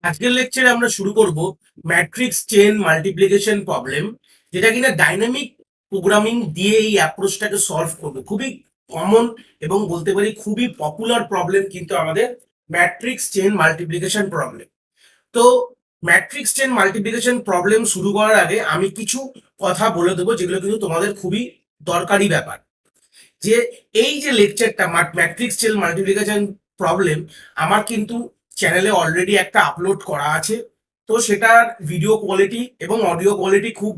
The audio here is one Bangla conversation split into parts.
আজকের লেকচারে আমরা শুরু করব ম্যাট্রিক্স চেন মাল্টিপ্লিকেশন প্রবলেম, যেটা কিনা ডাইনামিক প্রোগ্রামিং দিয়ে এই অ্যাপ্রোচটাকে সলভ করবে। খুবই কমন এবং বলতে পারি খুবই পপুলার প্রবলেম কিন্তু আমাদের ম্যাট্রিক্স চেন মাল্টিপ্লিকেশন প্রবলেম। তো ম্যাট্রিক্স চেন মাল্টিপ্লিকেশন প্রবলেম শুরু করার আগে আমি কিছু কথা বলে দেবো, যেগুলো কিন্তু তোমাদের খুবই দরকারি ব্যাপার। যে এই যে লেকচারটা ম্যাট্রিক্স চেন মাল্টিপ্লিকেশন প্রবলেম আমার কিন্তু চ্যানেলে অলরেডি একটা আপলোড করা আছে। তো সেটার ভিডিও কোয়ালিটি এবং অডিও কোয়ালিটি খুব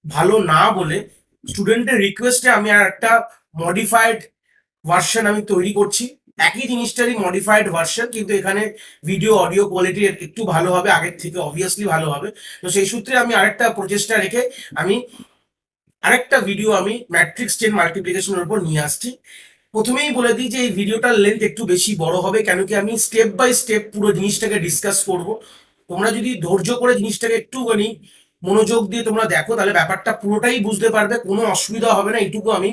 ভালো না বলে স্টুডেন্টের রিকোয়েস্টে আমি আর একটা মডিফাইড ভার্সন আমি তৈরি করছি। একই জিনিসটারই মডিফাইড ভার্সন, কিন্তু এখানে ভিডিও অডিও কোয়ালিটি একটু ভালো হবে, আগের থেকে অবভিয়াসলি ভালো হবে। তো সেই সূত্রে আমি আরেকটা প্রচেষ্টা রেখে আমি আরেকটা ভিডিও আমি ম্যাট্রিক্স চেন মাল্টিপ্লিকেশনের উপর নিয়ে আসছি। প্রথমেই বলে দিই যে এই ভিডিওটার লেন্থ একটু বেশি বড় হবে, কেন কি আমি স্টেপ বাই স্টেপ পুরো জিনিসটাকে ডিসকাস করব। তোমরা যদি ধৈর্য করে জিনিসটাকে একটুখানি মনোযোগ দিয়ে তোমরা দেখো, তাহলে ব্যাপারটা পুরোটাই বুঝতে পারবে, কোনো অসুবিধা হবে না। এইটুকু আমি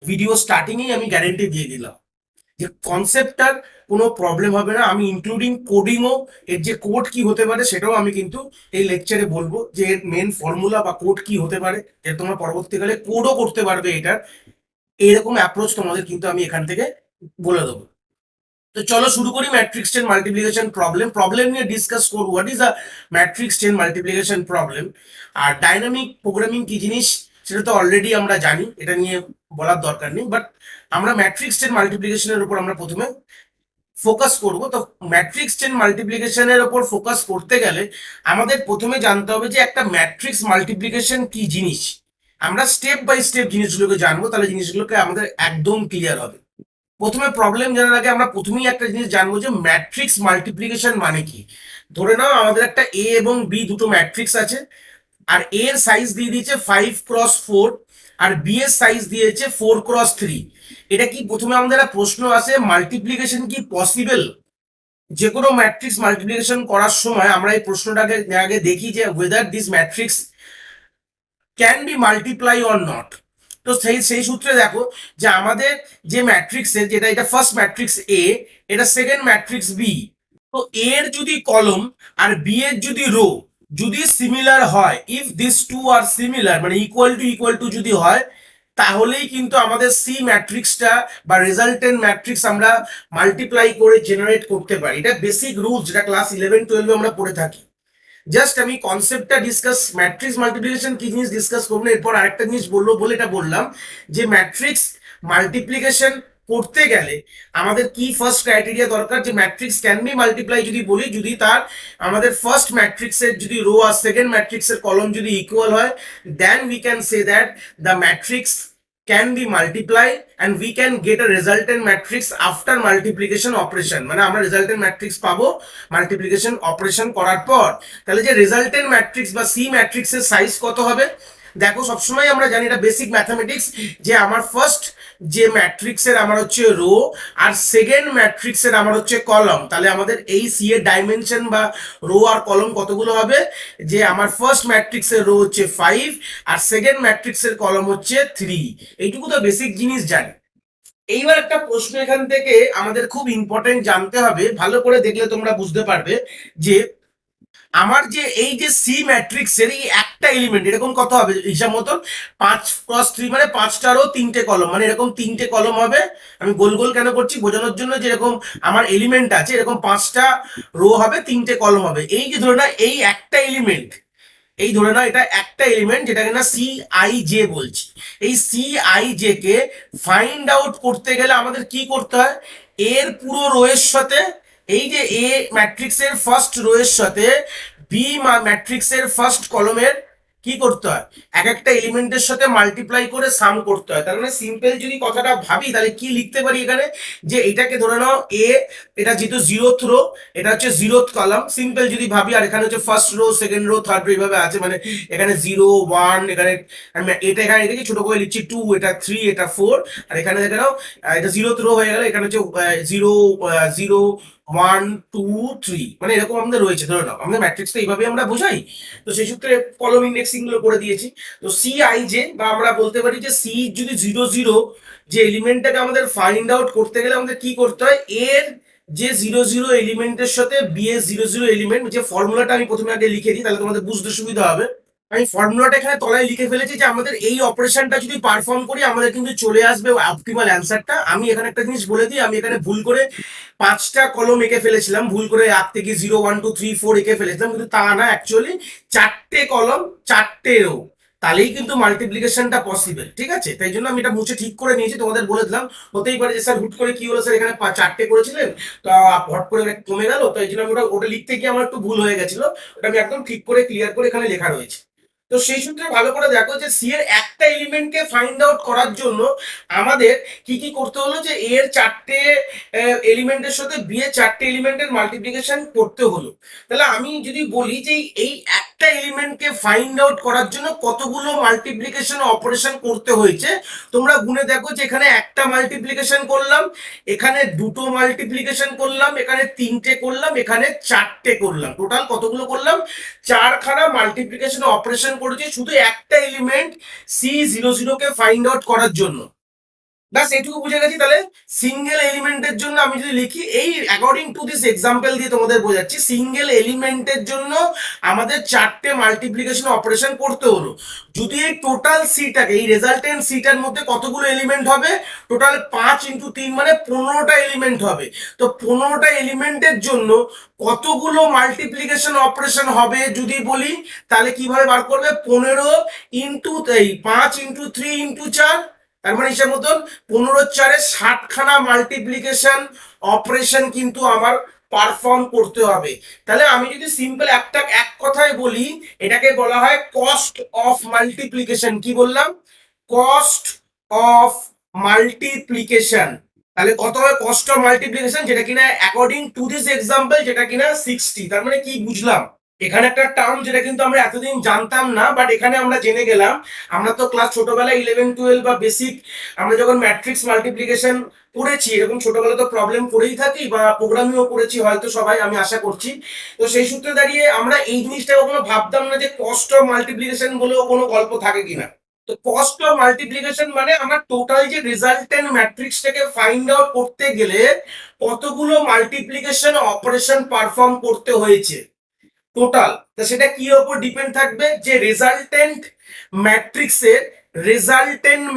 ভিডিও স্টার্টিংয়েই আমি গ্যারেন্টি দিয়ে দিলাম যে কনসেপ্টটার কোনো প্রবলেম হবে না। আমি ইনক্লুডিং কোডিংও, এর যে কোড কি হতে পারে সেটাও আমি কিন্তু এই লেকচারে বলবো, যে এর মেন ফর্মুলা বা কোড কি হতে পারে, যে তোমরা পরবর্তীকালে কোডও করতে পারবে এটার। এইরকম অ্যাপ্রোচ তোমাদের কিন্তু আমি এখান থেকে বলে দেবো। তো চলো শুরু করি ম্যাট্রিক্স চেন মাল্টিপ্লিকেশন প্রবলেম নিয়ে ডিসকাস করবো। What is a matrix chain multiplication problem, আর ডাইনামিক প্রোগ্রামিং কি জিনিস সেটা তো অলরেডি আমরা জানি, এটা নিয়ে বলার দরকার নেই। বাট আমরা ম্যাট্রিক্স চেন মাল্টিপ্লিকেশনের উপর আমরা প্রথমে ফোকাস করব। তো ম্যাট্রিক্স চেন মাল্টিপ্লিকেশনের উপর ফোকাস করতে গেলে আমাদের প্রথমে জানতে হবে যে একটা ম্যাট্রিক্স মাল্টিপ্লিকেশন কি জিনিস। আমরা স্টেপ বাই স্টেপ জিনিসগুলোকে জানবো, তাহলে জিনিসগুলোকে আমাদের একদম ক্লিয়ার হবে। প্রথমে প্রবলেম জানার আগে আমরা প্রথমেই একটা জিনিস জানবো যে ম্যাট্রিক্স মাল্টিপ্লিকেশন মানে কি। ধরে নাও আমাদের একটা এ এবং বি দুটো ম্যাট্রিক্স আছে, আর এ এর সাইজ দিয়ে দিয়েছে 5x4, আর বি এর সাইজ দিয়েছে 4x3। এটা কি প্রথমে আমাদের একটা প্রশ্ন আসে, মাল্টিপ্লিকেশন কি পসিবল? যে কোনো ম্যাট্রিক্স মাল্টিপ্লিকেশন করার সময় আমরা এই প্রশ্নটাকে আগে দেখি যে weather this matrix can be multiply or not. তো সেই সেই সূত্রে দেখো যে আমাদের যে ম্যাট্রিক্সের, যেটা এটা ফার্স্ট ম্যাট্রিক্স এ, এটা সেকেন্ড ম্যাট্রিক্স বি। তো এ এর যদি কলম আর বি এর যদি রো যদি সিমিলার হয়, if this two are similar মানে ইকুয়াল টু যদি হয়, তাহলেই কিন্তু আমাদের সি ম্যাট্রিক্সটা বা রেজাল্টেন্ট ম্যাট্রিক্স আমরা মাল্টিপ্লাই করে জেনারেট করতে পারি। এটা বেসিক রুলস, যেটা ক্লাস 11-12 আমরা পড়ে থাকি। জাস্ট আমি কনসেপ্টটা ডিসকাস, ম্যাট্রিক্স মাল্টিপ্লিকেশন কি জিনিস ডিসকাস করবো, এরপর আরেকটা জিনিস বললো বলে এটা বললাম যে ম্যাট্রিক্স মাল্টিপ্লিকেশন করতে গেলে আমাদের কি ফার্স্ট ক্রাইটেরিয়া দরকার, যে ম্যাট্রিক্স ক্যান বি মাল্টিপ্লাই যদি বলি, যদি তার আমাদের ফার্স্ট ম্যাট্রিক্সের যদি রো আর সেকেন্ড ম্যাট্রিক্সের কলম যদি ইকুয়াল হয়, then we can say that the matrix can be multiply and we can get a resultant matrix after multiplication operation। মানে আমরা resultant matrix পাবো মাল্টিপ্লিকেশন অপারেশন করার পর। তাহলে যে resultant matrix বা সি ম্যাট্রিক্সের সাইজ কত হবে, দেখো সবসময় আমরা জানি, এটা বেসিক ম্যাথামেটিক্স, যে আমার ফার্স্ট যে ম্যাট্রিক্সের আমার হচ্ছে রো আর সেকেন্ড ম্যাট্রিক্সের আমার হচ্ছে কলম, তাহলে আমাদের এই সি এর ডাইমেনশন বা রো আর কলম কতগুলো হবে, যে আমার ফার্স্ট ম্যাট্রিক্সের রো হচ্ছে 5 আর সেকেন্ড ম্যাট্রিক্সের কলম হচ্ছে 3। এইটুকু তো বেসিক জিনিস জানি। এইবার একটা প্রশ্ন এখান থেকে আমাদের খুব ইম্পর্টেন্ট জানতে হবে, ভালো করে দেখলে তোমরা বুঝতে পারবে যে আমার যে এই যে সি ম্যাট্রিক্সের এই একটা এলিমেন্ট এরকম কত হবে হিসাব মতন, 5x3 মানে পাঁচটারও তিনটে কলম, মানে এরকম তিনটে কলম হবে। আমি গোল গোল কেন করছি, বোঝানোর জন্য, যে এরকম আমার এলিমেন্ট আছে, এরকম পাঁচটা রো হবে, তিনটে কলম হবে। এই যে ধরে না এই একটা এলিমেন্ট, এই ধরে নাও এটা একটা এলিমেন্ট, যেটাকে না সি আই জে বলছি। এই সি আই জে কে ফাইন্ড আউট করতে গেলে আমাদের কি করতে হয়, এর পুরো রো এর সাথে, এই যে এ ম্যাট্রিক্সের ফার্স্ট রো এর সাথে বি ম্যাট্রিক্সের ফার্স্ট কলমের কি করতে হয়, এক একটা এলিমেন্টের সাথে মাল্টিপ্লাই করে সাম করতে হয়। তার মানে সিম্পল যদি কথাটা ভাবি, তাহলে কি লিখতে পারি এখানে, যে এটাকে ধরে নাও এ, এটা যেহেতু জিরোথ রো, এটা হচ্ছে জিরোথ কলাম, সিম্পল যদি ভাবি, আর এখানে হচ্ছে first row second rho third rho এইভাবে আছে, মানে এখানে 0 1, এখানে আমি এটা এখানে রেখেছি ছোট করে লিখছি 2, এটা 3, এটা 4, আর এখানে দেখে নাও এটা জিরোথ রো হয়ে গেল, এখানে হচ্ছে 0 0 1 2 3, মানে এরকম আমাদের রয়েছে। ধরে নাও আমাদের ম্যাট্রিক্সটা এইভাবে আমরা বোঝাই। তো সেই সূত্রে কলম ইন্ডেক্সিং গুলো করে দিয়েছি। তো সি আই জে, বা আমরা বলতে পারি যে সি যদি 0 0, যে এলিমেন্টটাকে আমাদের ফাইন্ড আউট করতে গেলে আমাদের কি করতে হয়, এর যে জিরো জিরো এলিমেন্টের সাথে বি এর জিরো জিরো এলিমেন্ট, যে ফর্মুলাটা আমি প্রথমে আগে লিখে দিই তাহলে তোমাদের বুঝতে সুবিধা হবে। আমি ফর্মুলাটা এখানে তলায় লিখে ফেলেছি যে আমাদের এই অপারেশনটা যদি পারফর্ম করি আমাদের কিন্তু চলে আসবে অপটিমাল অ্যান্সারটা। আমি এখানে একটা জিনিস বলে দিই, আমি এখানে ভুল করে 5টা কলম এঁকে ফেলেছিলাম, ভুল করে 1 থেকে 0 1 2 3 4 এঁকে ফেলেছিলাম, কিন্তু তা না, অ্যাকচুয়ালি 4টে কলম 4টে রো, তাহলেই কিন্তু মাল্টিপ্লিকেশনটা পসিবল। ঠিক আছে, তাই জন্য আমি এটা মুছে ঠিক করে নিয়েছি, তোমাদের বলে দিলাম। হতেই পারে যে স্যার হুট করে কি হলো স্যার এখানে 4টে করেছিলেন তো হট করে কমে গেল, তাই জন্য আমি ওটা ওটা লিখতে গিয়ে আমার একটু ভুল হয়ে গেছিল, ওটা আমি একদম ঠিক করে ক্লিয়ার করে এখানে লেখা রয়েছে। তো সেই সূত্রে ভালো করে দেখো যে সি এর একটা এলিমেন্টকে ফাইন্ড আউট করার জন্য আমাদের কি কি করতে হলো, যে এ এর 4টে এলিমেন্টের সাথে বি এর 4টে এলিমেন্টের মাল্টিপ্লিকেশন করতে হলো। তাহলে আমি যদি বলি যে এই একটা এলিমেন্টকে ফাইন্ড আউট করার জন্য কতগুলো মাল্টিপ্লিকেশন অপারেশন করতে হয়েছে, তোমরা গুনে দেখো যে এখানে একটা মাল্টিপ্লিকেশন করলাম, এখানে দুটো মাল্টিপ্লিকেশন করলাম, এখানে 3টে করলাম, এখানে 4টে করলাম, টোটাল কতগুলো করলাম, 4খানা মাল্টিপ্লিকেশন অপারেশন করেছি শুধু একটা এলিমেন্ট C00 কে ফাইন্ড আউট করার জন্য। ব্যাস এইটুকু বুঝে গেছি। তাহলে সিঙ্গেল এলিমেন্টের জন্য আমি যদি লিখি, এই অ্যাকর্ডিং টু দিস এক্সাম্পল দিয়ে তোমাদের বোঝাচ্ছি, সিঙ্গেল এলিমেন্টের জন্য আমাদের 4টে মাল্টিপ্লিকেশন অপারেশন করতে হলো। যদি এই টোটাল সিটাকে, এই রেজাল্টেন্ট সিটার মধ্যে কতগুলো এলিমেন্ট হবে, টোটাল 5 × 3 মানে 15টা এলিমেন্ট হবে। তো 15টা এলিমেন্টের জন্য কতগুলো মাল্টিপ্লিকেশন অপারেশন হবে যদি বলি, তাহলে কিভাবে বার করবে, 15 ইন্টু এই 5 × 3 × 4, তার মানে হিসাব মতন 15 × 4 = 60খানা মাল্টিপ্লিকেশন অপারেশন কিন্তু আমার পারফর্ম করতে হবে। তাহলে আমি যদি সিম্পল এক কথায় বলি, এটাকে বলা হয় কস্ট অফ মাল্টিপ্লিকেশন। কি বললাম, কস্ট অফ মাল্টিপ্লিকেশন। তাহলে কত হবে কস্ট অফ মাল্টিপ্লিকেশন, যেটা কিনা অ্যাকর্ডিং টু দিস এক্সাম্পল যেটা কিনা 60। তার মানে কি বুঝলাম, এখানে একটা টার্ম যেটা কিন্তু আমরা এতদিন জানতাম না, বাট এখানে আমরা জেনে গেলাম। আমরা তো ক্লাস ছোটবেলায় 11 12 বা বেসিক আমরা যখন ম্যাট্রিক্স মাল্টিপ্লিকেশন পড়েছি, এরকম ছোটবেলা তো প্রবলেম করেই থাকি বা প্রোগ্রামিংও করেছি হয়তো সবাই, আমি আশা করছি। তো সেই সূত্রে দাঁড়িয়ে আমরা এই জিনিসটা কখনো ভাবতাম না যে কস্ট অফ মাল্টিপ্লিকেশন বলেও কোনো গল্প থাকে কিনা। তো কস্ট অফ মাল্টিপ্লিকেশন মানে আমার টোটাল যে রেজাল্টেন্ট ম্যাট্রিক্সটাকে ফাইন্ড আউট করতে গেলে কতগুলো মাল্টিপ্লিকেশন অপারেশন পারফর্ম করতে হয়েছে টোটাল। তা সেটা কি উপর ডিপেন্ড থাকবে, যে রেজাল্টেন্ট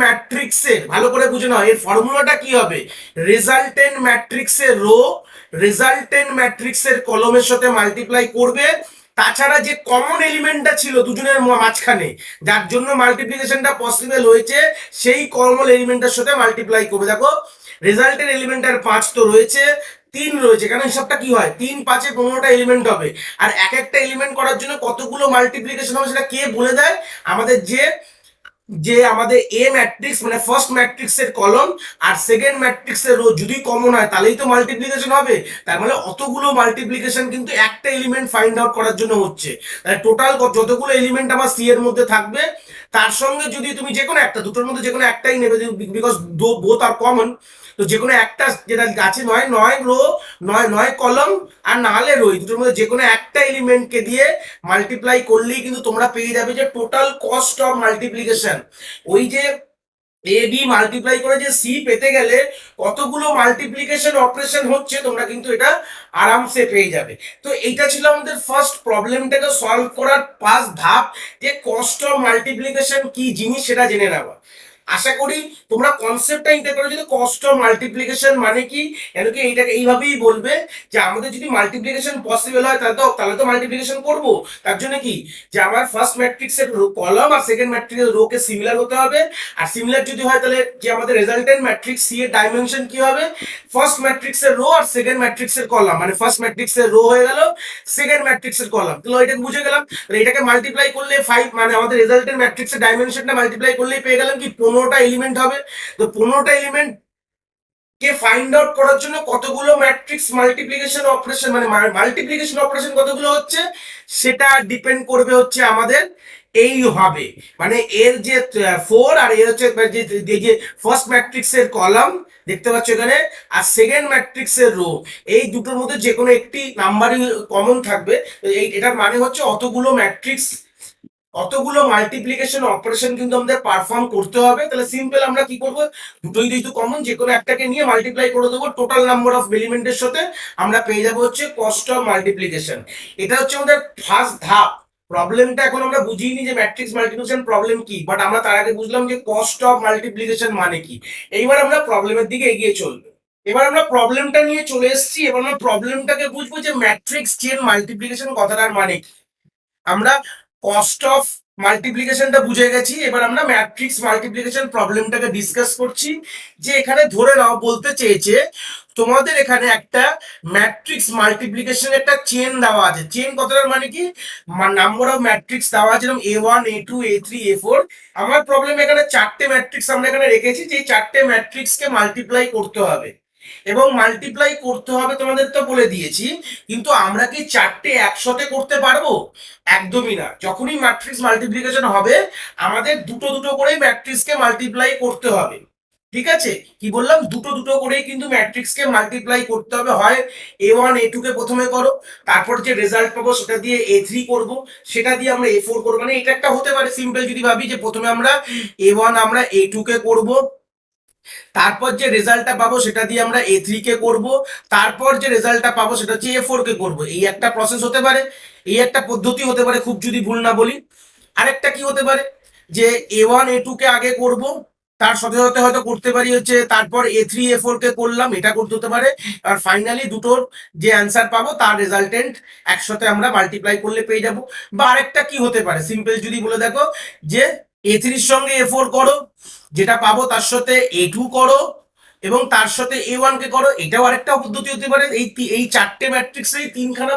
ম্যাট্রিক্সের ভালো করে বুঝে নাও, এর ফর্মুলাটা কি হবে, রেজাল্টেন্ট ম্যাট্রিক্সের রো রেজাল্টেন্ট ম্যাট্রিক্সের কলমের সাথে মাল্টিপ্লাই করবে, তাছাড়া যে কমন এলিমেন্টটা ছিল দুজনের মাঝখানে যার জন্য মাল্টিপ্লিকেশনটা পসিবল হয়েছে, সেই কমন এলিমেন্টের সাথে মাল্টিপ্লাই করবে। দেখো রেজাল্টের এলিমেন্টের 5 তো রয়েছে, 3 রয়েছে, কারণ হিসাবটা কি হয়, 3 5 এ 15টা এলিমেন্ট হবে। আর এক একটা এলিমেন্ট করার জন্য কতগুলো মাল্টিপ্লিকেশন হবে সেটা কে বলে দেয়, আমাদের যে যে আমাদের এ ম্যাট্রিক্স মানে ফার্স্ট ম্যাট্রিক্সের কলম আর সেকেন্ড ম্যাট্রিক্সের রো যদি কমন হয় তাহলেই তো মাল্টিপ্লিকেশন হবে। তার মানে অতগুলো মাল্টিপ্লিকেশন কিন্তু একটা এলিমেন্ট ফাইন্ড আউট করার জন্য হচ্ছে। তাহলে টোটাল যতগুলো এলিমেন্ট আমার সি এর মধ্যে থাকবে, তার সঙ্গে যদি তুমি যে কোনো একটা, দুটোর মধ্যে যে কোনো একটাই নেবে, বিকজ বোথ আর কমন। তো যে কোনো একটা যেটা আছে, নয় নয় রো, নয় নয় কলম, আর না হলে রো, দুটোর মধ্যে যে কোনো একটা এলিমেন্টকে দিয়ে মাল্টিপ্লাই করলেই কিন্তু তোমরা পেয়ে যাবে যে টোটাল কস্ট অফ মাল্টিপ্লিকেশন। ওই যে এ বি মাল্টিপ্লাই করে যে সি পেতে গেলে কতগুলো মাল্টিপ্লিকেশন অপারেশন হচ্ছে তোমরা কিন্তু এটা আরামসে পেয়ে যাবে। তো এইটা ছিল আমাদের ফার্স্ট প্রবলেমটাকে সলভ করার 5 ধাপ, যে কস্ট অফ মাল্টিপ্লিকেশন কি জিনিস সেটা জেনে নেওয়া। আশা করি তোমরা কনসেপ্টটা নিতে পারো যে কস্ট অফ মাল্টিপ্লিকেশন মানে কি। কেন কি এইটাকে এইভাবেই বলবে যে আমাদের যদি মাল্টিপ্লিকেশন পসিবল হয় তাহলে তো মাল্টিপ্লিকেশন করব। তার জন্য কি, যে আমার ফার্স্ট ম্যাট্রিক্সের কলাম আর সেকেন্ড ম্যাট্রিক্সের রো কে সিমিলার হতে হবে। আর সিমিলার যদি হয় তাহলে যে আমাদের রেজাল্টেন্ট ম্যাট্রিক্স সি এর ডাইমেনশন কি হবে, ফার্স্ট ম্যাট্রিক্সের রো আর সেকেন্ড ম্যাট্রিক্সের কলাম, মানে ফার্স্ট ম্যাট্রিক্সের রো হয়ে গেল, সেকেন্ড ম্যাট্রিক্সের কলাম। তাহলে এটাকে বুঝে গেলাম। তাহলে এটাকে মাল্টিপ্লাই করলে 5, মানে আমাদের রেজাল্টেন্ট ম্যাট্রিক্সের ডাইমেনশনটা মাল্টিপ্লাই করলেই পেয়ে গেলাম কি 15টা এলিমেন্ট হবে। তো 15টা এলিমেন্ট কে ফাইন্ড আউট করার জন্য কতগুলো ম্যাট্রিক্স মাল্টিপ্লিকেশন অপারেশন, মানে মাল্টিপ্লিকেশন অপারেশন কতগুলো হচ্ছে সেটা ডিপেন্ড করবে হচ্ছে আমাদের এই হবে, মানে এর যে 4 আর এর হচ্ছে যে ফার্স্ট ম্যাট্রিক্সের কলাম দেখতে পাচ্ছ এখানে, আর সেকেন্ড ম্যাট্রিক্সের রো, এই দুটোর মধ্যে যে কোনো একটি নাম্বারই কমন থাকবে। এটার মানে হচ্ছে অতগুলো মাল্টিপ্লিকেশন অপারেশন কিন্তু আমাদের পারফর্ম করতে হবে। তাহলে সিম্পল আমরা কি করব, দুটোই যেহেতু কমন, যে কোনো একটাকে নিয়ে মাল্টিপ্লাই করে দেবো টোটাল নাম্বার অফ এলিমেন্টের সাথে, আমরা পেয়ে যাবো হচ্ছে কস্ট অফ মাল্টিপ্লিকেশন। এটা হচ্ছে আমাদের ফার্স্ট ধাপ। প্রবলেমটা এখন আমরা বুঝিনি যে ম্যাট্রিক্স মাল্টিপ্লিকেশন প্রবলেম কি, বাট আমরা তার আগে বুঝলাম যে কস্ট অফ মাল্টিপ্লিকেশন মানে কি। এইবার আমরা প্রবলেমের দিকে এগিয়ে চলবো। এবার আমরা প্রবলেমটা নিয়ে চলে এসেছি, এবার আমরা প্রবলেমটাকে বুঝবো যে ম্যাট্রিক্স চেন মাল্টিপ্লিকেশন কথাটার মানে কি। আমরা কস্ট অফ মাল্টিপ্লিকেশনটা বুঝে গেছি, এবার আমরা ম্যাট্রিক্স মাল্টিপ্লিকেশন প্রবলেমটাকে ডিসকাস করছি। যে এখানে ধরে নাও বলতে চেয়েছে তোমাদের এখানে একটা ম্যাট্রিক্স মাল্টিপ্লিকেশন একটা চেন দেওয়া আছে। চেন কথাটার মানে কি, নাম্বার অফ ম্যাট্রিক্স দেওয়া আছে, যেরকম A1 A2 A3 A4। আমার প্রবলেম এখানে চারটে ম্যাট্রিক্স আমরা এখানে রেখেছি, যে চারটে ম্যাট্রিক্সকে মাল্টিপ্লাই করতে হবে। এবং মাল্টিপ্লাই করতে হবে তোমাদের তো বলে দিয়েছি, কিন্তু আমরা কি চারটে একসাথে করতে পারবো? একদমই না। যখনই ম্যাট্রিক্স মাল্টিপ্লিকেশন হবে আমাদের দুটো দুটো করেই ম্যাট্রিক্সকে মাল্টিপ্লাই করতে হবে। ঠিক আছে, কি বললাম, দুটো দুটো করেই কিন্তু ম্যাট্রিক্সকে মাল্টিপ্লাই করতে হবে। হয় A1 A2 কে প্রথমে করো, তারপর যে রেজাল্ট পাবো সেটা দিয়ে A3 করব, সেটা দিয়ে আমরা A4 করবো। মানে এটা একটা হতে পারে সিম্পল, যদি ভাবি যে প্রথমে আমরা A1 আমরা A2 কে করব, তারপর যে রেজাল্টটা পাবো সেটা দিয়ে আমরা A3 কে করব, তারপর যে রেজাল্টটা পাবো সেটা হচ্ছে A4 কে করব। এই একটা প্রসেস হতে পারে, এই একটা পদ্ধতি হতে পারে, খুব যদি ভুল না বলি। আরেকটা কি হতে পারে, যে A1 A2 কে আগে করব, তার সাথে সাথে হয়তো করতে পারি হচ্ছে তারপর A3 A4 কে করলাম, এটা করতে হতে পারে। আর ফাইনালি দুটোর যে অ্যান্সার পাবো তার রেজাল্টেন্ট একসাথে আমরা মাল্টিপ্লাই করলে পেয়ে যাব। বা আরেকটা কি হতে পারে, সিম্পল যদি বলে দেখো, যে A3 এর সঙ্গে A4 করো, যেটা পাবো তার সাথে A2 করো, এবং তার সাথে A1 কে করো। এটাও আরেকটা পদ্ধতি হতে পারে। এই চারটে ম্যাট্রিক্সের তিনখানা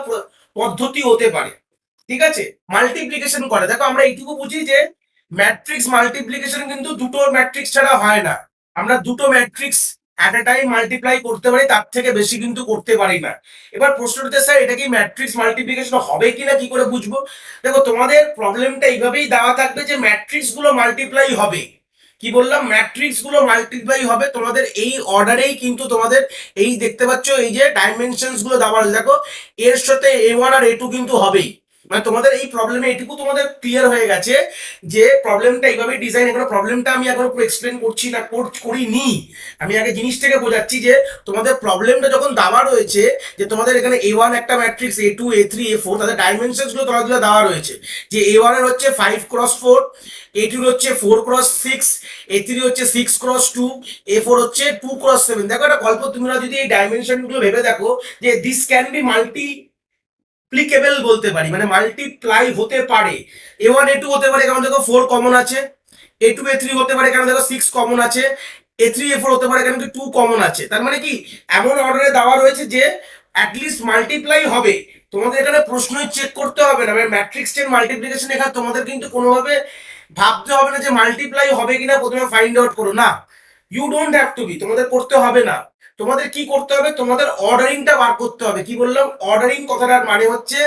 পদ্ধতি হতে পারে। ঠিক আছে, মাল্টিপ্লিকেশন করে দেখো, আমরা এইটুকু বুঝি যে ম্যাট্রিক্স মাল্টিপ্লিকেশন কিন্তু দুটো ম্যাট্রিক্স ছাড়া হয় না। আমরা দুটো matrix at a time multiply করতে পারি, তার থেকে বেশি কিন্তু করতে পারি না। এবার প্রশ্ন হচ্ছে স্যার এটা কি ম্যাট্রিক্স মাল্টিপ্লিকেশন হবে কিনা কি করে বুঝবো? দেখো তোমাদের প্রবলেমটা এইভাবেই দেওয়া থাকবে যে ম্যাট্রিক্স গুলো মাল্টিপ্লাই হবে। কি বললাম, ম্যাট্রিক্স গুলো মাল্টিপ্লাই হবে তোমাদের এই অর্ডারেই, কিন্তু তোমাদের এই দেখতে পাচ্ছ এই যে ডাইমেনশনস গুলো দেওয়া আছে, দেখো এর সাথে A1 আর A2 কিন্তু হবেই। মানে তোমাদের এই প্রবলেমে এটুকু তোমাদের ক্লিয়ার হয়ে গেছে যে প্রবলেমটা এইভাবে ডিজাইন। এখনো প্রবলেমটা আমি এখন পুরো এক্সপ্লেন করছি না, করিনি। আমি আগে জিনিসটাকে বোঝাচ্ছি যে তোমাদের প্রবলেমটা যখন দেওয়া রয়েছে, যে তোমাদের এখানে A1 একটা ম্যাট্রিক্স, A2 A3 A4, তাদের ডাইমেনশনস গুলো তোমাদের দেওয়া রয়েছে। যে A1 এর হচ্ছে 5x4, A2 এর হচ্ছে 4x6, A3 হচ্ছে 6x2, A4 হচ্ছে 2x7। দেখো একটা গল্প, তোমরা যদি এই ডাইমেনশন গুলো ভেবে দেখো, যে দিস ক্যান বি মাল্টিপ্লিকেবল বলতে পারি, মানে মাল্টিপ্লাই হতে পারে। A1 A2 হতে পারে, কারণ দেখো 4 কমন আছে। A2 A3 হতে পারে, কারণ দেখো 6 কমন আছে। A3 A4 হতে পারে, কারণ 2 কমন আছে। তার মানে কি, এমন অর্ডারে দেওয়া রয়েছে যে অ্যাটলিস্ট মাল্টিপ্লাই হবে। তোমাদের এখানে প্রশ্নই চেক করতে হবে না, মানে ম্যাট্রিক্স চেন মাল্টিপ্লিকেশন এখানে তোমাদের কিন্তু কোনোভাবে ভাবতে হবে না যে মাল্টিপ্লাই হবে কিনা প্রথমে ফাইন্ড আউট করো, না। You don't have to be, তোমাদের করতে হবে না। তোমাদের কি করতে হবে, তোমাদের অর্ডারিংটা বার করতে হবে। কি বললাম, অর্ডারিং কথাটার মানে হচ্ছে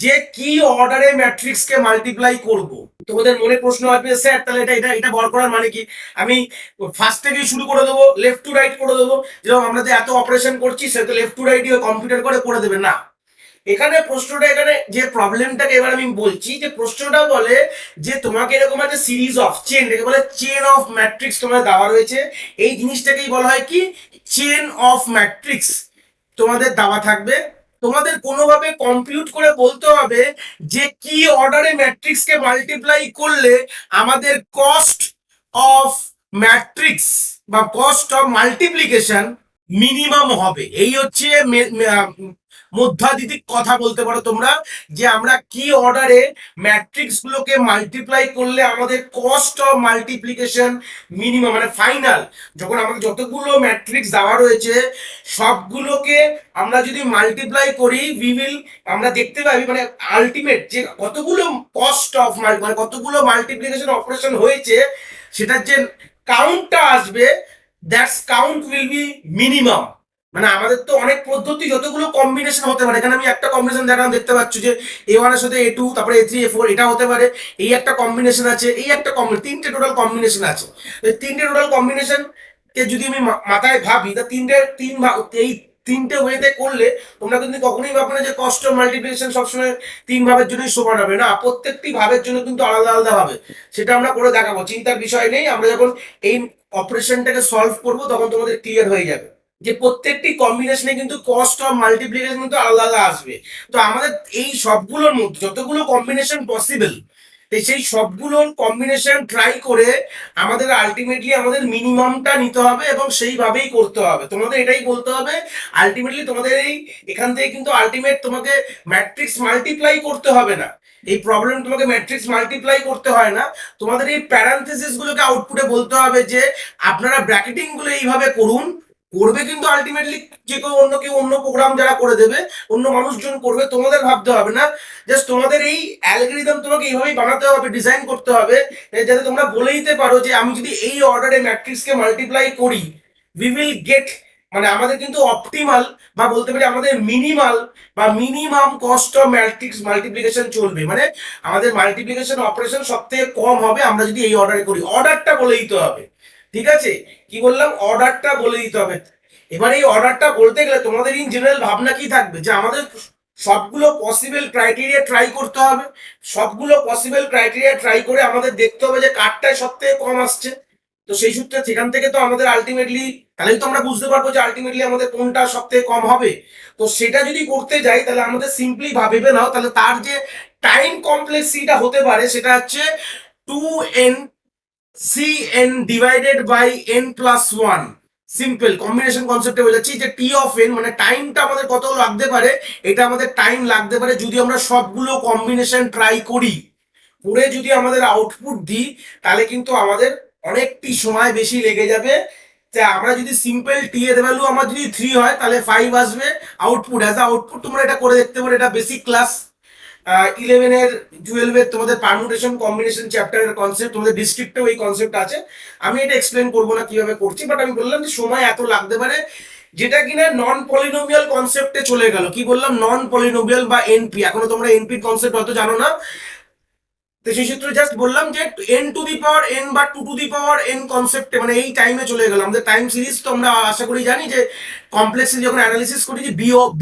যে কি অর্ডারে ম্যাট্রিক্স কে মাল্টিপ্লাই করব। তোমাদের মনে প্রশ্ন আসবে, স্যার তাহলে এটা এটা এটা বার করার মানে কি, আমি ফার্স্ট থেকেই শুরু করে দেবো, লেফট টু রাইট করে দেবো, যেরকম আমরা যে এত অপারেশন করছি সেটা লেফট টু রাইট কম্পিউটার করে দেবে না। এখানে প্রশ্নটা, এখানে যে প্রবলেমটাকে এবার আমি বলছি, যে প্রশ্নটা বলে যে তোমাকে এরকম একটা সিরিজ অফ চেন, এটাকে বলে চেন অফ ম্যাট্রিক্স তোমাদের দেওয়া রয়েছে। এই জিনিসটাকেই বলা হয় কি, চেন অফ ম্যাট্রিক্স তোমাদের দেওয়া থাকবে। তোমাদের কোনোভাবে কম্পিউট করে বলতে হবে যে কি অর্ডারে ম্যাট্রিক্স কে মাল্টিপ্লাই করলে আমাদের কস্ট অফ ম্যাট্রিক্স বা কস্ট অফ মাল্টিপ্লিকেশন মিনিমাম হবে। এই হচ্ছে মধ্যাদিতিক কথা বলতে পারো তোমরা, যে আমরা কি অর্ডারে ম্যাট্রিক্স গুলোকে মাল্টিপ্লাই করলে আমাদের কস্ট অফ মাল্টিপ্লিকেশন মিনিমাম, মানে ফাইনাল যখন আমাদের যতগুলো ম্যাট্রিক্স দেওয়া রয়েছে সবগুলোকে আমরা যদি মাল্টিপ্লাই করি আমরা দেখতে পাবি, মানে আলটিমেট যে কতগুলো কস্ট অফ মানে কতগুলো মাল্টিপ্লিকেশন অপারেশন হয়েছে, সেটার যে কাউন্টটা আসবে, that's count will be minimum. মানে আমাদের তো অনেক পদ্ধতি, যতগুলো কম্বিনেশন হতে পারে, এখানে আমি একটা কম্বিনেশন দেখালাম, দেখতে পাচ্ছ যে A1 এর সাথে A2, তারপরে A3 A4, এটা হতে পারে। এই একটা কম্বিনেশন আছে, এই একটা তিনটে টোটাল কম্বিনেশন আছে। এই তিনটে টোটাল কম্বিনেশন কে যদি আমি মাথায় ভাবি, তা তিনটে তিন ভাগ, এই তিনটে ওয়েতে করলে তোমরা কিন্তু কখনোই ভাববে না যে কস্ট অফ মাল্টিপ্লিকেশন সবসময় তিন ভাবের জন্যই সমান হবে না, প্রত্যেকটি ভাবের জন্য কিন্তু আলাদা আলাদা হবে। সেটা আমরা করে দেখাবো, চিন্তার বিষয় নেই। আমরা যখন এই অপারেশনটাকে সলভ করবো তখন তোমাদের ক্লিয়ার হয়ে যাবে যে প্রত্যেকটি কম্বিনেশনে কিন্তু কস্ট অফ মাল্টিপ্লিকেশন কিন্তু আলাদা আলাদা আসবে। তো আমাদের এই সবগুলোর মধ্যে যতগুলো কম্বিনেশন পসিবল, সেই সবগুলোর কম্বিনেশন ট্রাই করে আমাদের আলটিমেটলি আমাদের মিনিমামটা নিতে হবে এবং সেইভাবেই করতে হবে। তোমাদের এটাই বলতে হবে আলটিমেটলি তোমাদের এই এখান থেকে কিন্তু আলটিমেট তোমাকে ম্যাট্রিক্স মাল্টিপ্লাই করতে হবে না, এই প্রবলেম তোমাকে ম্যাট্রিক্স মাল্টিপ্লাই করতে হয় না। তোমাদের এই প্যারান্থেসিস গুলোকে আউটপুটে বলতে হবে যে আপনারা ব্র্যাকেটিং গুলো এইভাবে করুন, করবে কিন্তু আলটিমেটলি যে কেউ অন্য প্রোগ্রাম যারা করে দেবে, অন্য মানুষজন করবে, তোমাদের ভাবতে হবে না। জাস্ট তোমাদের এই অ্যালগরিদম তোমাকে এইভাবেই বানাতে হবে, ডিজাইন করতে হবে, যাতে তোমরা বলে দিতে পারো যে আমি যদি এই অর্ডারে ম্যাট্রিক্সকে মাল্টিপ্লাই করি উই উইল গেট, মানে আমাদের কিন্তু অপটিমাল বা বলতে পারি আমাদের মিনিমাল বা minimum cost of matrix multiplication চলবে, মানে আমাদের মাল্টিপ্লিকেশন অপারেশন সব থেকে কম হবে আমরা যদি এই অর্ডারে করি। অর্ডারটা বলে দিতে হবে, ঠিক আছে? কি বললাম? অর্ডারটা বলে দিতে হবে। এবার এই অর্ডারটা বলতে গেলে তোমাদের ইন জেনারেল ভাবনা কি থাকবে যে আমাদের সবগুলো পসিবল ক্রাইটেরিয়া ট্রাই করতে হবে, সবগুলো পসিবল ক্রাইটেরিয়া ট্রাই করে আমাদের দেখতে হবে যে কারটায় সব থেকে কম আসছে। তো সেই সূত্রে সেখান থেকে তো আমাদের আলটিমেটলি তাহলেই তো আমরা বুঝতে পারবো যে আলটিমেটলি আমাদের কোনটা সব থেকে কম হবে। তো সেটা যদি করতে যাই তাহলে আমাদের সিম্পলি ভেবে নাও তাহলে তার যে টাইম কমপ্লেক্সিটিটা হতে পারে সেটা হচ্ছে 2n cn divided by n plus 1। Simple combination কনসেপ্টে বোঝাচ্ছি যে টি অফ এন মানে টাইমটা আমাদের কত লাগতে পারে, এটা আমাদের টাইম লাগতে পারে যদি আমরা সবগুলো কম্বিনেশন ট্রাই করি, করে যদি আমাদের আউটপুট দিই তাহলে কিন্তু আমাদের অনেকটি সময় বেশি লেগে যাবে। তা আমরা যদি সিম্পল টি এর ভ্যালু আমার যদি 3 হয় তাহলে 5 আসবে আউটপুট, অ্যাজ আউটপুট তোমরা এটা করে দেখতে পারো। এটা বেসিক ক্লাস 11 এর 12 এর তোমাদের পারমুটেশন কম্বিনেশন চ্যাপ্টারের কনসেপ্ট, তোমাদের ডিস্ট্রিক্টেও এই কনসেপ্ট আছে। আমি এটা এক্সপ্লেন করবো না কিভাবে করছি, বাট আমি বললাম যে সময় এত লাগতে পারে, যেটা কিনা নন পলিনোমিয়াল কনসেপ্টে চলে গেল। কি বললাম? নন পলিনোমিয়াল বা এনপি। এখনো তোমরা এনপির কনসেপ্ট হয়তো জানো না, তো সেই সূত্রে জাস্ট বললাম যে n to the power n বা two to the power n কনসেপ্টে মানে এই টাইমে চলে গেলাম। আমাদের টাইম সিরিজ তো আমরা আশা করি জানি যে কমপ্লেক্সলি যখন অ্যানালিসিস করি যে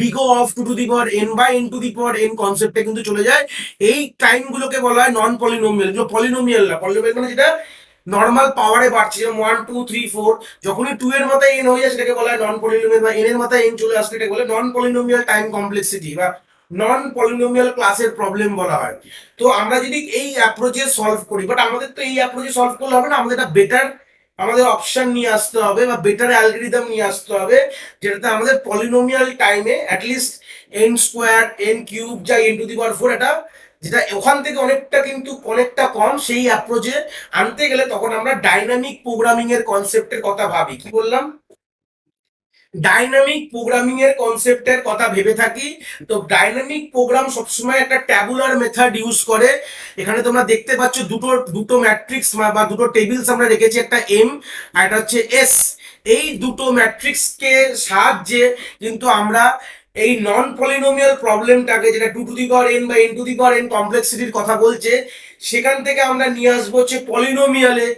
big O of two to the power n বা n to the power n কনসেপ্টে কিন্তু চলে যায়। এই টাইমগুলোকে বলা হয় নন পলিনোমিয়াল, এগুলো পলিনোমিয়াল না। পলিনোমিয়াল মানে যেটা নর্মাল পাওয়ারে বাড়ছে, যেমন 1 2 3 4, যখনই 2 এর মাথায় এন হয়ে যায় সেটাকে বলা হয় নন পলিনোমিয়াল, বা এন এর মাথায় এন চলে আসলে এটাকে বলে নন পলিনোমিয়াল টাইম কমপ্লেক্সিটি বা নন পলিনোমিয়াল ক্লাসের প্রবলেম বলা হয়। তো আমরা যদি এই অ্যাপ্রোচে সলভ করি, বাট আমাদের তো এই অ্যাপ্রোচে সলভ করলে হবে না, আমাদের একটা বেটার আমাদের অপশন নিয়ে আসতে হবে বা বেটার অ্যালগরিদম নিয়ে আসতে হবে, যেটাতে আমাদের পলিনোমিয়াল টাইমে at least N square N cube যা এন টু দি পাওয়ার 4, এটা যেটা ওখান থেকে অনেকটা কিন্তু অনেকটা কম, সেই অ্যাপ্রোচে আনতে গেলে তখন আমরা ডাইনামিক প্রোগ্রামিং এর কনসেপ্টের কথা ভাবি। কি বললাম? ডাইনামিক প্রোগ্রামিং এর কনসেপ্টের কথা ভেবে থাকি। তো ডাইনামিক প্রোগ্রাম সবসময় একটা ট্যাবুলার মেথড ইউজ করে। এখানে তোমরা দেখতে পাচ্ছ দুটো দুটো ম্যাট্রিক্স বা দুটো টেবিলস আমরা রেখেছি, একটা এম আর একটা হচ্ছে এস। এই দুটো ম্যাট্রিক্সকে সাহায্যে কিন্তু আমরা এই নন পলিনোমিয়াল প্রবলেমটাকে, যেটা two to the power n বা n to the power n কমপ্লেক্সিটির কথা বলছে, সেখান থেকে আমরা নিয়ে আসবো হচ্ছে পলিনোমিয়ালে,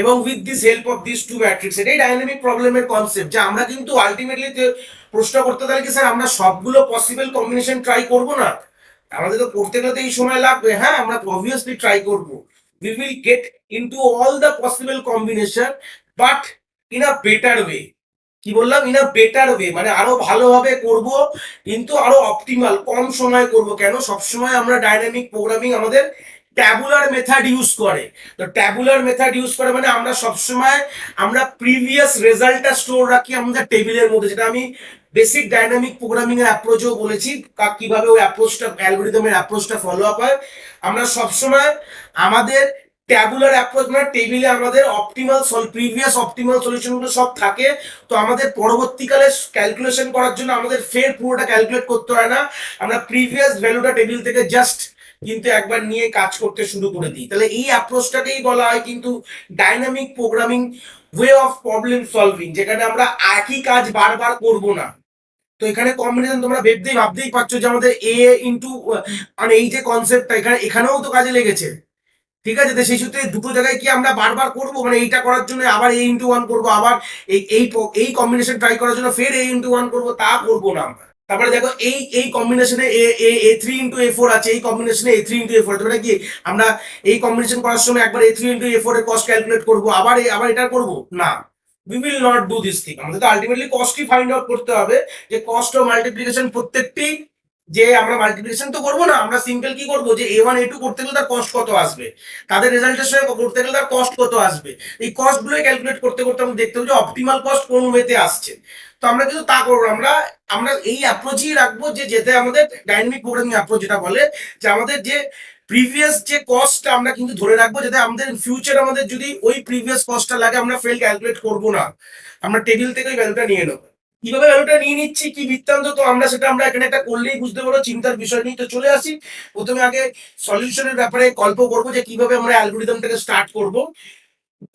এবং with this help of this two matrix. এটাই ডাইনামিক প্রবলেমের কনসেপ্ট, যে আমরা কিন্তু আলটিমেটলি প্রশ্ন করতে পারি কি স্যার আমরা সবগুলো পসিবল কম্বিনেশন ট্রাই করব না, আমাদের তো করতে গেলে তো এই সময় লাগবে। হ্যাঁ, আমরা অবভিয়াসলি ট্রাই করব, we will get into all the possible combination, but in a better way. কি বললাম? ইন আ বেটার ওয়ে, মানে আরো ভালোভাবে করব, কিন্তু আরো অপটিমাল কম সময় করব। কেন? সবসময় আমরা ডাইনামিক প্রোগ্রামিং আমাদের ট্যাবুলার মেথড ইউজ করে। তো ট্যাবুলার মেথড ইউজ করে মানে আমরা সবসময় আমরা প্রিভিয়াস রেজাল্টটা স্টোর রাখি আমাদের টেবিলের মধ্যে, যেটা আমি বেসিক ডাইনামিক প্রোগ্রামিং এর অ্যাপ্রোচও বলেছি কিভাবে ওই অ্যাপ্রোচটা অ্যালগরিদমের অ্যাপ্রোচটা ফলো আপ হয়। আমরা সবসময় আমাদের ট্যাবুলার অ্যাপ্রোচ মানে টেবিলে আমাদের অপটিমাল প্রিভিয়াস অপটিমাল সলিউশনগুলো সব থাকে। তো আমাদের পরবর্তীকালে ক্যালকুলেশন করার জন্য আমাদের ফের পুরোটা ক্যালকুলেট করতে হয় না, আমরা প্রিভিয়াস ভ্যালুটা টেবিল থেকে জাস্ট কিন্তু একবার নিয়ে কাজ করতে শুরু করে দিই। তাহলে এই অ্যাপ্রোচটাকেই বলা হয় কিন্তু dynamic programming way of problem solving, যেখানে আমরা একই কাজ বারবার করব না। তো এখানে কম্বিনেশন তোমরা ভাবতেই পারছো যে আমাদের এ ইন্টু মানে এই যে কনসেপ্টটা এখানেও তো কাজে লেগেছে, ঠিক আছে? তো সেই সূত্রে দুটো জায়গায় কি আমরা বারবার করবো, মানে এইটা করার জন্য আবার a ইন্টু ওয়ান করবো, আবার এই কম্বিনেশন ট্রাই করার জন্য ফের a ইন্টু ওয়ান করবো, তা করবো না আমরা। তারপরে দেখো এই কম্বিনেশনে A three into A four আছে, এই কম্বিনেশনে A three into A four আছে, মানে কি আমরা এই কম্বিনেশন করার সময় একবার A three into A four এর কস্ট ক্যালকুলেট করবো, আবার এটা করবো না। We will not do this thing. আমাদের তো আলটিমেটলি কস্টই ফাইন্ড আউট করতে হবে, যে কস্ট অফ মাল্টিপ্লিকেশন প্রত্যেকটি, যে আমরা মাল্টিপ্লিকেশন তো করবো না, আমরা সিম্পল কি করবো, যে এ ওয়ান এ টু করতে গেলে তার কস্ট কত আসবে, তাদের রেজাল্টের সঙ্গে করতে গেলে তার কস্ট কত আসবে, এই কস্ট গুলো ক্যালকুলেট করতে করতে আমরা দেখতে হবে যে অপটিমাল কস্ট কোন ওয়েতে আসছে। তো আমরা কিন্তু তা করবো না। আমরা আমরা এই অ্যাপ্রোচই রাখবো, যে যেতে আমাদের ডাইনামিক প্রোগ্রামিং অ্যাপ্রোচ যেটা বলে, যে আমাদের যে প্রিভিয়াস যে কস্ট আমরা কিন্তু ধরে রাখবো, যাতে আমাদের ফিউচার আমাদের যদি ওই প্রিভিয়াস কস্টটা লাগে আমরা ফেল ক্যালকুলেট করবো না, আমরা টেবিল থেকে ওই ভ্যালুটা নিয়ে নেবো। কিভাবে ভ্যালুটা নিয়ে নিচ্ছি, কি বৃত্তান্ত, তো আমরা এখানে একটা করলেই বুঝতে পারবো। চিন্তার বিষয় নিয়ে তো চলে আসি। প্রথমে আগে সলিউশনের ব্যাপারে গল্প করবো, যে কিভাবে আমরা অ্যালগোরিদমটাকে স্টার্ট করব।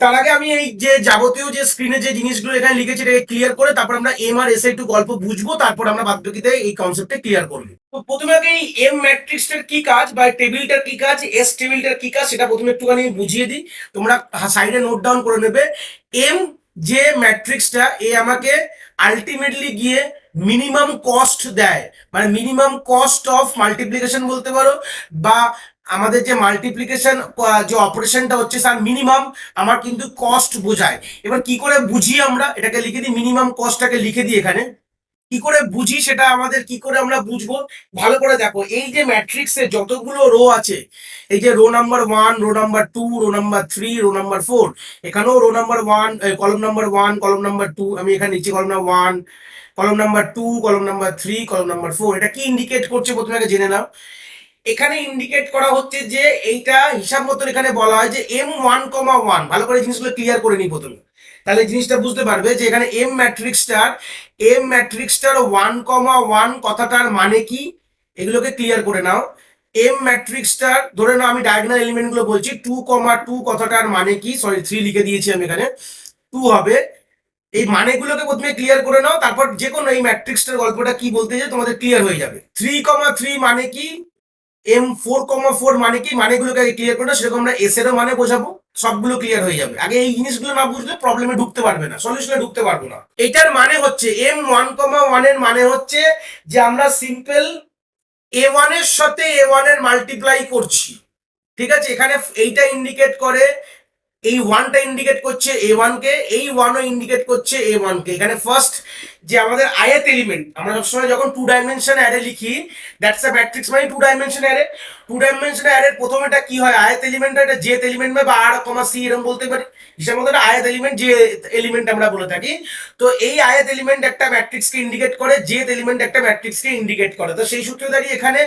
তার আগে আমি এই যে যাবতীয় যে স্ক্রিনে যে জিনিসগুলো এখানে লিখেছি এটাকে ক্লিয়ার করে তারপর আমরা এম আর এস একটু গল্প বুঝবো, তারপর আমরা বাদবাকিতে এই কনসেপ্টে ক্লিয়ার করবো। তো প্রথমে আগে এই এম ম্যাট্রিক্সটার কি কাজ বা টেবিলটার কি কাজ, এস টেবিলটার কি কাজ, সেটা প্রথমে একটুখানি বুঝিয়ে দিই। তোমরা সাইডে নোট ডাউন করে নেবে। এম যে ম্যাট্রিক্সটা, এ আমাকে আলটিমেটলি গিয়ে মিনিমাম কস্ট দেয়, মানে মিনিমাম কস্ট অফ মাল্টিপ্লিকেশন বলতে পারো, বা আমাদের যে মাল্টিপ্লিকেশন যে অপারেশনটা হচ্ছে তার মিনিমাম আমার কিন্তু কস্ট বোঝায়। এবার কি করে বুঝি, আমরা এটাকে লিখে দিই, মিনিমাম কস্টটাকে লিখে দিই এখানে। কি করে বুঝি সেটা আমাদের কি করে আমরা বুঝবো, ভালো করে দেখো। এই যে ম্যাট্রিক্সে যতগুলো রো আছে, এই যে row number one, row number two, row number three, row number four, এখানেও row number one, column number one, column number two, আমি এখানে নিচে column number one, column number two, column number three, column number four. এটা কি ইন্ডিকেট করছে প্রথমে আগে জেনে নাও। এখানে ইন্ডিকেট করা হচ্ছে যে এইটা হিসাব মতন এখানে বলা হয় যে এম ওয়ান কমা ওয়ান। ভালো করে জিনিসগুলো ক্লিয়ার করে নিই প্রথমে, তাহলে জিনিসটা বুঝতে পারবে যে এখানে এম ম্যাট্রিক্সটার ওয়ান কমা ওয়ান কথাটার মানে কি, এগুলোকে ক্লিয়ার করে নাও। এম ম্যাট্রিক্সটার ধরে নাও, আমি ডায়াগোনাল এলিমেন্ট গুলো বলছি, টু কমা টু কথাটার মানে কি, সরি থ্রি লিখে দিয়েছি আমি এখানে, টু হবে। এই মানেগুলোকে প্রথমে ক্লিয়ার করে নাও, তারপর যে কোনো এই ম্যাট্রিক্সটার গল্পটা কি বলতে যায় তোমাদের ক্লিয়ার হয়ে যাবে। থ্রি কমা থ্রি মানে কি, এম ফোর কমা ফোর মানে কি, মানেগুলোকে আগে ক্লিয়ার করে, সেরকম আমরা এস এরও মানে বোঝাবো, সবগুলো ক্লিয়ার হয়ে যাবে। আগে এই জিনিসগুলো না বুঝলে প্রবলেমে ঢুকতে পারবে না, সলিউশনে ঢুকতে পারবো না। এটার মানে হচ্ছে এম ওয়ান কমা ওয়ান এর মানে হচ্ছে যে আমরা সিম্পল এ ওয়ান এর সাথে এ ওয়ান এর মাল্টিপ্লাই করছি। ঠিক আছে, এখানে এইটা ইন্ডিকেট করে, এই ওয়ানটা ইন্ডিকেট করছে এ ওয়ান কে, এই ওয়ানও ইন্ডিকেট করছে এ ওয়ান কে। এখানে ফার্স্ট যে আমাদের আইএথ এলিমেন্ট, আমরা সবসময় যখন টু ডাইমেনশন অ্যারে লিখি, দ্যাটস আ ম্যাট্রিক্স মানে two dimension array. Two dimension অ্যারের প্রথমেটা কি হয়, আইএথ এলিমেন্ট, এটা জেথ এলিমেন্ট বা আর কমা সি এরকম বলতে পারি। হিসাব মতো আইএথ এলিমেন্ট যে এলিমেন্ট আমরা বলে থাকি। তো এই আইএথ এলিমেন্ট একটা ম্যাট্রিক্সকে ইন্ডিকেট করে, জেথ এলিমেন্ট একটা ম্যাট্রিক্সকে ইন্ডিকেট করে। তো সেই সূত্রে দাঁড়িয়ে এখানে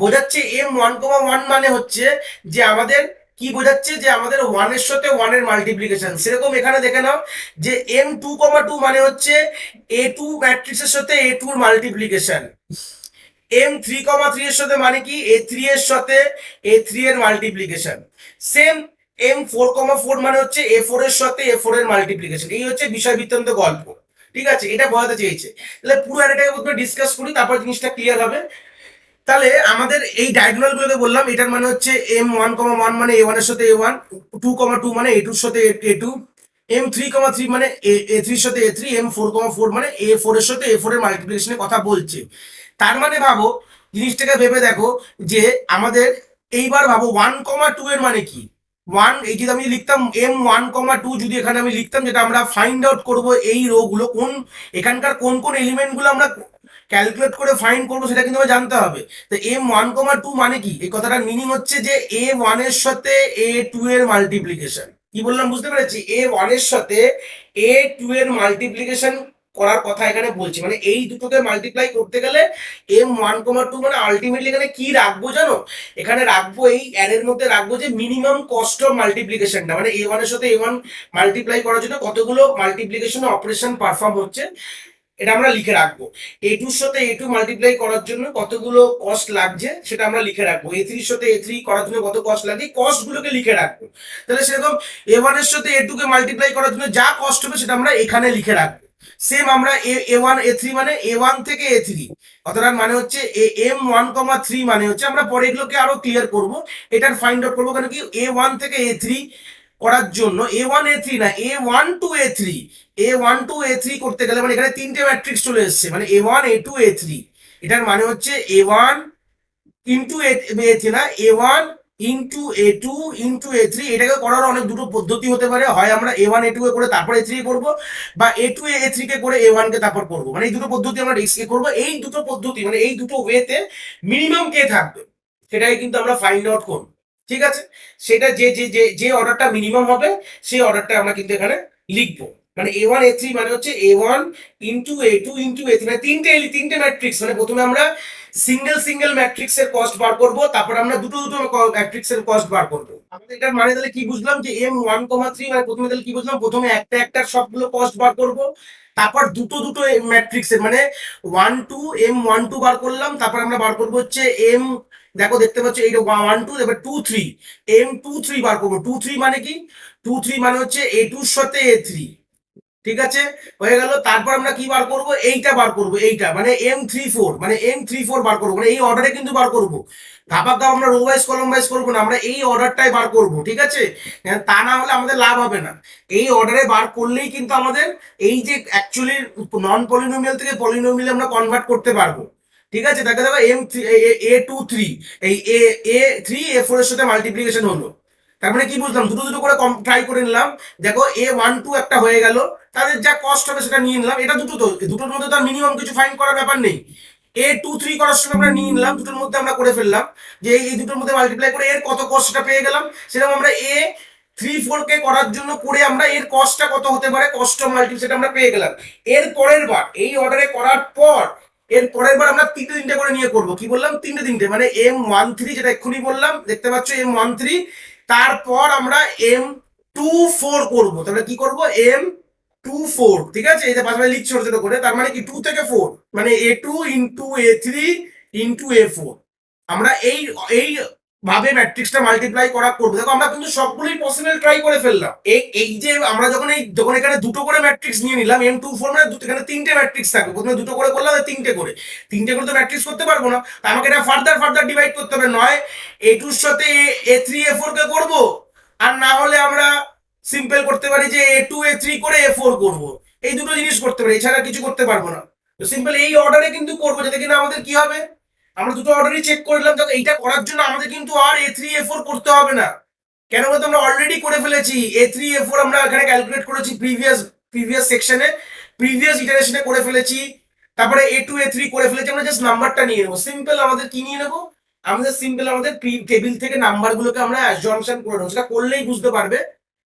বোঝাচ্ছে এম ওয়ান কমা ওয়ান মানে হচ্ছে যে আমাদের কি বোঝাচ্ছে, যে আমাদের ওয়ানের সাথে ওয়ানের মাল্টিপ্লিকেশন। সেরকম এখানে দেখে নাও যে এম টু কমা টু মানে হচ্ছে এ টু ম্যাট্রিক্সের সাথে এ টুর মাল্টিপ্লিকেশন। এম থ্রি কমা থ্রি এর সাথে মানে কি, এ থ্রি এর সাথে এ থ্রি এর মাল্টিপ্লিকেশন। Same M four comma four মানে হচ্ছে এ ফোর এর সাথে এ ফোর এর মাল্টিপ্লিকেশন। এই হচ্ছে বিষয় বৃত্তান্ত গল্প। ঠিক আছে, এটা বোঝাতে চেয়েছে। তাহলে পুরো অ্যারেটাকে প্রথমে ডিসকাস করি, তারপর জিনিসটা ক্লিয়ার হবে। তাহলে আমাদের এই ডায়াগোনাল গুলোকে বললাম, এটার মানে হচ্ছে এম ওয়ান কমা ওয়ান মানে এ ওয়ানের সাথে A one, two comma two মানে এ টুর সাথে A two, M three comma three মানে এ থ্রির সাথে A three, M four comma four মানে এ ফোর এর সাথে এ ফোর এর মাল্টিপ্লিকেশনের কথা বলছে। তার মানে ভাবো, জিনিসটাকে ভেবে দেখো, যে আমাদের এইবার ভাবো ওয়ান কমা টু এর মানে কি। ওয়ান, এই যদি আমি লিখতাম এম ওয়ান কমা টু, যদি এখানে আমি লিখতাম, যেটা আমরা ফাইন্ড আউট করবো এই রো গুলো কোন, এখানকার কোন কোন এলিমেন্ট গুলো আমরা ক্যালকুলেট করে ফাইন্ড করবো, সেটা কিন্তু আমাকে জানতে হবে। তো এম ওয়ান কমা টু মানে কি, এই কথাটার মিনিং হচ্ছে যে এ ওয়ান এর সাথে এ টু এর মাল্টিপ্লিকেশন। কি বললাম বুঝতে পেরেছি, এ ওয়ান এর সাথে এ টু এর মাল্টিপ্লিকেশন করার কথা এখানে বলছি। মানে এই দুটোকে মাল্টিপ্লাই করতে গেলে এম ওয়ান কমা টু মানে আলটিমেটলি এখানে কি রাখবো জানো, এখানে রাখবো এই অ্যারের মধ্যে রাখবো যে মিনিমাম কস্ট অফ মাল্টিপ্লিকেশনটা, মানে এ ওয়ান এর সাথে এ ওয়ান মাল্টিপ্লাই করার জন্য কতগুলো মাল্টিপ্লিকেশন অপারেশন পারফর্ম হচ্ছে, এটা আমরা লিখে রাখবো। এ টুর সাথে এ টু মাল্টিপ্লাই করার জন্য কতগুলো কস্ট লাগছে সেটা আমরা লিখে রাখবো। এ থ্রির সাথে এ থ্রি করার জন্য কত কস্ট লাগে, কস্ট গুলোকে লিখে রাখবো। তাহলে সেরকম এ ওয়ান এর সাথে এ টু কে মাল্টিপ্লাই করার জন্য যা কস্ট হবে সেটা আমরা এখানে লিখে রাখবো। সেম আমরা A1 A3 মানে A1 থেকে A3, অর্থাৎ মানে হচ্ছে M1,3 মানে হচ্ছে, আমরা পরে এগুলোকে আরো ক্লিয়ার করব, এটার ফাইন্ড আউট করবো কেন কি A1 থেকে A3 করার জন্য, A1 A3 না, A1 to A3, A1 to A3 করতে গেলে মানে এখানে তিনটে ম্যাট্রিক্স চলে এসছে, মানে A1 A2 A3, এটার মানে হচ্ছে A1 ইন্টু A3 না, A1 into A2 into A3, এটাকে করার অনেক দুটো পদ্ধতি হতে পারে, হয় আমরা A1 A2 কে করে তারপর A3 করব, বা A2 A3 কে করে A1 কে তারপর করব, মানে এই দুটো পদ্ধতি আমরা ডিসকে করব। এই দুটো পদ্ধতি মানে এই দুটো ওয়েতে মিনিমাম কে থাকবে সেটাই কিন্তু আমরা ফাইন্ড আউট করব, ঠিক আছে? সেটা যে যে যে যে অর্ডারটা মিনিমাম হবে সেই অর্ডারটা আমরা কিন্তু এখানে লিখবো, মানে A1 A3 মানে হচ্ছে A1 into A2 into A3, মানে তিনটে তিনটে ম্যাট্রিক্স, মানে প্রথমে আমরা সিঙ্গেল সিঙ্গেল ম্যাট্রিক্সের কস্ট বার করব, তারপর আমরা দুটো দুটো ম্যাট্রিক্সের কস্ট বার করব। আমাদের এটার মানে তাহলে কি বুঝলাম যে M1,3 মানে প্রথমে তাহলে কি বুঝলাম, প্রথমে একটা একটা সবগুলো কস্ট বার করব, তারপর দুটো দুটো ম্যাট্রিক্সের মানে 1 2 M1 2 বার করলাম, তারপর আমরা বার করব হচ্ছে এম, দেখো দেখতে পাচ্ছ এইটা 1 2, এবার 2 3, M2 3 বার করবো। 2 3 মানে কি, 2 3 মানে হচ্ছে A2 এর সাথে A3, ঠিক আছে, হয়ে গেল। তারপর আমরা কি বার করব, এইটা বার করব, এইটা মানে M34, মানে M34 বার করব, মানে এই অর্ডারে কিন্তু বার করব, ধাপা ধাপ আমরা রো ওয়াইজ কলম ওয়াইজ করবো না, আমরা এই অর্ডারটাই বার করব, ঠিক আছে? তা না হলে আমাদের লাভ হবে না। এই অর্ডারে বার করলেই কিন্তু আমাদের এই যে অ্যাকচুয়ালি নন পলিনোমিয়াল থেকে পলিনোমিয়ালে আমরা কনভার্ট করতে পারবো, ঠিক আছে? দেখো দেখো A2 3, এই A3 A4 এর সাথে মাল্টিপ্লিকেশন হলো, তার মানে কি বুঝলাম, দুটো দুটো করে ট্রাই করে নিলাম, দেখো A1 2 একটা হয়ে গেল, তাদের যা কস্ট হবে সেটা নিয়ে নিলাম, এটা দুটো, তো দুটোর মধ্যে তো মিনিমাম কিছু ফাইন্ড করার ব্যাপার নেই, A2 3 করার সময় আমরা নিয়ে নিলাম, দুটোর মধ্যে আমরা করে ফেললাম যে এই দুটোর মধ্যে মাল্টিপ্লাই করে এর কত কস্ট সেটা পেয়ে গেলাম, সেরকম আমরা A34 কে করার জন্য করে আমরা এর কস্টটা কত হতে পারে, কস্ট অফ মাল্টিপ্লাই সেটা আমরা পেয়ে গেলাম। এর পরের বার এই অর্ডারে করার পর এর পরের বার আমরা তিনটে তিনটে করে নিয়ে করবো, কি বললাম, তিনটে তিনটে, মানে M13 যেটা এক্ষুনি বললাম, দেখতে পাচ্ছ M13, তারপর আমরা M24 করব, তাহলে কি করব, M24, ঠিক আছে? এই যে পাশাপাশি লিখছি ছোট ছোট করে, তার মানে কি 2 থেকে 4, মানে A2 into A3 into A4, আমরা এই ভাবে ম্যাট্রিক্সটা মাল্টিপ্লাই করা করবো। দেখো আমরা কিন্তু সবগুলোই পসিবল ট্রাই করে ফেললাম, এই এই যে আমরা যখন এখানে দুটো করে ম্যাট্রিক্স নিয়ে নিলাম M24, মানে এখানে তিনটে ম্যাট্রিক্স থাকবে, প্রথমে দুটো করে করলাম, তিনটে করে, তিনটে করে তো ম্যাট্রিক্স করতে পারবো না, তাই আমাকে এটা ফার্দার ফার্দার ডিভাইড করতে হবে, নয় A2 এর সাথে A3 A4 কে করবো, আর না হলে আমরা সিম্পল করতে পারি যে A2 A3 করে A4 করব, এই দুটো জিনিস করতে পারি, এছাড়া কিছু করতে পারবো না। তো সিম্পল এই অর্ডারে কিন্তু করবো, যাতে কিনা আমাদের কি হবে, আমরা দুটো অর্ডারই চেক করলাম, তো এইটা করার জন্য আমাদের কিন্তু আর A3 A4 করতে হবে না, কেন বলতো আমরা অলরেডি করে ফেলেছি A3 A4, আমরা এখানে ক্যালকুলেট করেছি প্রিভিয়াস প্রিভিয়াস সেকশনে, প্রিভিয়াস ইটারেশনে করে ফেলেছি, তারপরে A2 A3 করে ফেলেছি, আমরা জাস্ট নাম্বারটা নিয়ে নেবো, সিম্পল আমাদের কি নিয়ে নেবো, আমাদের সিম্পল আমাদের টেবিল থেকে নাম্বারগুলোকে আমরা অ্যাসাম্পশন করে নেবো, সেটা করলেই বুঝতে পারবে।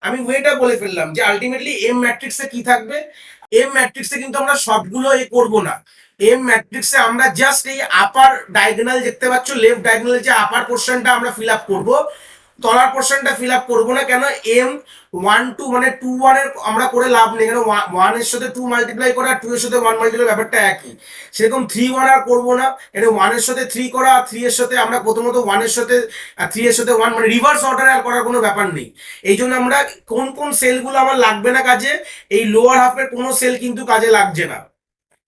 আমি ওয়েটা বলে ফেললাম যে আলটিমেটলি এম ম্যাট্রিক্সে কি থাকবে, এম ম্যাট্রিক্সে কিন্তু আমরা সবগুলো করব না, এম ম্যাট্রিক্সে আমরা জাস্ট এই আপার ডায়াগোনাল দেখতে পাচ্ছ, লেফট ডায়াগোনাল যে আপার পোর্শনটা আমরা ফিল আপ করবো, তলার পোর্শনটা ফিল আপ করবো না, কেন M1 2 মানে 2 1 এর আমরা করে লাভ নেই, কেন 1 এর সাথে 2 মাল্টিপ্লাই করা, 2 এর সাথে 1 মাল্টিপ্লাই, ব্যাপারটা একই, সেরকম 3 1 আর করবো না, এটা 1 এর সাথে 3 করা, 3 এর সাথে আমরা প্রথমত 1 এর সাথে 3 এর সাথে 1, মানে রিভার্স অর্ডারে আর করার কোনো ব্যাপার নেই। এই জন্য আমরা কোন কোন সেলগুলো আমার লাগবে না কাজে, এই লোয়ার হাফের কোনো সেল কিন্তু কাজে লাগছে না,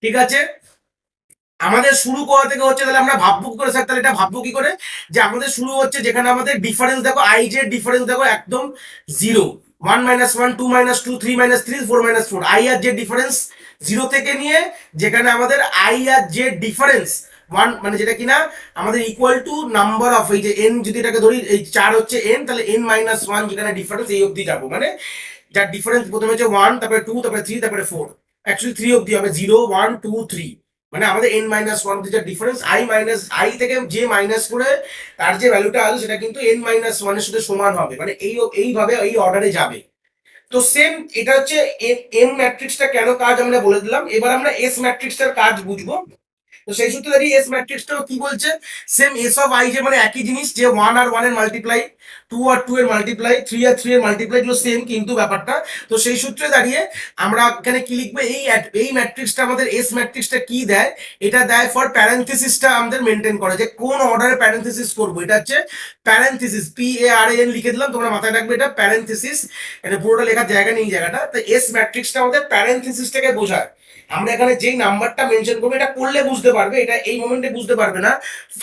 ঠিক আছে? আমাদের শুরু করা থেকে হচ্ছে, তাহলে আমরা ভাববো কি করে স্যার, তাহলে এটা ভাববো কি করে, যে আমাদের শুরু হচ্ছে যেখানে আমাদের ডিফারেন্স দেখো, আই জেড ডিফারেন্স দেখো একদম zero, 1 - 1 2 - 2 3 - 3 4 - 4, I R Z difference zero থেকে নিয়ে যেখানে আমাদের আই আর জেড ডিফারেন্স 1, মানে যেটা কিনা আমাদের ইকুয়াল টু নাম্বার অফ, এই যে এন যদি এটাকে ধরি, এই 4 হচ্ছে এন, তাহলে N - 1 যেখানে ডিফারেন্স, এই অবধি যাবো, মানে যার ডিফারেন্স প্রথমে হচ্ছে 1, তারপরে 2, তারপরে 3, তারপরে 4, অ্যাকচুয়ালি 3 অবধি হবে, 0 1 2 3, মানে আমাদের N - 1 যে ডিফারেন্স, আই থেকে যে মাইনাস করে তার যে ভ্যালুটা আসবে সেটা কিন্তু N - 1 এর সাথে সমান হবে, মানে এইভাবে এই অর্ডারে যাবে। তো সেম এটা হচ্ছে এম ম্যাট্রিক্সটা কেন কাজ আমরা বলে দিলাম, এবার আমরা এস ম্যাট্রিক্সটার কাজ বুঝবো। তো সেই সূত্রে দাঁড়িয়ে এস ম্যাট্রিক্সটাও কি বলছে, সেম এস অফ আই যে মানে একই জিনিস, যে 1 আর 1 এর মাল্টিপ্লাই, 2 আর 2 এর মাল্টিপ্লাই, 3 আর 3 এর মাল্টিপ্লাই গুলো সেম কিন্তু ব্যাপারটা। তো সেই সূত্রে দাঁড়িয়ে আমরা এখানে কি লিখবো, এই ম্যাট্রিক্সটা আমাদের এস ম্যাট্রিক্সটা কি দেয়, এটা দেয় ফর প্যারেন্থেসিসটা আমাদের মেনটেন করে, যে কোন অর্ডারে প্যারেন্থেসিস করবো, এটা হচ্ছে প্যারেন্থেসিস, PARAN লিখে দিলাম, তোমরা মাথায় রাখবে এটা প্যারেন্থেসিস, এটা পুরোটা লেখার জায়গা নেই, জায়গাটা। তো এস ম্যাট্রিক্সটা আমাদের প্যারেন্থেসিসটাকে বোঝায়। আমরা এখানে যেই নাম্বারটা মেনশন করবো, এটা করলে বুঝতে পারবে, এটা এই মোমেন্টে বুঝতে পারবে না।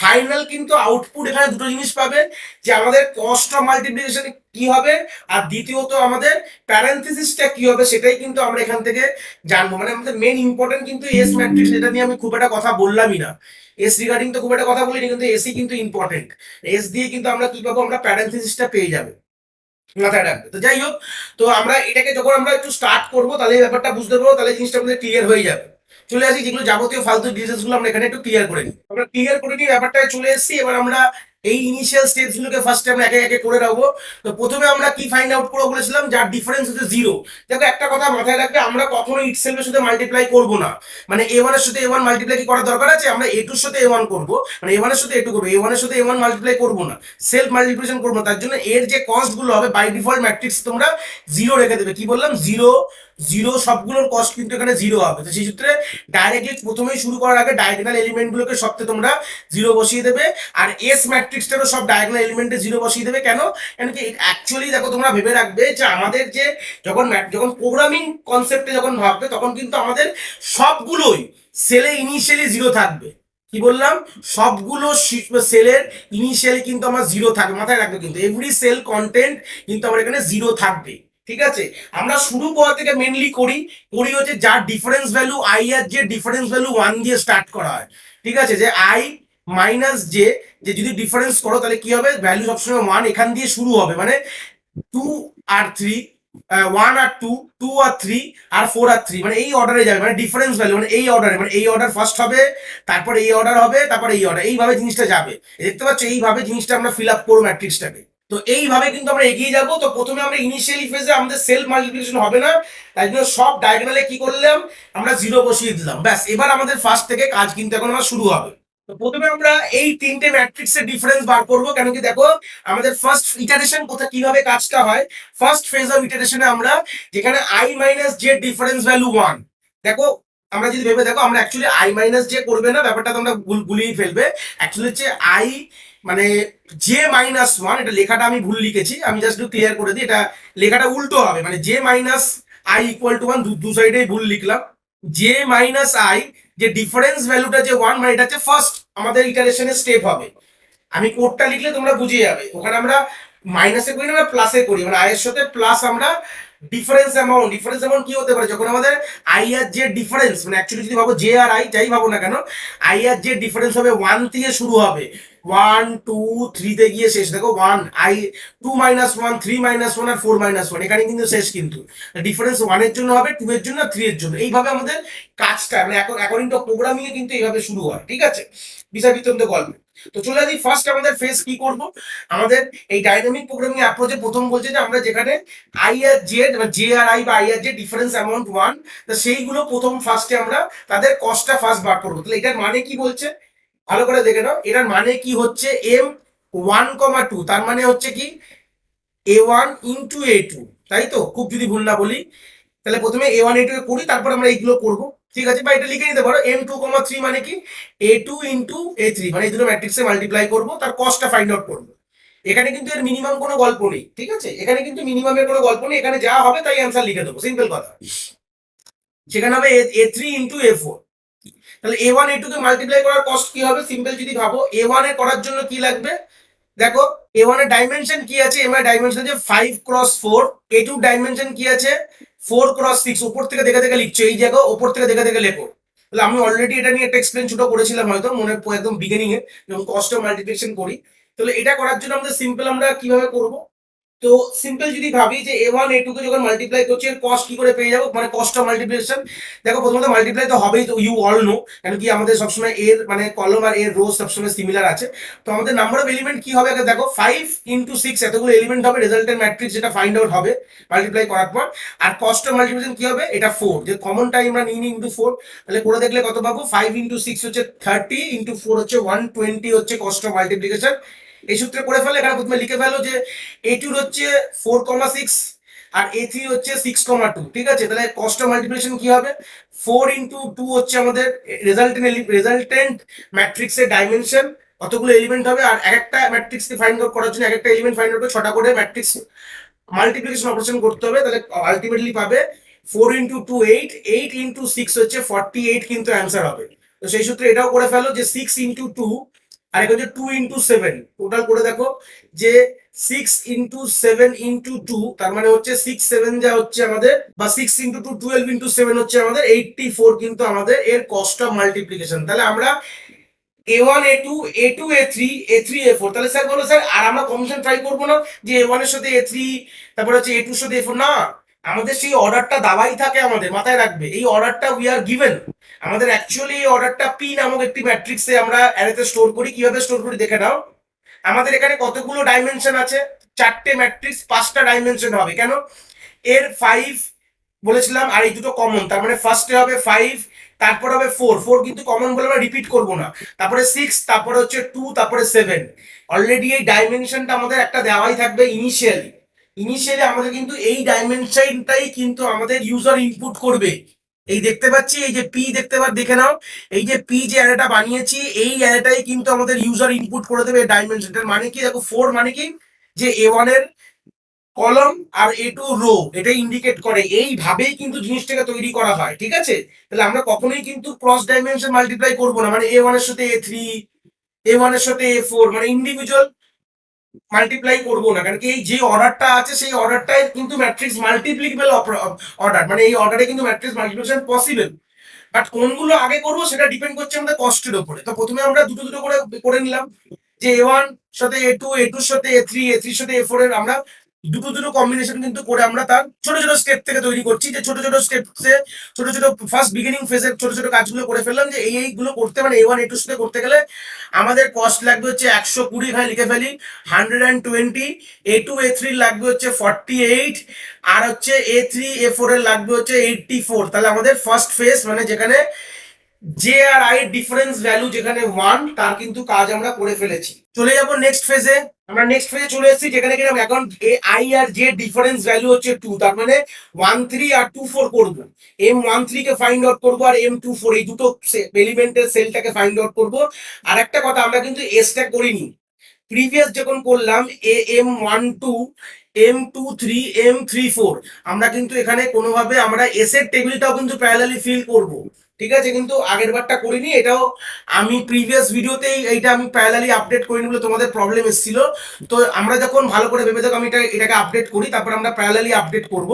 ফাইনাল কিন্তু আউটপুট এখানে দুটো জিনিস পাবে, যে আমাদের কস্ট অফ মাল্টিপ্লিকেশন কি হবে, আর দ্বিতীয়ত আমাদের প্যারেন্থেসিসটা কি হবে, সেটাই কিন্তু আমরা এখান থেকে জানবো। মানে আমাদের মেন ইম্পর্টেন্ট কিন্তু এস ম্যাট্রিক্স, এটা নিয়ে আমি খুব একটা কথা বললামই না, এস রিগার্ডিং তো খুব একটা কথা বলিনি, কিন্তু এসই কিন্তু ইম্পর্টেন্ট। এস দিয়ে কিন্তু আমরা কি পাবো, আমরা প্যারেন্থেসিসটা পেয়ে যাবে, মাথায় রাখবে। তো যাই হোক, তো আমরা এটাকে যখন আমরা একটু স্টার্ট করবো, তাহলে এই ব্যাপারটা বুঝতে পারবো, তাহলে জিনিসটা আমাদের ক্লিয়ার হয়ে যাবে। চলে আসি যেগুলো যাবতীয় ফালতু ডিটেলস গুলো আমরা এখানে একটু ক্লিয়ার করে নিই। আমরা ক্লিয়ার করে নিই ব্যাপারটায় চলে এসেছি। এবার আমরা এই ইনিশিয়াল স্টেপস গুলোকে ফার্স্টে আমরা একে একে করে রাখবো। তো প্রথমে আমরা কি ফাইন্ড আউট করবো বলেছিলাম, যার ডিফারেন্স হচ্ছে জিরো। দেখো একটা কথা মাথায় রাখবে, আমরা কখনো ইটসেলফের সাথে মাল্টিপ্লাই করবো না। মানে A1 এর সাথে A1 মাল্টিপ্লাই কি করার দরকার আছে, আমরা A2 এর সাথে A1 করবো, মানে A1 এর সাথে A2 করবো, A1 এর সাথে A1 মাল্টিপ্লাই করবো না, সেলফ মাল্টিপ্লিকেশন করবো না। তার জন্য এর যে কস্ট গুলো হবে বাই ডিফল্ট ম্যাট্রিক্স তোমরা জিরো রেখে দেবে। কি বললাম, জিরো জিরো, সবগুলোর কস্ট কিন্তু এখানে জিরো হবে। তো সেই সূত্রে ডাইরেক্টলি প্রথমেই শুরু করার আগে ডায়াগোনাল এলিমেন্ট গুলোকে সবতে তোমরা জিরো বসিয়ে দেবে, আর এস ম্যাট্রিক্সটারও সব ডায়াগোনাল এলিমেন্টে জিরো বসিয়ে দেবে। কেন, কেন কি অ্যাকচুয়ালি দেখো, তোমরা ভেবে রাখবে যে আমাদের যে যখন যখন প্রোগ্রামিং কনসেপ্টে যখন ভাববে, তখন কিন্তু আমাদের সবগুলোই সেলে ইনিশিয়ালি জিরো থাকবে। কি বললাম, সবগুলো সেলের ইনিশিয়ালি কিন্তু আমার জিরো থাকবে, মাথায় রাখবে, কিন্তু এভরি সেল কন্টেন্ট কিন্তু আমার এখানে জিরো থাকবে। ঠিক আছে, আমরা শুরু করা থেকে মেনলি করি করি হচ্ছে যার ডিফারেন্স ভ্যালু আই, আর যে ডিফারেন্স ভ্যালু 1 দিয়ে স্টার্ট করা হয়। ঠিক আছে, যে আই মাইনাস জে, যে যদি ডিফারেন্স করো তাহলে কি হবে, ভ্যালু সবসময় 1 এখান দিয়ে শুরু হবে, মানে 2 আর 3, 1 আর 2, 2 আর 3, আর 4 আর 3, মানে এই অর্ডারে যাবে, মানে ডিফারেন্স ভ্যালু, মানে এই অর্ডারে, মানে এই অর্ডার ফার্স্ট হবে, তারপর এই অর্ডার হবে, তারপর এই অর্ডার, এইভাবে জিনিসটা যাবে। দেখতে পাচ্ছ, এইভাবে জিনিসটা আমরা ফিল আপ করবো ম্যাট্রিক্সটাকে। তো এইভাবে কিন্তু আমরা এগিয়ে যাব। তো প্রথমে আমরা ইনিশিয়ালি ফেজে আমাদের সেলফ মাল্টিপ্লিকেশন হবে না, তাই জন্য সব ডায়াগোনালে কি করলাম, আমরা জিরো বসিয়ে দিলাম, ব্যাস। এবার আমাদের ফার্স্ট থেকে কাজ কিন্তু এখন আমার শুরু হবে। তো প্রথমে আমরা এই তিনটে ম্যাট্রিক্সের ডিফারেন্স বার করবো, কেন কি দেখো, আমাদের ফার্স্ট ইটারেশন কোথায় কিভাবে কাজটা হয়, ফার্স্ট ফেজ অফ ইটারেশনে আমরা যেখানে I minus J difference value 1, দেখো আমরা যদি ভেবে দেখো, আমরা অ্যাকচুয়ালি আই মাইনাস জে করবে না, ব্যাপারটা তোমরা গুলিয়ে ফেলবে। অ্যাকচুয়ালি হচ্ছে আই মানে জে মাইনাস 1, এটা লেখাটা আমি ভুল লিখেছি, আমি জাস্ট একটু ক্লিয়ার করে দিই, এটা লেখাটা উল্টো হবে, মানে J minus I equal to 1, দু সাইডেই ভুল লিখলাম। জে মাইনাস আই, যে ডিফারেন্স ভ্যালুটা যে 1, মানে এটা হচ্ছে ফার্স্ট আমাদের ইটারেশনের স্টেপ হবে। আমি কোডটা লিখলে তোমরা বুঝে যাবে, ওখানে আমরা মাইনাসে করি না, আমরা প্লাসে করি, মানে আই এর সাথে প্লাস আমরা ডিফারেন্স অ্যামাউন্ট কি হতে পারে, যখন আমাদের আই আর জে ডিফারেন্স, মানে অ্যাকচুয়ালি যদি ভাবো জে আর আই যাই ভাবো না কেন, আই আর জে ডিফারেন্স হবে 1 থেকে শুরু হবে, 1 2 3 তে গিয়ে শেষ। দেখো 1 আই 2 মাইনাস 1, 3 মাইনাস 1, আর 4 মাইনাস 1, এখানে কিন্তু শেষ, কিন্তু ডিফারেন্স 1 এর জন্য হবে, 2 এর জন্য, 3 এর জন্য। এইভাবে আমাদের কাজটা মানে অ্যাকর্ডিং টু প্রোগ্রামিং এ কিন্তু এইভাবে শুরু হয়। ঠিক আছে, বিষয় বিতন্ত গল্প। তো চলে আসি ফার্স্ট আমাদের ফেজ কি করব, আমাদের এই ডাইনামিক প্রোগ্রামিং অ্যাপ্রোচে প্রথম বলছে যে আমরা যেখানে I R Z, J R I বা I R J difference amount 1, তো সেইগুলো প্রথম ফার্স্টে আমরা তাদের কস্টটা ফার্স্ট বার করবো। তাহলে এটার মানে কি বলছে, ভালো করে দেখে নাও, এটার মানে কি হচ্ছে, M1,2, তার মানে হচ্ছে কি A1 ইন্টু A2, তাই তো, খুব যদি ভুল না বলি। তাহলে প্রথমে A1 A2 করি, তারপর আমরা এইগুলো করবো। ঠিক আছে, বা এটা লিখে নিতে পারো, M2,3 মানে কি A2 ইন্টু A3, মানে এই দুটো ম্যাট্রিক্সে মাল্টিপ্লাই করবো, তার কস্টটা ফাইন্ড আউট করবো। এখানে কিন্তু এর মিনিমাম কোনো গল্প নেই। ঠিক আছে, এখানে কিন্তু মিনিমামের কোনো গল্প নেই, এখানে যা হবে তাই অ্যান্সার লিখে দেবো, সিম্পল কথা। সেখানে হবে A3 ইন্টু A4। তাহলে A1 A2 কে মাল্টিপ্লাই করার কস্ট কি হবে, সিম্পল যদি ভাবো, A1 এ করার জন্য কি লাগবে, দেখো A1 এর ডাইমেনশন কি আছে, এম এর ডাইমেনশন আছে 5x4, A2 ডাইমেনশন কি আছে 4x6। উপর থেকে দেখে দেখে লিখছো, এই জায়গা উপর থেকে দেখে দেখে লেখো। তাহলে আমি অলরেডি এটা নিয়ে একটা এক্সপ্লেন ছোট করেছিলাম হয়তো মনে, একদম বিগিনিং এ যখন কস্ট মাল্টিপ্লিকেশন করি। তাহলে এটা করার জন্য আমাদের সিম্পল আমরা কিভাবে করব, তো সিম্পল যদি ভাবি যে A1 A2 কে যখন মাল্টিপ্লাই করছি এর কস্ট কি করে পেয়ে যাবো, মানে কস্ট অফ মাল্টিপ্লিকেশন। দেখো প্রথমত মাল্টিপ্লাই তো হবেই, তো ইউ অল নো, কারণ কি আমাদের সবসময় এর মানে কলম আর এর রো সবসময় সিমিলার আছে। তো আমাদের নাম্বার অফ এলিমেন্ট কি হবে আগে দেখো, 5 × 6 এতগুলো এলিমেন্ট হবে, রেজাল্টেন্ট ম্যাট্রিক্স যেটা ফাইন্ড আউট হবে মাল্টিপ্লাই করার পর। আর কস্ট অফ মাল্টিপ্লিকেশন কি হবে, এটা 4, যে কমনটাই আমরা নিই ইন্টু 4। তাহলে করে দেখলে কত পাবো, 5 × 6 হচ্ছে 30, ইন্টু 4 হচ্ছে 120 হচ্ছে কস্ট অফ মাল্টিপ্লিকেশন। এই সূত্রে করে ফেলে এখানে প্রথমে লিখে ফেলো যে A2 হচ্ছে 4,6 আর A3 হচ্ছে 6,2। ঠিক আছে, তাহলে কস্ট অফ মাল্টিপ্লিকেশন কি হবে, 4 × 2 হচ্ছে আমাদের রেজাল্টেন্ট ম্যাট্রিক্সের ডাইমেনশন, কতগুলো এলিমেন্ট হবে। আর এক একটা ম্যাট্রিক্স কে ফাইন্ড আউট করার জন্য এক একটা এলিমেন্ট ফাইন্ড আউট করে 6টা করে ম্যাট্রিক্স মাল্টিপ্লিকেশন অপারেশন করতে হবে। তাহলে আলটিমেটলি পাবে 4 × 2 8, 8 × 6 হচ্ছে 48 কিন্তু অ্যান্সার হবে। তো সেই সূত্রে এটাও করে ফেলো যে 6 × 2 আর এটা হচ্ছে 2 × 7, টোটাল করে দেখো যে 6 × 7 × 2, তার মানে হচ্ছে 6 7 যা হচ্ছে আমাদের, বা 6 × 2 12 × 7 হচ্ছে আমাদের 84 কিন্তু আমাদের এর কস্ট অফ মাল্টিপ্লিকেশন। তাহলে আমরা A1 A2 A2 A3 A3 A4, তাহলে স্যার বলো স্যার আর আমরা কমিশন ট্রাই করবো না যে A1 এর সাথে A3 তারপর হচ্ছে A2 এর সাথে A4? না, আমাদের সেই অর্ডারটা দাবাই থাকে, আমাদের মাথায় রাখবে এই অর্ডারটা উই আর গিভেন। আমাদের অ্যাকচুয়ালি এই অর্ডারটা P নামক একটি ম্যাট্রিক্সে আমরা অ্যারেতে স্টোর করি। কিভাবে স্টোর করি দেখে নাও। আমাদের এখানে কতগুলো ডাইমেনশন আছে, 4টে ম্যাট্রিক্স 5টা ডাইমেনশন হবে। কেন, এর 5 বলেছিলাম আর এই দুটো কমন, তার মানে ফার্স্টে হবে 5, তারপর হবে 4, 4 কিন্তু কমন বলে আমরা রিপিট করব না, তারপরে 6, তারপরে হচ্ছে 2, তারপরে 7। অলরেডি এই ডাইমেনশনটা আমাদের একটা দেওয়াই থাকবে ইনিশিয়ালি। ইনিশিয়ালি আমাদের কিন্তু এই ডাইমেনশনটাই কিন্তু আমাদের ইউজার ইনপুট করবে। এই দেখতে পাচ্ছি, এই যে পি দেখে নাও, এই যে পি যে অ্যারেটা বানিয়েছি এই অ্যারেটাই কিন্তু আমাদের ইউজার ইনপুট করে দেবে ডাইমেনশনটার। মানে কি দেখো, 4 মানে কি যে A1 এর কলম আর A2 রো, এটা ইন্ডিকেট করে। এইভাবেই কিন্তু জিনিসটাকে তৈরি করা হয়। ঠিক আছে, তাহলে আমরা কখনোই কিন্তু ক্রস ডাইমেনশন মাল্টিপ্লাই করবো না, মানে A1 এর সাথে A3, A1 এর সাথে A4, মানে ইন্ডিভিজুয়াল মাল্টিপ্লাই করবো না। কারণ কি এই যে অর্ডারটা আছে সেই অর্ডারটাই কিন্তু ম্যাট্রিক্স মাল্টিপ্লিকেবল অর্ডার, মানে এই অর্ডারে কিন্তু ম্যাট্রিক্স মাল্টিপ্লিকেশন পসিবল। বাট কোনগুলো আগে করবো সেটা ডিপেন্ড করছে আমাদের কস্টের উপরে। তো প্রথমে আমরা দুটো দুটো করে করে নিলাম, যে A1 সাথে A2, A2 সাথে A3, A3 সাথে A4 এর আমরা দুটো দুটো কম্বিনেশন কিন্তু করে আমরা তার ছোট ছোট স্টেপ থেকে তৈরি করছি। যে ছোট ছোট স্টেপসে ছোট ছোট ফার্স্ট বিগিনিং ফেজের ছোট ছোট কাজগুলো করে ফেললাম, যে এইগুলো করতে মানে A1 A2 সাথে করতে গেলে আমাদের কস্ট লাগবে হচ্ছে 120, এখানে লিখে ফেলি 120। A2 A3 লাগবে হচ্ছে 48, আর হচ্ছে A3 A4 এর লাগবে হচ্ছে 84। তাহলে আমাদের ফার্স্ট ফেজ মানে যেখানে J R I difference value যেখানে 1, তার কিন্তু কাজ আমরা করে ফেলেছি। চলে যাব নেক্সট ফেজে। আমরা নেক্সট ফেজে চলে এসেছি যেখানে কিনা এখন I R J difference value হচ্ছে 2, তার মানে 13 আর 24 করব। M13 কে ফাইন্ড আউট করব আর M24 এই দুটো এলিমেন্টের সেলটাকে ফাইন্ড আউট করব। আর একটা কথা, আমরা কিন্তু এসটা করিনি, প্রিভিয়াস যখন করলাম M12 M23 M34, আমরা কিন্তু এখানে কোনোভাবে আমরা এস এর টেবিলটাও কিন্তু প্যারালালি ফিল করব। ঠিক আছে, কিন্তু আগের বারটা করিনি, এটাও আমি প্রিভিয়াস ভিডিওতেই এইটা আমি প্যারালালি আপডেট করিনি বলে তোমাদের প্রবলেম এসেছিল। তো আমরা যখন ভালো করে ভেবে দেখো আমি এটাকে আপডেট করি, তারপর আমরা প্যারালালি আপডেট করব।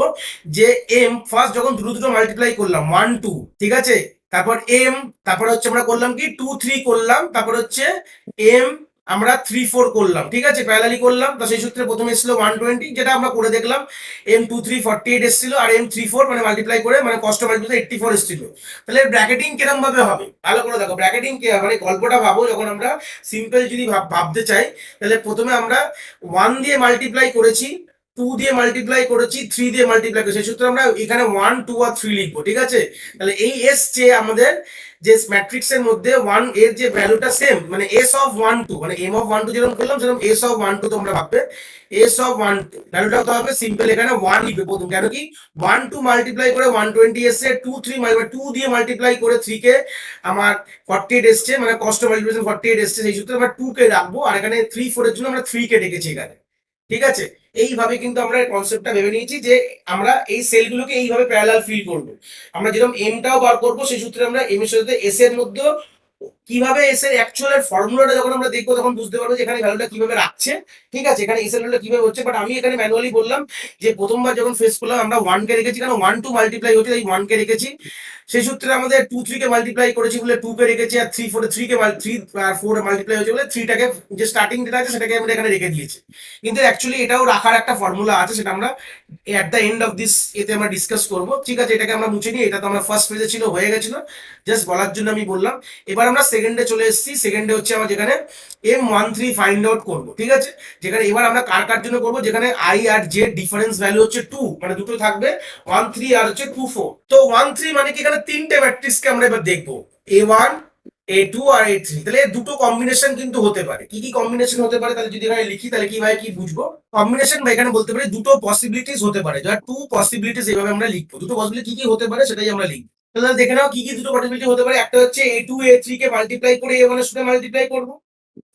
যে এম ফার্স্ট যখন দুটো দুটো মাল্টিপ্লাই করলাম 1 2, ঠিক আছে, তারপর এম, তারপর হচ্ছে আমরা করলাম কি 2 3 করলাম, তারপর হচ্ছে এম আমরা 3 4 করলাম। ঠিক আছে, প্যারালালি করলাম। তো সেই সূত্রে প্রথমে এসেছিল 120, যেটা আমরা করে দেখলাম M23 48 এসেছিল, আর M34 মানে মাল্টিপ্লাই করে মানে কষ্ট মাল্টিপ্লাই 84 এসেছিল। তাহলে ব্র্যাকেটিং কিরম ভাবে হবে ভালো করে দেখো। ব্র্যাকেটিং কি মানে গল্পটা ভাবো, যখন আমরা সিম্পল যদি ভাবতে চাই, তাহলে প্রথমে আমরা 1 দিয়ে মাল্টিপ্লাই করেছি, 2 দিয়ে মাল্টিপ্লাই করেছি, 3 দিয়ে মাল্টিপ্লাই করেছি, সেই সূত্রে আমরা এখানে 1 2 আর 3 লিখবো। ঠিক আছে, তাহলে এই এসছে আমাদের যে ম্যাট্রিক্সের মধ্যে 1 এর যে ভ্যালুটা সেম, মানে এস অফ 1 2, মানে এম অফ 1 2 যেরকম করলাম সেরকম এস অফ 1 2 তোমরা ভাববে। এস অফ 1 2 ভ্যালুটা কত হবে, সিম্পল এখানে 1 লিখবে প্রথম। কেন কি 1 2 মাল্টিপ্লাই করে 120 এসছে, 2 3 মানে 2 দিয়ে মাল্টিপ্লাই করে 3 কে আমার 48 এসছে, মানে কষ্ট মাল্টিপ্লিকেশন 48 এসছে, সেই সূত্রে আমরা 2 কে রাখবো, আর এখানে 3 4 এর জন্য আমরা 3 কে রেখেছি এখানে। ঠিক আছে, এইভাবে কিন্তু আমরা কনসেপ্টটা ভেবে নিয়েছি যে আমরা এই সেলগুলোকে এইভাবে প্যারালাল ফিল করব। আমরা যেরকম এমটাও বার করবো, সেই সূত্রে আমরা এম এর সাথে এস এর মধ্যে কিভাবে এস এর অ্যাকচুয়াল ফর্মুলাটা যখন আমরা দেখবো তখন বুঝতে পারবো যে এখানে ভ্যালুটা কিভাবে রাখছে, ঠিক আছে, এখানে এস এর ভ্যালুটা কিভাবে হচ্ছে। বাট আমি এখানে ম্যানুয়ালি বললাম যে প্রথমবার যখন ফেস করলাম আমরা 1 কে রেখেছি, কারণ 1 2 মাল্টিপ্লাই হচ্ছে তাই 1 কে রেখেছি। সেই সূত্রে আমাদের 2 3 কে মাল্টিপ্লাই করেছি বলে 2 কে রেখেছি, আর 3 4 3 কে 3 আর 4 মাল্টিপ্লাই হচ্ছে বলে 3 টাকে যে স্টার্টিং যেটা আছে সেটাকে আমরা এখানে রেখে দিয়েছি। কিন্তু অ্যাকচুয়ালি এটাও রাখার একটা ফর্মুলা আছে, সেটা আমরা at the end of this এতে আমরা ডিসকাস করবো, ঠিক আছে। এটাকে আমরা মুছে নিই, এটা তো আমরা ফার্স্ট পেজে ছিল, হয়ে গেছিল, জাস্ট বলার জন্য আমি বললাম। এবার আমরা সেকেন্ডে চলে এসেছি। সেকেন্ডে হচ্ছে আমার যেখানে M13 ফাইন্ড আউট করবো, ঠিক আছে, যেখানে এবার আমরা কার কার জন্য করবো, যেখানে I R J difference value হচ্ছে 2, মানে দুটো থাকবে 1 3 আর হচ্ছে 2 4। তো 1 3 মানে কি, এখানে তিনটে ম্যাট্রিক্সকে আমরা এবার দেখবো, A1 A2 আর A3। তাহলে এর দুটো কম্বিনেশন কিন্তু হতে পারে। কি কি কম্বিনেশন হতে পারে, তাহলে যদি এখানে লিখি তাহলে কিভাবে কি বুঝবো কম্বিনেশন, বা এখানে বলতে পারি দুটো পসিবিলিটিস হতে পারে, যার টু পসিবিলিটিস এইভাবে আমরা লিখবো। দুটো পসিবিলিটি কি কি হতে পারে সেটাই আমরা লিখবো। তাহলে দেখে নাও কি কি দুটো পসিবিলিটি হতে পারে। একটা হচ্ছে A2 A3 কে মাল্টিপ্লাই করে A1 এর সাথে মাল্টিপ্লাই করবো,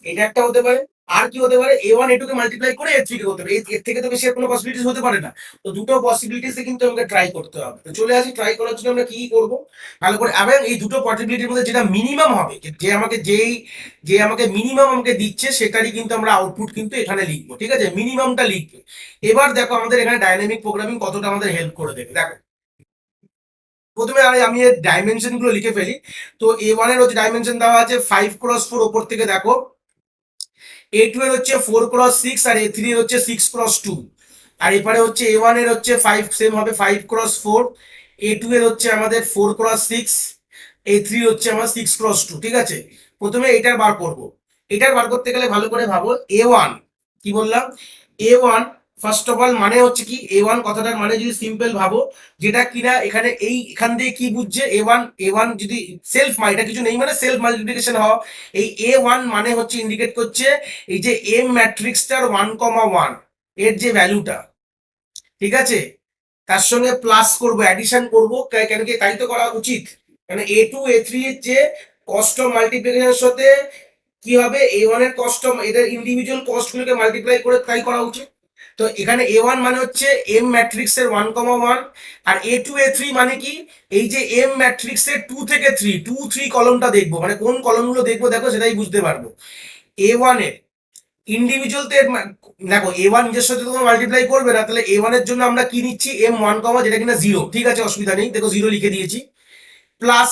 এটা একটা হতে পারে। আর কি হতে পারে, A1 A2 কে মাল্টিপ্লাই করে A3 কে হতে পারে। এর থেকে তো বেশি আর কোনো পসিবিলিটিস হতে পারে না। তো দুটো পসিবিলিটিস কিন্তু আমাকে ট্রাই করতে হবে। তো চলে আসি, ট্রাই করার জন্য আমরা কি কি করবো ভালো করে। এবং এই দুটো পসিবিলিটির মধ্যে যেটা মিনিমাম হবে, যে আমাকে মিনিমাম আমাকে দিচ্ছে সেটারই কিন্তু আমরা আউটপুট কিন্তু এখানে লিখবো, ঠিক আছে, মিনিমামটা লিখবে। এবার দেখো আমাদের এখানে ডাইনামিক প্রোগ্রামিং কতটা আমাদের হেল্প করে দেবে। দেখো প্রথমে আমি এর ডাইমেনশন গুলো লিখে ফেলি। তো A1 এর হচ্ছে ডাইমেনশন দেওয়া আছে 5x4, ওপর থেকে দেখো। A2 এর হচ্ছে 4x6, আর A3 এর হচ্ছে 6x2। আর এবারে হচ্ছে A1 এর হচ্ছে 5, সেম হবে 5x4। A2 এর হচ্ছে আমাদের 4x6, A3 হচ্ছে আমার 6x2, ঠিক আছে। প্রথমে এটার বার করব। এটার বার করতে গেলে ভালো করে ভাবো, A1 কি বললাম, A1 ফার্স্ট অফ অল মানে হচ্ছে কি, A1 কথাটার মানে যদি সিম্পল ভাবো, যেটা কিনা এখানে এখান দিয়ে কি বুঝছে, A1 যদি সেলফ, এটা কিছু নেই মানে সেলফ মাল্টিপ্লিকেশন হওয়া। এই A1 মানে হচ্ছে ইন্ডিকেট করছে এই যে এম ম্যাট্রিক্সটার 1,1 এর যে ভ্যালুটা, ঠিক আছে, তার সঙ্গে প্লাস করব, অ্যাডিশন করব। কেন কি, তাই তো করা উচিত। মানে A2 A3 এর যে কস্ট অফ মাল্টিপ্লিকেশনের সাথে কি হবে, A1 এর কস্ট অফ, এদের ইন্ডিভিজুয়াল কস্ট গুলোকে মাল্টিপ্লাই করে তাই করা উচিত। তো এখানে A1 মানে হচ্ছে এম ম্যাট্রিক্স এর 1,1, আর A2 A3 মানে কি, এই যে এম ম্যাট্রিক্স এর 2 থেকে 3, 2 3 কলমটা দেখবো, মানে কোন কলমগুলো দেখবো দেখো সেটাই বুঝতে পারবো। A1 এর ইন্ডিভিজুয়াল দেখো A1 নিজের সাথে তো মাল্টিপ্লাই করবে না, তাহলে A1 এর জন্য আমরা কি নিচ্ছি, M1, যেটা কিনা 0, ঠিক আছে, অসুবিধা নেই, দেখো 0 লিখে দিয়েছি। প্লাস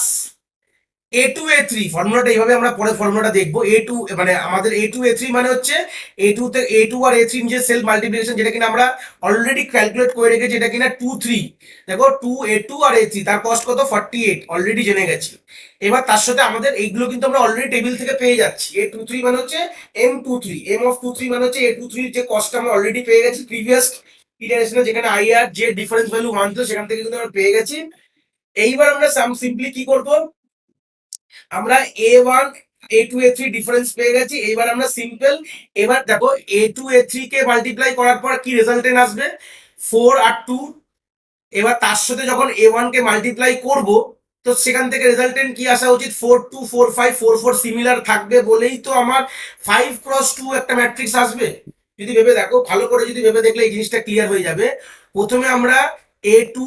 A2 A3 ফর্মুলাটা এইভাবে আমরা পরে ফর্মুলাটা দেখবো। A2 মানে আমাদের A2 A3 মানে হচ্ছে A2 তে A2 আর A3 যে সেলফ মাল্টিপ্লিকেশন, যেটা কিনা আমরা অলরেডি ক্যালকুলেট করে রেখেছি, এটা কিনা 2 3, দেখো 2 A2 আর A3 তার কস্ট কত 48, অলরেডি জেনে গেছি। এবার তার সাথে আমাদের এইগুলো কিন্তু আমরা অলরেডি টেবিল থেকে পেয়ে যাচ্ছি। A23 মানে হচ্ছে M23, M23 মানে হচ্ছে A23 যে কস্ট আমরা অলরেডি পেয়ে গেছি প্রিভিয়াস ইটারেশনে, যেখানে আই আর যে ডিফারেন্স ভ্যালু 1 ছিল সেখান থেকে কিন্তু আমরা পেয়ে গেছি। এইবার আমরা সিম্পলি কি করব, আমরা A1 A2 A3 ডিফারেন্স পেয়ে গেছি। এবার আমরা সিম্পল, এবার দেখো A2 A3 কে মাল্টিপ্লাই করার পর কি রেজাল্টেন্ট আসবে, 4 আর 2। এবার তার সাথে যখন A1 কে মাল্টিপ্লাই করব, তো সেখান থেকে রেজাল্টেন্ট কি আসা উচিত, 4 2 4 5 4 4 সিমিলার থাকবে বলেই তো আমার 5x2 একটা ম্যাট্রিক্স আসবে। যদি ভেবে দেখো, ভালো করে যদি ভেবে দেখলে এই জিনিসটা ক্লিয়ার হয়ে যাবে। প্রথমে আমরা A2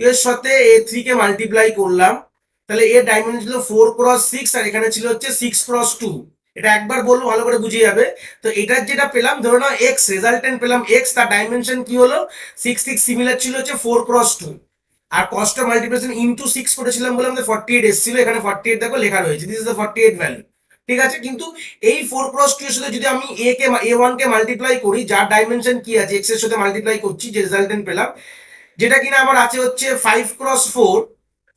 এর সাথে A3 কে মাল্টিপ্লাই করলাম, তাহলে এর ডাইমেনশন ছিল 4x6, আর এখানে ছিল হচ্ছে 6x2। এটা একবার বলবো ভালো করে বুঝে যাবে। তো এটার যেটা পেলাম, ধরো না এক্স রেজাল্টেন্ট পেলাম এক্স, তার ডাইমেনশন কি হলো 6 6, সিমিলার ছিল হচ্ছে 4x2। আর কস্ট অফ মাল্টিপ্লিকেশন ইনটু 6 করেছিলাম বলে আমাদের 48 এসেছিল, এখানে 48 দেখো লেখা রয়েছে, দিস ইজ দ্য 48 ভ্যালু, ঠিক আছে। কিন্তু এই 4x2 এর সাথে যদি আমি A1 কে মাল্টিপ্লাই করি, যার ডাইমেনশন কি আছে এক্স এর সাথে মাল্টিপ্লাই করছি, যে রেজাল্টেন্ট পেলাম, যেটা কিনা আমার আছে হচ্ছে 5x4।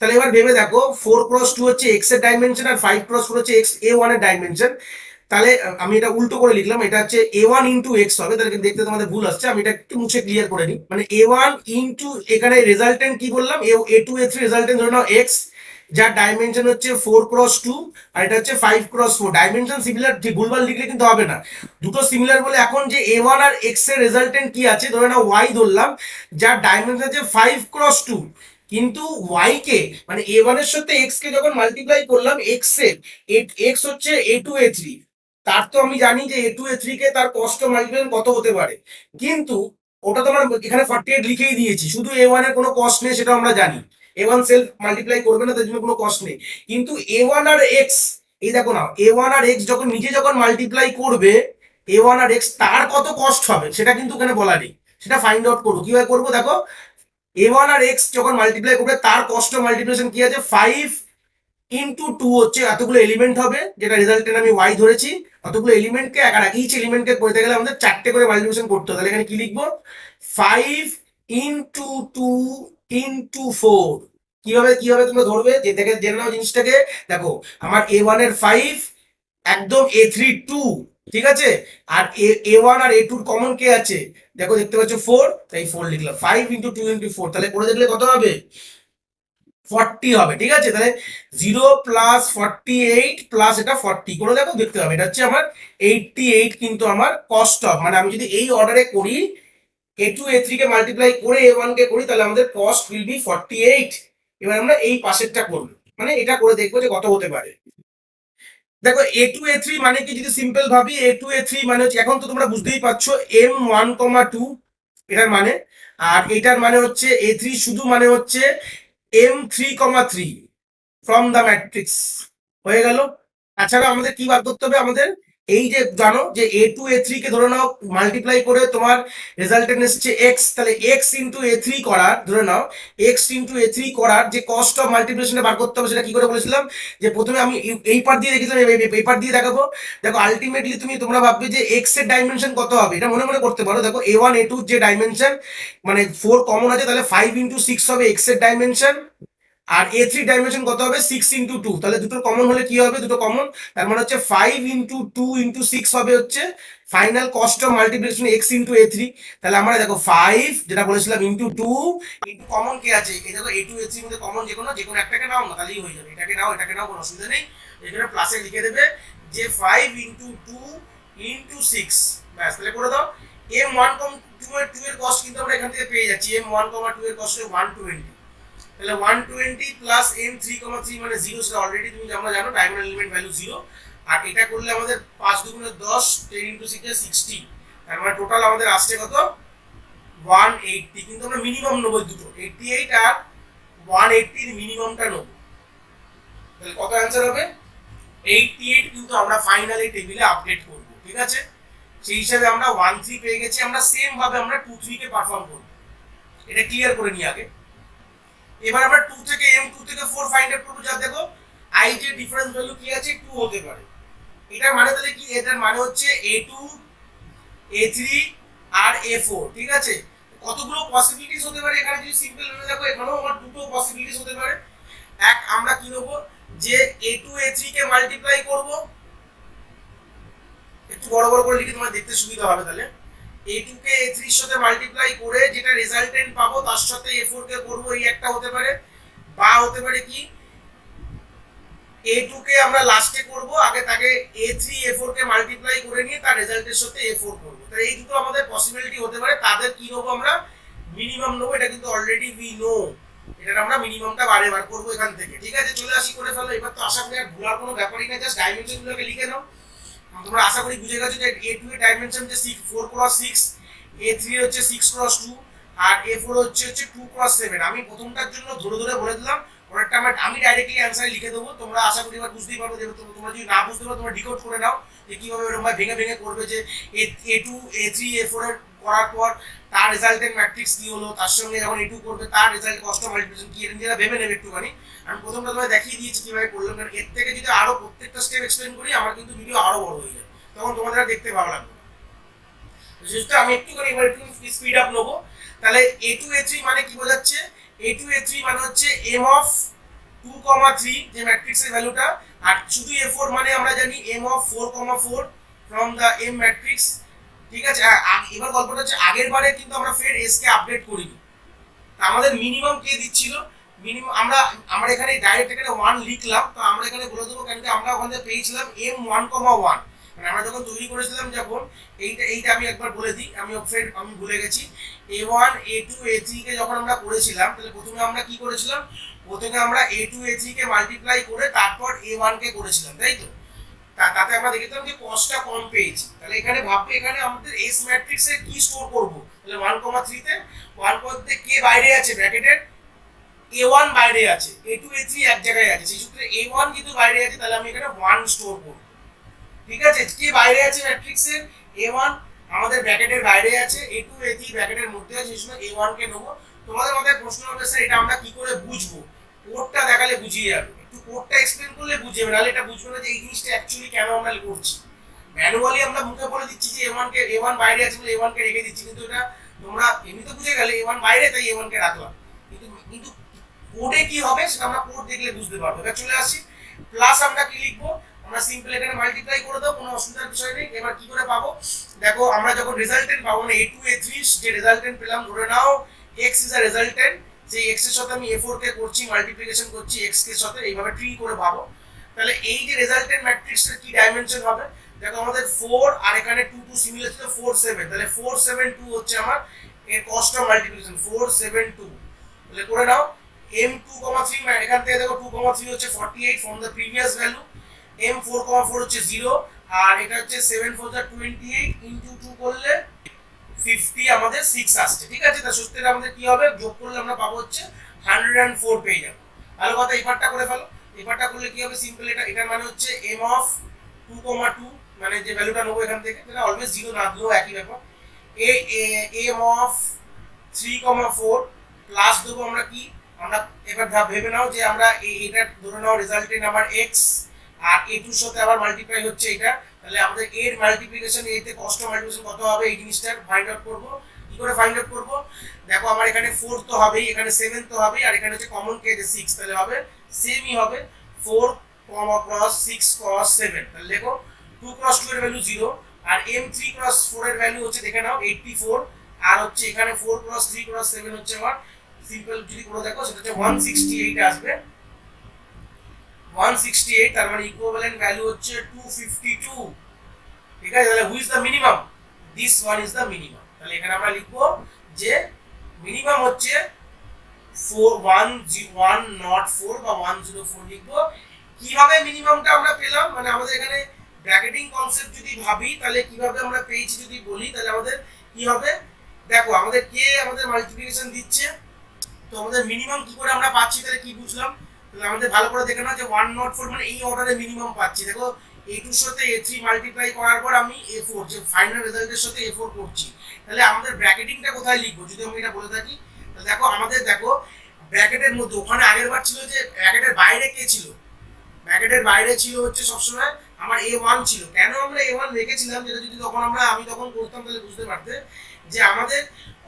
তাহলে এবার ভেবে দেখো, 4x2 হচ্ছে এক্স এর ডাইমেনশন, আর 5x4 হচ্ছে এক্স A1 এর ডাইমেনশন। তাহলে আমি এটা উল্টো করে লিখলাম, এটা হচ্ছে A1 ইন্টু এক্স হবে, তাহলে দেখতে তোমাদের ভুল আসছে, আমি এটা একটু মুছে ক্লিয়ার করে নিই। মানে A1 ইন্টু, এখানে রেজাল্টেন্ট কি বললাম, A2 A3 রেজাল্টেন্ট ধরে নাও এক্স, যার ডাইমেনশন হচ্ছে 4x2, আর এটা হচ্ছে 5x4। ডাইমেনশন সিমিলার, ভুলভাল লিখলে কিন্তু হবে না, দুটো সিমিলার বলে এখন যে A1 আর এক্স এর রেজাল্টেন্ট কি আছে, ধরে নাও ওয়াই ধরলাম, যার ডাইমেনশন হচ্ছে 5x2। কিন্তু ওয়াই কে মানে A1 এর সাথে এক্স কে যখন মাল্টিপ্লাই করলাম, এক্স এর এক্স হচ্ছে A2 A3, তার তো আমি জানি যে A2 A3 কে তার কস্ট মাল্টিপ্লিকেশন কত হতে পারে। কিন্তু ওটা তো আমরা এখানে 48 লিখেই দিয়েছি, শুধু A1 এর কোনো কস্ট নেই সেটা আমরা জানি। A1 সেলফ মাল্টিপ্লাই করবে না, তার জন্য কোনো কস্ট নেই। কিন্তু A1 আর এক্স, এই দেখো না, এ ওয়ান আর এক্স যখন নিজে যখন মাল্টিপ্লাই করবে এ ওয়ান আর এক্স, তার কত কস্ট হবে সেটা কিন্তু এখানে বলা নেই। সেটা ফাইন্ড আউট করবো। কিভাবে করবো দেখো, এ ওয়ান আর এক্স যখন মাল্টিপ্লাই করবে তার কস্ট অফ মাল্টিপ্লিকেশন কি আছে, 5 × 2 হচ্ছে এতগুলো এলিমেন্ট হবে, যেটা রেজাল্টেন্ট আমি ওয়াই ধরেছি। অতগুলো এলিমেন্টকে ইচ এলিমেন্টকে করতে গেলে আমাদের 4টে করে মাল্টিপ্লিকেশন করতে হবে। তাহলে এখানে কি লিখবো, 5 × 2 × 4। কিভাবে কিভাবে তোমরা ধরবে যে দেখে জেনে নাও জিনিসটাকে। দেখো, আমার এ ওয়ান এর 5, একদম এ3 2, ঠিক আছে। আর এ ওয়ান আর এ2 কমন কে আছে, দেখো দেখতে পাচ্ছ 4, তাই 4 লিখলাম। 5 × 2 × 4, তাহলে করে দেখলে কত হবে, 40 হবে, ঠিক আছে। তাহলে 0 + 48 প্লাস এটা 40 করে দেখো, দেখতে হবে এটা হচ্ছে আমার 88 কিন্তু আমার কস্ট অফ, মানে আমি যদি এই অর্ডারে করি, এ2 এ3 কে মাল্টিপ্লাই করে এ1 কে করি, তাহলে আমাদের কস্ট উইল বি 48। এবার আমরা এই পাশেরটা করব, মানে এটা করে দেখবো যে কত হতে পারে। দেখো, এ2 এ3 মানে কি, যদি সিম্পল ভাবি, এ2 এ3 মানে হচ্ছে, এখন তো তোমরা বুঝতেই পারছো, m1,2 এটার মানে। আর এটার মানে হচ্ছে এ3 শুধু মানে হচ্ছে m3,3 ফ্রম দ্য ম্যাট্রিক্স, হয়ে গেল। তাছাড়া আমাদের কি বার করতে হবে, আমাদের এই যে জানো যে এ2 এ3 কে ধরে নাও মাল্টিপ্লাই করে তোমার রেজাল্টেন্ট এসেছে এক্স, তাহলে x × এ3 করার, ধরে নাও x × এ3 করার যে কস্ট অফ মাল্টিপ্লিকেশনটা বার করতে হবে, সেটা কি করে বলেছিলাম, যে প্রথমে আমি এই পার্ট দিয়ে রেখেছিলাম, এই পার্ট দিয়ে দেখাবো। দেখো, আলটিমেটলি তোমরা ভাববে যে এক্স এর ডাইমেনশন কত হবে, এটা মনে মনে করতে পারো। দেখো, a1 a2 যে ডাইমেনশন, মানে 4 কমন আছে, তাহলে 5 × 6 হবে এক্স এর ডাইমেনশন। আর এ3 ডাইমেনশন কত হবে, 6 × 2, তাহলে দুটো কমন হলে কি হবে, দুটো কমন, তার মানে হচ্ছে 5 × 2 × 6 হবে হচ্ছে final cost of multiplication x × এ3। তাহলে আমরা দেখো 5 যেটা বলেছিলাম × 2 ইন্টু কমন কে আছে, এই দেখো এ2 এ3 মধ্যে কমন যে কোনো একটাকে নাও না, তাহলেই হয়ে যাবে। এটাকে নাও, কোনো অসুবিধা নেই। এখানে প্লাসে লিখে দেবে যে 5 × 2 × 6, ব্যাস, তাহলে করে দাও। m1,2 এর কস্ট কিন্তু আমরা এখান থেকে পেয়ে যাচ্ছি, m1,2 এর কস্ট 120। তাহলে 120 প্লাস m3,3 মানে 0, সেটা অলরেডি তুমি আমরা জানো ডায়াগোনাল এলিমেন্ট ভ্যালু 0। আর এটা করলে আমাদের 5 × 2 = 10, 10 × 6 = 60। তার মানে টোটাল আমাদের আসছে কত, 180। কিন্তু আমরা মিনিমাম নেবো দুটো, 88 আর 180 এর মিনিমামটা নেবো। তাহলে কত অ্যান্সার হবে, 88 কিন্তু আমরা ফাইনালি টেবিলে আপডেট করব, ঠিক আছে। সেই হিসাবে আমরা 13 পেয়ে গেছি। আমরা সেম ভাবে আমরা 23 কে পারফর্ম করব, এটা ক্লিয়ার করে নিই আগে। এবার আমরা 2 থেকে m 2 থেকে 4 ফাইন্ড আউট করব, যা দেখো i যে ডিফারেন্স ভ্যালু কি আছে, 2 হতে পারে। এটার মানে তাহলে কি, এটার মানে হচ্ছে a2 a3 আর a4, ঠিক আছে। কতগুলো পসিবিলিটিস হতে পারে এখানে, যদি সিম্পল ভাবে দেখো, এখানেও আমার দুটো পসিবিলিটিস হতে পারে। এক, আমরা কি নেব, যে a2 a3 কে মাল্টিপ্লাই করব, একটু বড় বড় করে লিখে তোমার দেখতে সুবিধা হবে। তাহলে a2 কে a3 এর সাথে মাল্টিপ্লাই করে যেটা রেজাল্টেন্ট পাবো, তার সাথে a4 কে করব, এই একটা হতে পারে। বা হতে পারে কি, a2 কে আমরা লাস্টে করব, আগে তাকে a3 a4 কে মাল্টিপ্লাই করে নিয়ে তার রেজাল্টের সাথে a4 করব। তাহলে এই দুটো আমাদের পসিবিলিটি হতে পারে। তাদের কি নেবো আমরা, মিনিমাম নেবো। এটা কিন্তু অলরেডি উই নো, এটা আমরা মিনিমামটা বারে বার করব এখান থেকে, ঠিক আছে। চলে আসি, করে ফেলো। এবার তো আশা করি আর ভুলার কোনো ব্যাপারই না, জাস্ট ডাইমেনশনগুলোকে লিখে নাও। তোমরা আশা করি বুঝে গেছো যে a2 এর ডাইমেনশন যে 4 × 6, a3 হচ্ছে 6 × 2, আর a4 হচ্ছে 2 × 7। আমি প্রথমটার জন্য ধরে ধরে বলে দিলাম, পরেরটা আমি ডাইরেক্টলি অ্যানসারে লিখে দেবো। তোমরা আশা করি এবার বুঝতেই পারবে। যে তোমরা যদি না বুঝতে পারো, তোমরা ডিকোড করে নাও যে কিভাবে এরকম ভেঙে ভেঙে করবে, যে a2 a3 a4 এর করার পর তার রেজাল্টেন্ট ম্যাট্রিক্স কি হলো, তার সঙ্গে যখন a2 করবে তার রেজাল্ট কস্ট অফ মাল্টিপ্লিকেশন কি, এটা নিজেরা ভেবে নেবে একটুখানি। আমি প্রথমটা তোমায় দেখিয়ে দিয়েছি কিভাবে করলাম, কারণ এর থেকে যদি আরো প্রত্যেকটা স্টেপ এক্সপ্লেন করি, আমার কিন্তু ভিডিও আরো বড় হয়ে যাবে, তখন তোমাদের আর দেখতে ভালো লাগবে। যেহেতু আমি একটুখানি এবার একটু স্পিড আপ নেবো। তাহলে a2 a3 মানে কি বোঝাচ্ছে, a2 a3 মানে হচ্ছে m(2,3) যে ম্যাট্রিক্সের ভ্যালুটা। আর শুধু a4 মানে আমরা জানি m(4,4) from the m matrix, ঠিক আছে। এবার গল্পটা হচ্ছে, আগের বারে কিন্তু আমরা ফের s কে আপডেট করিনি। আমাদের মিনিমাম কে দিচ্ছিল, মিনিমাম আমরা এখানে ডাইরেক্ট এখানে 1 লিখলাম। তো আমরা এখানে বলে দেবো, কারণ আমরা ওখানে পেয়েছিলাম m1,1, মানে আমরা যখন তৈরি করেছিলাম, যখন এইটা আমি একবার বলে দিই, আমি ভুলে গেছি। a1 a2 a3 কে যখন আমরা করেছিলাম, তাহলে প্রথমে আমরা কি করেছিলাম, প্রথমে আমরা a2 a3 কে মাল্টিপ্লাই করে তারপর a1 কে করেছিলাম, তাই তো। তাতে আমরা দেখলাম যে কস্টটা কম পেয়েছি। তাহলে এখানে ভাববে, এখানে আমাদের এস ম্যাট্রিক্সে কি স্টোর করব, তাহলে 1,3 তে 1 কে বাইরে আছে ব্র্যাকেটের, A1 বাইরে আছে, A2 A3 এক জায়গায় আছে, সেই সূত্রে A1 কিন্তু বাইরে আছে, তাহলে আমি এখানে 1 স্টোর করব। ঠিক আছে, কি বাইরে আছে ম্যাট্রিক্সের? A1 আমাদের ব্র্যাকেটের বাইরে আছে, A2 A3 ব্র্যাকেটের মধ্যে আছে, সেই সময় A1 কে নেব। তোমাদের মাথায় প্রশ্ন হবে স্যার এটা আমরা কি করে বুঝবো? কোডটা দেখালে বুঝিয়ে যাবে, একটু কোডটা এক্সপ্লেন করলে বুঝিয়ে যাবে, নাহলে এটা বুঝবে না যে এই জিনিসটা অ্যাকচুয়ালি কেন আমরা করছি। ম্যানুয়ালি আমরা মুখে বলে দিচ্ছি যে A1 বাইরে আছে বলে A1 কে রেখে দিচ্ছি, কিন্তু এটা তোমরা এমনিতে বুঝে গেলে A1 বাইরে, তাই A1 কে রাখলাম। কিন্তু কিন্তু কোডে কি হবে সেটা আমরা কোড দেখলে বুঝতে পারবো। এবার চলে আসি, প্লাস আমরা কি লিখবো? আমরা সিম্পল এখানে মাল্টিপ্লাই করে দাও, কোনো অসুবিধার বিষয় নেই। এবার কি করে পাবো দেখো, আমরা যখন রেজাল্টেন্ট পাবো না, A2 A3 যে রেজাল্টেন্ট পেলাম, ধরে নাও x ইজ আ রেজাল্টেন্ট, সেই x এর সাথে আমি A4 কে করছি মাল্টিপ্লিকেশন করছি x এর সাথে, এইভাবে ট্রি করে পাবো। তাহলে এই যে রেজাল্টেন্ট ম্যাট্রিক্সের কি ডাইমেনশন হবে? দেখো আমাদের 4 আর এখানে 2 2 সিমিলার ছিল 4 7, তাহলে 4 7 2 হচ্ছে আমার এর কস্ট অফ মাল্টিপ্লিকেশন 4 7 2। তাহলে করে নাও m2,3, এখান থেকে দেখো 2,3 হচ্ছে 48 from the previous value, m4,4 হচ্ছে 0, আর এটা হচ্ছে 7 4 28 ইনটু 2 করলে 50 আমাদের 6 আসছে। ঠিক আছে, তার সূত্রে আমাদের কি হবে? যোগ করলে আমরা পাবো হচ্ছে 104 পেয়ে যাব। ভালো কথা, এই পার্টটা করে ফেলো। এই পার্টটা করলে কি হবে? সিম্পল, এটার মানে হচ্ছে m অফ 2,2, মানে যে ভ্যালুটা নেবো এখান থেকে, এটা অলওয়েজ 0 না দিলেও একই ব্যাপার। m অফ 3,4 প্লাস দেবো আমরা কি, আমরা এবার ভেবে নাও যে আমরা এটা ধরে নাও রেজাল্টেন্ট আমার x, আর a2 এর সাথে আবার মাল্টিপ্লাই হচ্ছে এটা, তাহলে আমাদের এর মাল্টিপ্লিকেশন এতে কস্ট অফ মাল্টিপ্লিকেশন কত হবে এই জিনিসটা ফাইন্ড আউট করব। কি করে ফাইন্ড আউট করব? দেখো আমার এখানে 4 তো হবেই, এখানে 7 তো হবেই, আর এখানে হচ্ছে কমন কে যে 6, তাহলে হবে সেমই হবে 4 ক্রস 6 ক্রস 7, তাহলে দেখো 2 ক্রস 2 এর ভ্যালু 0, আর m3 ক্রস 4 এর ভ্যালু হচ্ছে দেখে নাও 84, আর হচ্ছে এখানে 4 ক্রস 3 ক্রস 7 হচ্ছে আমার সিম্পল যদি করে দেখো সেটা হচ্ছে 168 আসবে। 168, তার মানে ইকুইভ্যালেন্ট ভ্যালু হচ্ছে 252। ঠিক আছে, তাহলে who is the minimum? This one is the minimum. তাহলে এখানে আমরা লিখবো যে মিনিমাম হচ্ছে 104 বা 104 লিখবো। কিভাবে মিনিমামটা আমরা পেলাম, মানে আমাদের এখানে ব্র্যাকেটিং কনসেপ্ট যদি ভাবি তাহলে কিভাবে আমরা পেয়েছি যদি বলি, তাহলে আমাদের কি হবে? দেখো আমাদের কে আমাদের মাল্টিপ্লিকেশন দিচ্ছে, তো আমাদের মিনিমাম কি করে আমরা পাচ্ছি, তাহলে কি বুঝলাম? তাহলে আমাদের ভালো করে দেখে নাও যে 104 মানে এই অর্ডারে মিনিমাম পাচ্ছি। দেখো A2 এর সাথে A3 মাল্টিপ্লাই করার পর আমি A4 যে ফাইনাল রেজাল্টের সাথে A4 করছি, তাহলে আমাদের ব্র্যাকেটিংটা কোথায় লিখবো যদি আমি এটা বলে থাকি? তাহলে দেখো আমাদের দেখো ব্র্যাকেটের মধ্যে ওখানে আগের বার ছিল যে ব্র্যাকেটের বাইরে কে ছিল? ব্র্যাকেটের বাইরে ছিল হচ্ছে সবসময় আমার A1 ছিল। কেন আমরা A1 রেখেছিলাম, যেটা যদি তখন আমি তখন করতাম তাহলে বুঝতে পারতে যে আমাদের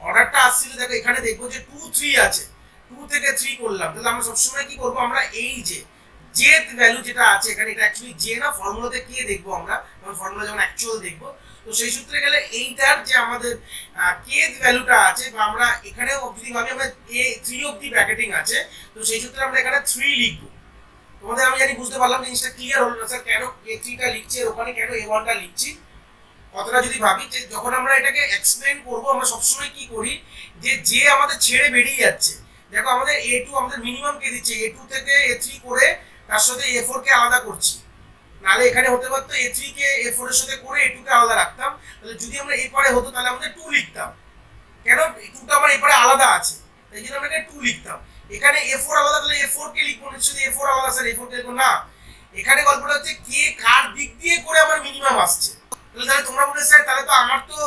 অর্ডারটা আসছিল, দেখো এখানে দেখবো যে 2 3 আছে, 2 থেকে 3 করলাম, তাহলে আমরা সবসময় কি করবো? আমরা এই যে জেড ভ্যালু যেটা আছে এখানে, এটা অ্যাকচুয়ালি জে না, ফর্মুলাতে কে দেখবো আমরা, যখন ফর্মুলা যখন অ্যাকচুয়াল দেখবো, তো সেই সূত্রে গেলে এইটার যে আমাদের কে ভ্যালুটা আছে, বা আমরা এখানে যদি ভাবি আমরা A3 অবধি ব্র্যাকেটিং আছে, তো সেই সূত্রে আমরা এখানে 3 লিখবো। তোমাদের আমি জানি বুঝতে পারলাম, জিনিসটা ক্লিয়ার হলো না স্যার কেন A3টা লিখছি আর ওখানে কেন A1টা লিখছি? কতটা যদি ভাবি যে যখন আমরা এটাকে এক্সপ্লেন করব, আমরা সবসময় কি করি যে যে আমাদের ছেড়ে বেরিয়ে যাচ্ছে, দেখো আমাদের A2 আমাদের মিনিমাম কে দিচ্ছে, A2 থেকে A3 করে তার সাথে A4 কে আলাদা করছি, নালে এখানে হতে পারতো A3 কে A4 এর সাথে করে A2 কে আলাদা রাখতাম, তাহলে যদি আমরা এই পারে হতো তাহলে আমাদের 2 লিখতাম। কেন? 2টা আমার এই পারে আলাদা আছে, তাই জন্য আমরা এখানে 2 লিখতাম। এখানে A4 আলাদা, তাহলে A4 কে লিখবো না, শুধু A4 আলাদা স্যার A4 কে লিখবো না। এখানে গল্পটা হচ্ছে কে কার দিক দিয়ে করে আমার মিনিমাম আসছে, তাহলে তোমরা বলবে স্যার তাহলে তো আমার তো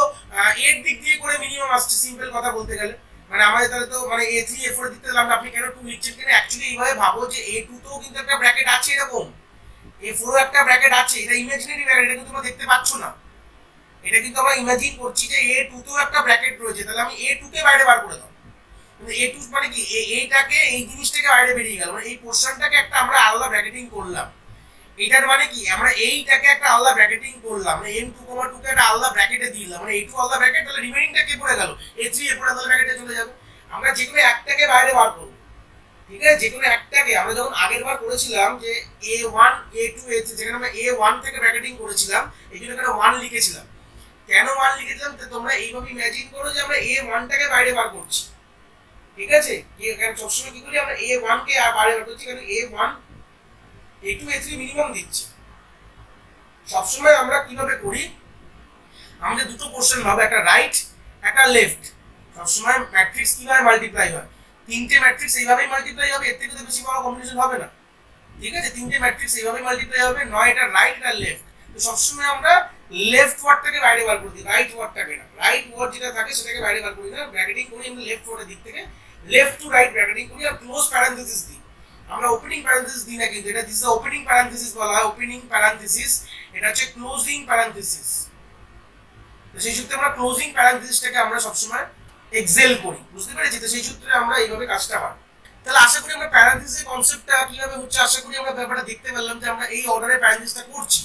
এর দিক দিয়ে করে মিনিমাম আসছে, সিম্পল কথা বলতে গেলে মানে আমাদের তাহলে তো মানে A3 A4 এর দিক থেকে আমরা, আপনি কেন 2 লিখছেন কেন? অ্যাকচুয়ালি এইভাবে ভাবো যে A2 তেও কিন্তু একটা ব্র্যাকেট আছে এরকম, A4 এও একটা ব্র্যাকেট আছে, এটা ইমাজিনারি ব্র্যাকেট, এটা কিন্তু তোমরা দেখতে পাচ্ছ না, এটা কিন্তু আমরা ইমাজিন করছি যে A2 তেও একটা ব্র্যাকেট রয়েছে, তাহলে আমি A2 কে বাইরে বার করে দাও। A2 মানে কি এইটাকে এই জিনিসটাকে বাইরে বেরিয়ে গেল, মানে এই পোরশনটাকে একটা আমরা আলাদা ব্র্যাকেটিং করলাম। এটার মানে কি আমরা এইটাকে একটা আলাদা ব্র্যাকেটিং করলাম, মানে m2,2 কে একটা আলাদা ব্র্যাকেটে দিলাম, মানে A2 আলাদা ব্র্যাকেট, তাহলে রিমেইনিংটা কে পড়ে গেল? A3 এর পরে আলাদা ব্র্যাকেটে চলে যাবে। আমরা যেকোনো একটাকে বাইরে বার করব, ঠিক আছে? যেকোনো একটাকে আমরা যখন আগের বার করেছিলাম যে A1 A2 A3, যেখানে আমরা A1 থেকে ব্র্যাকেটিং করেছিলাম এই জন্য এখানে 1 লিখেছিলাম। কেন 1 লিখেছিলাম তোমরা এইভাবে ইমাজিন করো যে আমরা A1 টাকে বাইরে বার করছি, ঠিক আছে? এখানে সবসময় কি করি আমরা A1 কে বাইরে বার করছি, কারণ A1 A2 A3 মিনিমাম দিচ্ছে। সবসময় আমরা কিভাবে করি, আমাদের দুটো কোশ্চেন হবে, একটা রাইট একটা লেফট। সবসময় ম্যাট্রিক্স কিভাবে মাল্টিপ্লাই হয়, তিনটে ম্যাট্রিক্স এইভাবেই মাল্টিপ্লাই হবে, এর থেকে তো বেশি বড় কম্বিনেশন হবে না। ঠিক আছে, তিনটে ম্যাট্রিক্স এইভাবেই মাল্টিপ্লাই হবে, নয় এটা রাইট এটা লেফট। তো সবসময় আমরা লেফট ওয়ার্ডটাকে বাইরে বার করি, রাইট ওয়ার্ডটাকে না, রাইট ওয়ার্ড যেটা থাকে সেটাকে বাইরে বার করি না, ব্র্যাকেটিং করি আমরা লেফট ওয়ার্ডের দিক থেকে, লেফট টু রাইট ব্র্যাকেটিং করি আর ক্লোজ প্যারেনথেসিস দিই। আমরা ওপেনিং প্যারেনথেসিস দিই না, কিন্তু এটা দিস দ্য ওপেনিং প্যারেনথেসিস বলা হয়, ওপেনিং প্যারেনথেসিস, এটা হচ্ছে ক্লোজিং প্যারেনথেসিস। তো সেই সূত্রে আমরা ক্লোজিং প্যারেনথেসিসটাকে আমরা সবসময় এক্সেল করি, বুঝতে পেরেছি? তো সেই সূত্রে আমরা এইভাবে কাজটা হয়। তাহলে আশা করি আমরা প্যারেনথেসিস কনসেপ্টটা কিভাবে হচ্ছে আশা করি আমরা ব্যাপারটা দেখতে পেলাম, যে আমরা এই অর্ডারে প্যারেনথেসিসটা করছি।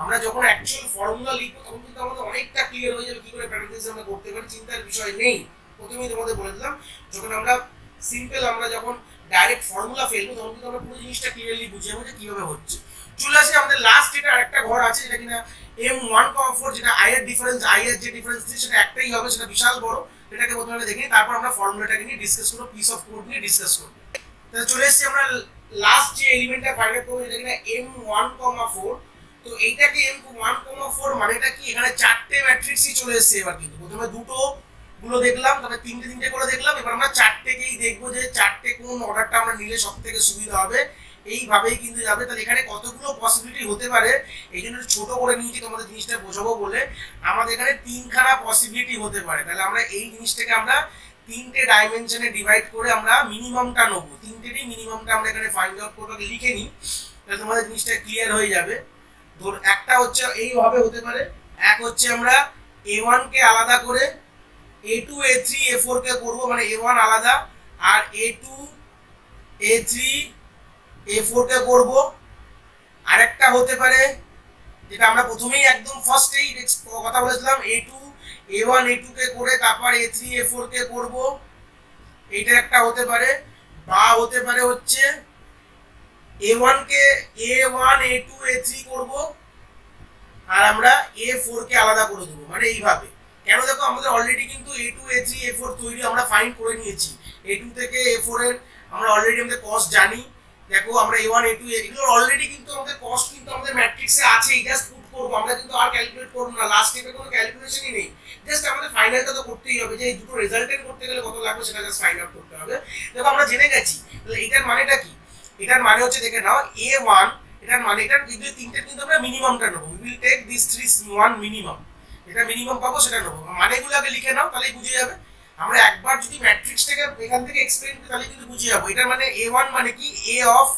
আমরা যখন অ্যাকচুয়াল ফর্মুলা লিখবো তখন কিন্তু আমাদের অনেকটা ক্লিয়ার হয়ে যাবে কি করে প্যারেনথেসিস আমরা করতে পারি, চিন্তার বিষয় নেই। প্রথমেই তোমাদের বলে দিলাম, যখন আমরা সিম্পল আমরা যখন ডাইরেক্ট ফর্মুলা ফেলবো তখন কিন্তু আমরা পুরো জিনিসটা ক্লিয়ারলি বুঝে যাবো যে কিভাবে হচ্ছে। চলে আসি আমাদের লাস্ট এটা আরেকটা ঘর আছে যেটা কিনা M1,4, যেটা i এর ডিফারেন্স, i এর যে ডিফারেন্স সেটা একটাই হবে, সেটা বিশাল বড়। এটাকে প্রথমে দেখি, তারপর আমরা ফর্মুলাটাকে নিয়ে ডিসকাস করব, পিস অফ কোড নিয়ে ডিসকাস করব। তাহলে চলে এসেছি আমরা লাস্ট যে এলিমেন্টটা ফাইন্ড আউট করব, যেটা কিনা M1,4। তো এইটাকে M1,4 মানেটা কি, এখানে চারটে ম্যাট্রিক্সই চলে এসেছে। এবার কিন্তু প্রথমে দুটো গুলো দেখলাম, তারপরে তিনটে করে দেখলাম, এবার আমরা চারটেকেই দেখবো যে চারটে কোন অর্ডারটা আমরা নিলে সব থেকে সুবিধা হবে, এইভাবেই কিন্তু যাবে। তাহলে এখানে কতগুলো পসিবিলিটি হতে পারে, এই জন্য ছোট করে নিয়েছি তোমাদের জিনিসটা বোঝাবো বলে। আমাদের এখানে তিনখানা পসিবিলিটি হতে পারে, তাহলে আমরা এই জিনিসটাকে আমরা তিনটে ডাইমেনশনে ডিভাইড করে আমরা মিনিমামটা নেবো, তিনটেরই মিনিমামটা আমরা এখানে ফাইন্ড আউট করে লিখে নিই, তাহলে তোমাদের জিনিসটা ক্লিয়ার হয়ে যাবে। ধর একটা হচ্ছে এইভাবে হতে পারে, এক হচ্ছে আমরা A1 কে আলাদা করে A2 A3 A4 কে করবো, মানে A1 আলাদা আর A2 A3 A4 কে করবো। আরেকটা হতে পারে যেটা আমরা প্রথমেই একদম ফার্স্টেই কথা বলেছিলাম, A2 A1 A2 কে করে তারপর A3 A4 কে করব, এইটা একটা হতে পারে। বা হতে পারে হচ্ছে A1 কে A1 A2 A3 করব আর আমরা A4 কে আলাদা করে দেবো, মানে এইভাবে। কেন, দেখো আমাদের অলরেডি কিন্তু A2 A3 A4 তৈরি আমরা ফাইন্ড করে নিয়েছি। A2 থেকে A4 এর আমরা অলরেডি আমাদের কস্ট জানি। দেখো আমরা A1 A2 এগুলো অলরেডি কিন্তু আমাদের কস্ট কিন্তু আমাদের ম্যাট্রিক্সে আছে, জাস্ট পুট করব, আমরা কিন্তু আর ক্যালকুলেট করব না, লাস্ট স্টেপে কোনো ক্যালকুলেশনই নেই, জাস্ট আমাদের ফাইনালটা তো করতেই হবে, যে এই দুটো রেজাল্টেন্ট করতে গেলে কত লাগবে সেটা জাস্ট ফাইন্ড আউট করতে হবে। দেখো আমরা জেনে গেছি, তাহলে এটার মানেটা কি, এটার মানে হচ্ছে দেখে নাও A1, এটার মানে এটার কিন্তু তিনটে কিন্তু আমরা মিনিমামটা নেবো, we will take this three one minimum, এটা মিনিমাম পাবো সেটা নেবো, মানেগুলো আগে লিখে নাও তাহলেই বুঝে যাবে। আমরা একবার যদি ম্যাট্রিক্সটাকে এখান থেকে এক্সপ্লেইন করি তাহলে কিন্তু বুঝে যাবো। এটার মানে A1 মানে কি, A অফ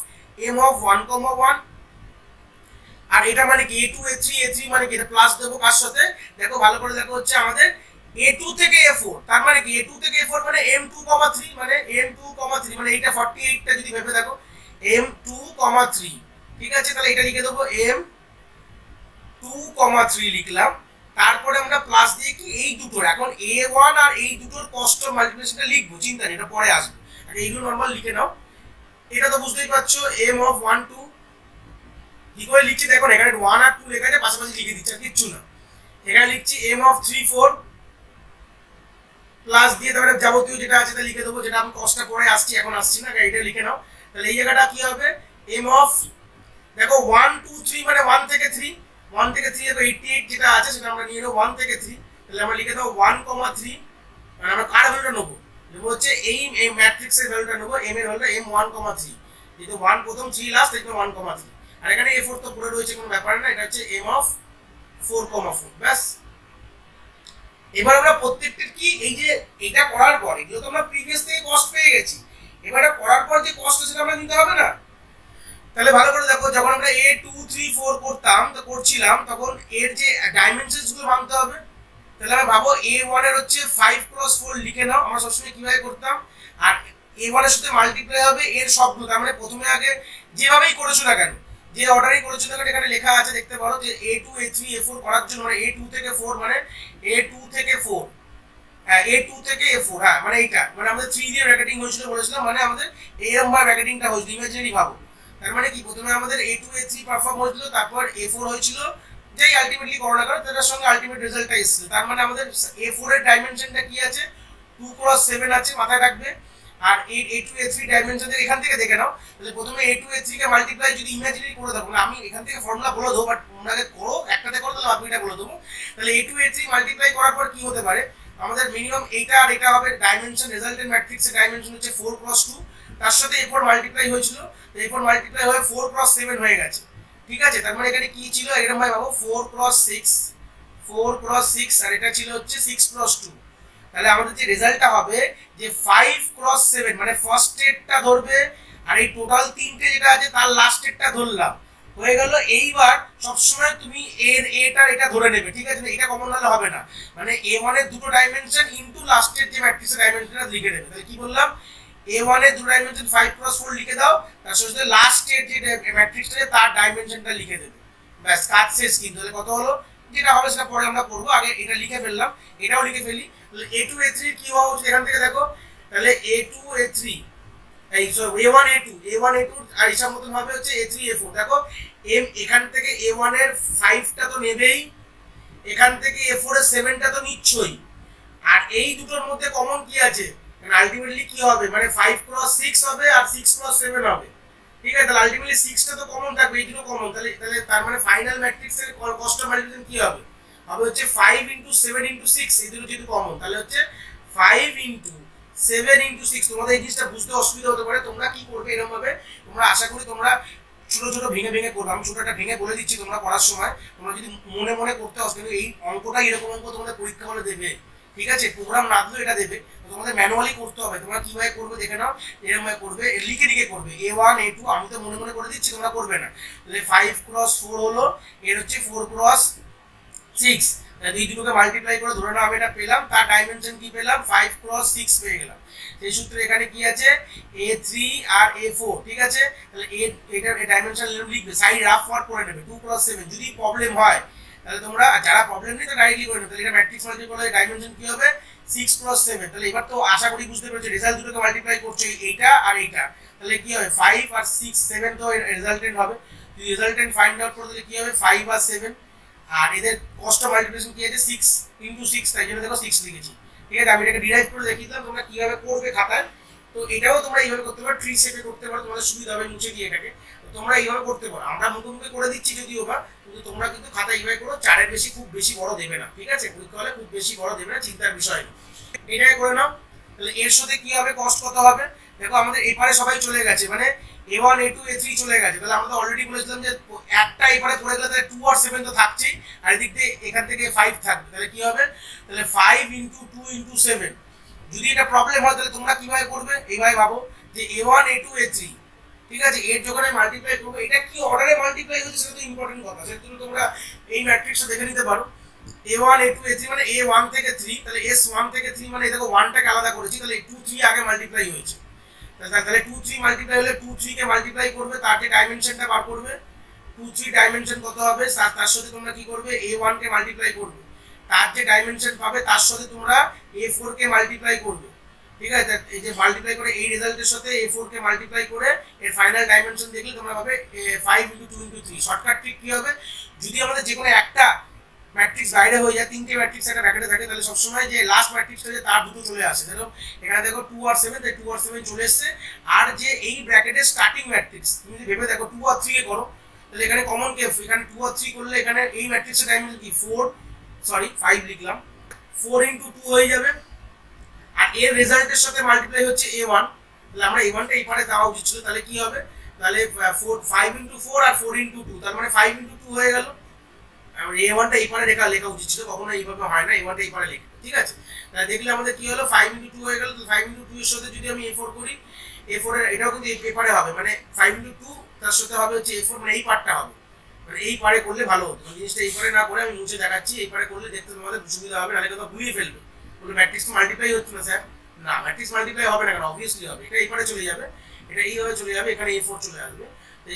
M অফ 1,1, আর এটা মানে কি A2 A3 A3 মানে কি, এটা প্লাস দেবো কার সাথে, দেখো ভালো করে দেখো, হচ্ছে আমাদের A2 থেকে A4, তার মানে কি A2 থেকে A4 মানে M2,3, মানে M2,3 মানে এইটা 48টা যদি ভেবে দেখো M2,3, ঠিক আছে? তাহলে এটা লিখে দেবো M2,3 লিখলাম। তারপরে আমরা প্লাস দিয়ে কি এই দুটোর, এখন A1 আর এই দুটোর কস্ট মাল্টিপ্লিকেশনটা লিখবো, চিন্তা নেই, এটা পরে আসবে, আগে এইগুলো নরমাল লিখে নাও। এটা তো বুঝতেই পারছো M অফ 1 2, কি করে লিখছি দেখো, এখানে 1 আর 2 লেখা আছে, পাশাপাশি লিখে দিচ্ছি, আর কিচ্ছু না। এখানে লিখছি M অফ 3 4 প্লাস দিয়ে তারপরে যাবতীয় যেটা আছে এটা লিখে দেবো, যেটা আমি কষ্টটা পরে আসছি, এখন আসছি না, এটা লিখে নাও। তাহলে এই জায়গাটা কি হবে, M অফ দেখো 1 2 3 মানে 1 থেকে 3, 1 থেকে 3 দেখো 88 যেটা আছে সেটা আমরা নিয়ে নেবো 1 থেকে 3, তাহলে আমরা লিখে দেবো 1,3, মানে আমরা কার ভ্যালুটা নেবো, নেবো হচ্ছে এই ম্যাট্রিক্সের ভ্যালুটা নেবো, M এর ভ্যালুটা M1,3, যেহেতু 1 প্রথম 3 লাস্ট, এই 1,3, আর এখানে A4 তো পড়ে রয়েছে, কোনো ব্যাপার না, এটা হচ্ছে M অফ 4,4, ব্যাস। এবার আমরা প্রত্যেকটা কি এই যে এটা করার পর, এগুলো তো আমরা প্রিভিয়াস থেকে কস্ট পেয়ে গেছি, এবারে করার পর যে কস্ট সেটা আমরা নিতে হবে না। তাহলে ভালো করে দেখো, যখন আমরা A2 3 4 করতাম, তো করছিলাম, তখন এর যে ডাইমেনশনস গুলো ভাঙতে হবে। তাহলে আমরা ভাবো A1 এর হচ্ছে 5 × 4 লিখে নাও, আমরা সবসময় কিভাবে করতাম, আর A1 এর সাথে মাল্টিপ্লাই হবে এর সবগুলো, তার মানে প্রথমে আগে যেভাবেই করেছো না কেন, যে অর্ডারই করেছো না কেন, এখানে লেখা আছে দেখতে পারো যে A2 A3 A4 করার জন্য, মানে A2 থেকে 4 মানে A2 থেকে 4, হ্যাঁ A2 থেকে A4, হ্যাঁ মানে এইটা, মানে আমাদের 3 দিয়ে ব্র্যাকেটিং হয়েছিল বলেছিলাম, মানে আমাদের AM বা ব্র্যাকেটিংটা হয়েছিল, ইমাজিনারি ভাবো। তার মানে কি, প্রথমে আমাদের A2 A3 পারফর্ম হয়েছিল, তারপর A4 হয়েছিল, যেই আলটিমেটলি করো না করো তার সঙ্গে আলটিমেট রেজাল্টটা এসেছিল। তার মানে আমাদের A4 এর ডাইমেনশনটা কি আছে, 2 × 7 আছে, মাথায় রাখবে। আর A2 A3 ডাইমেনশন এখান থেকে দেখে নাও, তাহলে প্রথমে A2 A3 কে মাল্টিপ্লাই যদি ইমাজিনারি করে দেবো, আমি এখান থেকে ফর্মুলা বলে দেবো, বাট তোমরা করো একটাতে করো, তাহলে বাকিটা বলে দেবো। তাহলে A2 A3 মাল্টিপ্লাই করার পর কি হতে পারে, আমাদের মিনিমাম এইটা আর এটা হবে ডাইমেনশন, রেজাল্টেন্ট ম্যাট্রিক্সের ডাইমেনশন হচ্ছে 4x2, তার সাথে A4 মাল্টিপ্লাই হয়েছিল, A4 মাল্টিপ্লাই হয়ে 4x7 হয়ে গেছে। ঠিক আছে, তার মানে এখানে কি ছিল এরকম ভাবে পাবো 4x6, 4x6, আর এটা ছিল হচ্ছে 6x2। তাহলে আমাদের যে রেজাল্টটা হবে যে 5x7, মানে ফার্স্ট স্টেটটা ধরবে আর এই টোটাল তিনটে যেটা আছে তার লাস্ট স্টেটটা ধরলাম, হয়ে গেল। এইবার সবসময় তুমি এর এটা এটা ধরে নেবে, ঠিক আছে, এটা কমন হলে হবে না, মানে A1 এর দুটো ডাইমেনশন ইনটু লাস্টের যে ম্যাট্রিক্সের ডাইমেনশনটা লিখে দেবে। তাহলে কি বললাম, A1 এর দুটো ডাইমেনশন 5x4 লিখে দাও, তার সাথে লাস্টের যে ম্যাট্রিক্সটা আছে তার ডাইমেনশনটা লিখে দেবে, ব্যাস কাজ শেষ। কিন্তু তাহলে কত হলো, যেটা হবে সেটা পরে আমরা করবো, আগে এটা লিখে ফেললাম, এটাও লিখে ফেলি। তাহলে A2 A3 কি হওয়া উচিত এখান থেকে দেখো, তাহলে A2 A3 এই sorry A1 A2, A1 A2 আর হিসাব মতন হবে হচ্ছে A3 A4। দেখো এম এখান থেকে A1 এর 5টা তো নেবেই, এখান থেকে A4 এর 7টা তো নিচ্ছই, আর এই দুটোর মধ্যে কমন কি আছে, মানে আলটিমেটলি কি হবে, মানে 5x6 হবে আর 6x7 হবে। ঠিক আছে, তাহলে আলটিমেটলি 6টা তো কমন থাকবে, এই দুটো কমন, তাহলে তাহলে তার মানে ফাইনাল ম্যাট্রিক্সের কস্ট অফ মাল্টিপ্লিকেশন কি হবে, হবে হচ্ছে 5 × 7 × 6, এই দুটো যেহেতু কমন, তাহলে হচ্ছে 5 × 7 × 6। তোমাদের এই জিনিসটা বুঝতে অসুবিধা হতে পারে, তোমরা কি করবে এরকম ভাবে, তোমরা আশা করি তোমরা ছোট ছোট ভেঙে ভেঙে করবে, আমি ছোটটা ভেঙে বলে দিচ্ছি, তোমরা পড়ার সময় তোমরা যদি মনে মনে করতে আসো, কিন্তু এই অঙ্কটা এরকম অঙ্ক তোমাদের পরীক্ষা হলে দেবে, ঠিক আছে, প্রোগ্রাম না দিলেও এটা দেবে, তোমাদের ম্যানুয়ালি করতে হবে, তোমরা কিভাবে করবে দেখে নাও, এরকম ভাবে করবে, লিখে লিখে করবে A1 A2, আমি তো মনে মনে করে দিচ্ছি, তোমরা করবে না। তাহলে 5x4 হলো, এর হচ্ছে 4x6, এই দুটোকে মাল্টিপ্লাই করে ধরে নাও আমি এটা পেলাম, তার ডাইমেনশন কি পেলাম 5x6 পেয়ে গেলাম। সেই সূত্রে এখানে কি আছে A3 আর A4, ঠিক আছে, তাহলে এটার ডাইমেনশন লিখবে, সাইড রাফ ওয়ার্ক করে নেবে 2x7। যদি প্রবলেম হয় তাহলে তোমরা, যারা প্রবলেম নেই তো ডাইরেক্টলি করে নেবে, তাহলে এটা ম্যাট্রিক্স মাল্টিপ্লাই করলে ডাইমেনশন কি হবে 6x7। তাহলে এবার তো আশা করি বুঝতে পেরেছো, রেজাল্ট দুটোকে মাল্টিপ্লাই করছো এইটা আর এইটা, তাহলে কি হবে 5 আর 6 7 তো রেজাল্টেন্ট হবে, যদি রেজাল্টেন্ট ফাইন্ড আউট করতে কি হবে 5 আর 7, আর এদের কস্ট অফ মাল্টিপ্লিকেশন কি আছে 6 × 6, তাই জন্য দেখো 6 লিখেছি। ঠিক আছে, আমি এটাকে ডিরাইভ করে দেখিয়ে দিলাম, তোমরা কিভাবে করবে খাতায়। তো এটাও তোমরা এইভাবে করতে পারো, ট্রি শেপে করতে পারো, তোমাদের সুবিধা হবে মুছে দিয়ে এটাকে, তোমরা এইভাবে করতে পারো। আমরা মুখে মুখে করে দিচ্ছি যদিও বা, কিন্তু তোমরা কিন্তু খাতা এইভাবে করো, 4-এর বেশি খুব বেশি বড় দেবে না, ঠিক আছে, পরীক্ষা হলে খুব বেশি বড় দেবে না, চিন্তার বিষয় নেই, এটাই করে নাও। তাহলে এর সাথে কি হবে, কস্ট কত হবে, দেখো আমাদের এপারে সবাই চলে গেছে, মানে A1 A2 A3 চলে গেছে, তাহলে আমরা তো অলরেডি বলেছিলাম যে একটা এপারে পড়ে গেলে তাহলে 2 আর 7 তো থাকছেই, আর এদিক দিয়ে এখান থেকে 5 থাকবে, তাহলে কি হবে, তাহলে 5 × 2 × 7। যদি এটা প্রবলেম হয় তাহলে তোমরা কিভাবে করবে, এইভাবে ভাবো যে A1 A2 A3, ঠিক আছে, এর যখন আমি মাল্টিপ্লাই করবো, এটা কি অর্ডারে মাল্টিপ্লাই হচ্ছে সেটা তো ইম্পর্টেন্ট কথা, সেটা তোমরা এই ম্যাট্রিক্সটা দেখে নিতে পারো। A1 A2 A3 মানে A1 থেকে 3, তাহলে S1 থেকে 3 মানে দেখো 1টাকে আলাদা করেছি, তাহলে 2 3 আগে মাল্টিপ্লাই হয়েছে, তাহলে 2 3 মাল্টিপ্লাই হলে 2 3 কে মাল্টিপ্লাই করবে, তাকে ডাইমেনশনটা বার করবে, 2 3 ডাইমেনশন কত হবে, তার সাথে তোমরা কি করবে A1 কে মাল্টিপ্লাই করবে, তার যে ডাইমেনশন পাবে তার সাথে তোমরা A4 কে মাল্টিপ্লাই করবে। ঠিক আছে, এই যে মাল্টিপ্লাই করে এই রেজাল্টের সাথে A4 কে মাল্টিপ্লাই করে এর ফাইনাল ডাইমেনশন দেখলে তোমরা পাবে 5 × 2 × 3। শর্টকাট ট্রিক কি হবে, যদি আমাদের যে কোনো একটা ম্যাট্রিক্স বাইরে হয়ে যায়, তিনটে ম্যাট্রিক্স একটা ব্র্যাকেটে থাকে, তাহলে সবসময় যে লাস্ট ম্যাট্রিক্সটা আছে তার দুটো চলে আসে, দেখো এখানে দেখো 2 আর 7, তাই 2 আর 7 চলে এসেছে, আর যে এই ব্র্যাকেটের স্টার্টিং ম্যাট্রিক্স তুমি যদি ভেবে দেখো 2 আর 3 কে করো, তাহলে এখানে কমন কে, এখানে 2 আর 3 করলে এখানে এই ম্যাট্রিক্সের ডাইমেনশন কি 5 লিখলাম, 4 × 2 হয়ে যাবে, আর এর রেজাল্টের সাথে মাল্টিপ্লাই হচ্ছে A1, তাহলে আমরা A1টা এই পারে দেওয়া উচিত ছিল, তাহলে কি হবে, তাহলে 5 × 4 আর 4 × 2, তার মানে 5 × 2 হয়ে গেল। A1টা এই পারে লেখা উচিত ছিল, কখনো এইভাবে হয় না, A1টা এই পারে লিখবে, ঠিক আছে, তাহলে দেখলে আমাদের কি হলো 5 × 2 হয়ে গেল। 5 × 2 এর সাথে যদি আমি A4 করি, A4 এর এটাও কিন্তু এই পারে হবে, মানে 5 × 2 তার সাথে হবে হচ্ছে A4, মানে এই পার্টটা হবে, মানে এই পারে করলে ভালো হতো, জিনিসটা এই পারে না করে আমি মুছে দেখাচ্ছি, এই পারে করলে দেখতে তোমাদের সুবিধা হবে, নাহলে কথা গুলিয়ে ফেলবে, বলে ম্যাট্রিক্স মাল্টিপ্লাই হচ্ছে না স্যার, না ম্যাট্রিক্স মাল্টিপ্লাই হবে না, কেন অবভিয়াসলি হবে, এটা এই পারে চলে যাবে, এটা এইভাবে চলে যাবে, এখানে A4 চলে আসবে,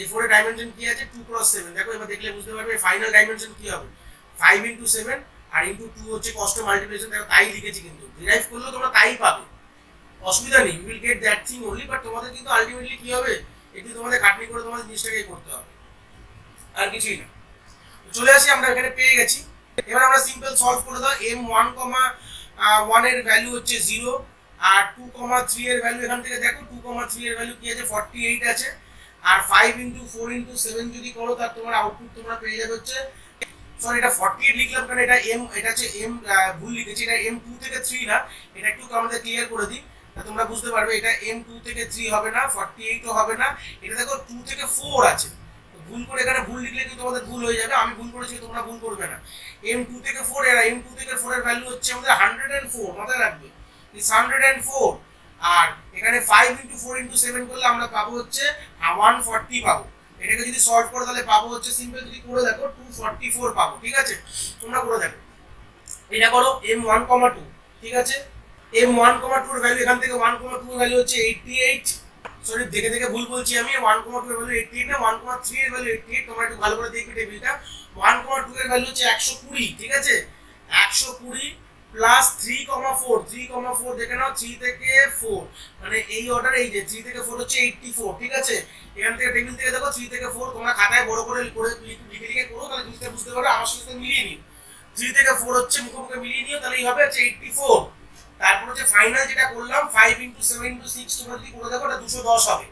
A4 এর ডাইমেনশন কি আছে 2x7, দেখো এবার দেখলে বুঝতে পারবে ফাইনাল ডাইমেনশন কি হবে 5 × 7 আর × 2 হচ্ছে কস্ট অফ মাল্টিপ্লিকেশন, দেখো তাই লিখেছি, কিন্তু ডিরাইভ করলেও তোমরা তাই পাবে, অসুবিধা নেই, you will get that thing only, but তোমাদের কিন্তু আলটিমেটলি কি হবে, একটু তোমাদের খাটনি করে তোমাদের জিনিসটাকে করতে হবে, আর কিছুই না। চলে আসি, আমরা এখানে পেয়ে গেছি, এবার আমরা সিম্পল সলভ করে দাও। M1, 1 এর ভ্যালু হচ্ছে 0, আর 2, 3 এর ভ্যালু এখান থেকে দেখো 2, 3 এর ভ্যালু কি আছে 48 আছে, আর 5 × 4 × 7 যদি করো তার তোমার আউটপুট তোমরা পেয়ে যাবে হচ্ছে সরি এটা 48 লিখলাম কারণ এটা এম, এটা হচ্ছে এম, ভুল লিখেছি, এটা এম 2 থেকে 3 না, এটা একটু আমাদের ক্লিয়ার করে দিই তোমরা বুঝতে পারবে। এটা এম 2 থেকে 3 হবে না, 48 ও হবে না, এটা দেখো 2 থেকে 4 আছে। ভুল করে এখানে ভুল লিখলে কিন্তু তোমাদের ভুল হয়ে যাবে, আমি ভুল করেছি তোমরা ভুল করবে না। এম 2 থেকে 4 এর এম 2 থেকে 4 এর ভ্যালু হচ্ছে আমাদের 104, মাথায় রাখবে ইস 104। আর এখানে 5 ইনটু 4 ইনটু 7 করলে আমরা পাবো হচ্ছে 140 পাবো। এটাকে যদি সলভ করো তাহলে পাবো হচ্ছে সিম্পল, যদি করে দেখো 244 পাবো। ঠিক আছে, তোমরা করে দেখো, এটা করো m1,2। ঠিক আছে, m1,2 এর ভ্যালু এখান থেকে 1,2 এর ভ্যালু হচ্ছে 88, সরি দেখে দেখে ভুল বলছি আমি, 1,2 এর ভ্যালু 88 না, 1,3 এর ভ্যালু 88, তোমরা একটু ভালো করে দেখবে টেবিলটা। 1,2 এর ভ্যালু হচ্ছে 120। ঠিক আছে, 120 প্লাস 3,4, 3,4 দেখে নাও, 3 থেকে 4 মানে এই অর্ডার, এই যে 3 থেকে 4 হচ্ছে 84। ঠিক আছে, এখান থেকে টেবিল থেকে দেখো 3 থেকে 4, তোমরা খাতায় বড় করে লিখে লিখে করো, তাহলে জিনিসটা বুঝতে পারবে, আমার সাথে মিলিয়ে নিও। 3 থেকে 4 হচ্ছে মুখে মুখে মিলিয়ে নিও, তাহলে এই হবে হচ্ছে 84। তারপর হচ্ছে ফাইনাল যেটা করলাম 5 ইনটু 7 ইনটু 6, তোমরা যদি করে দেখো এটা 210 হবে,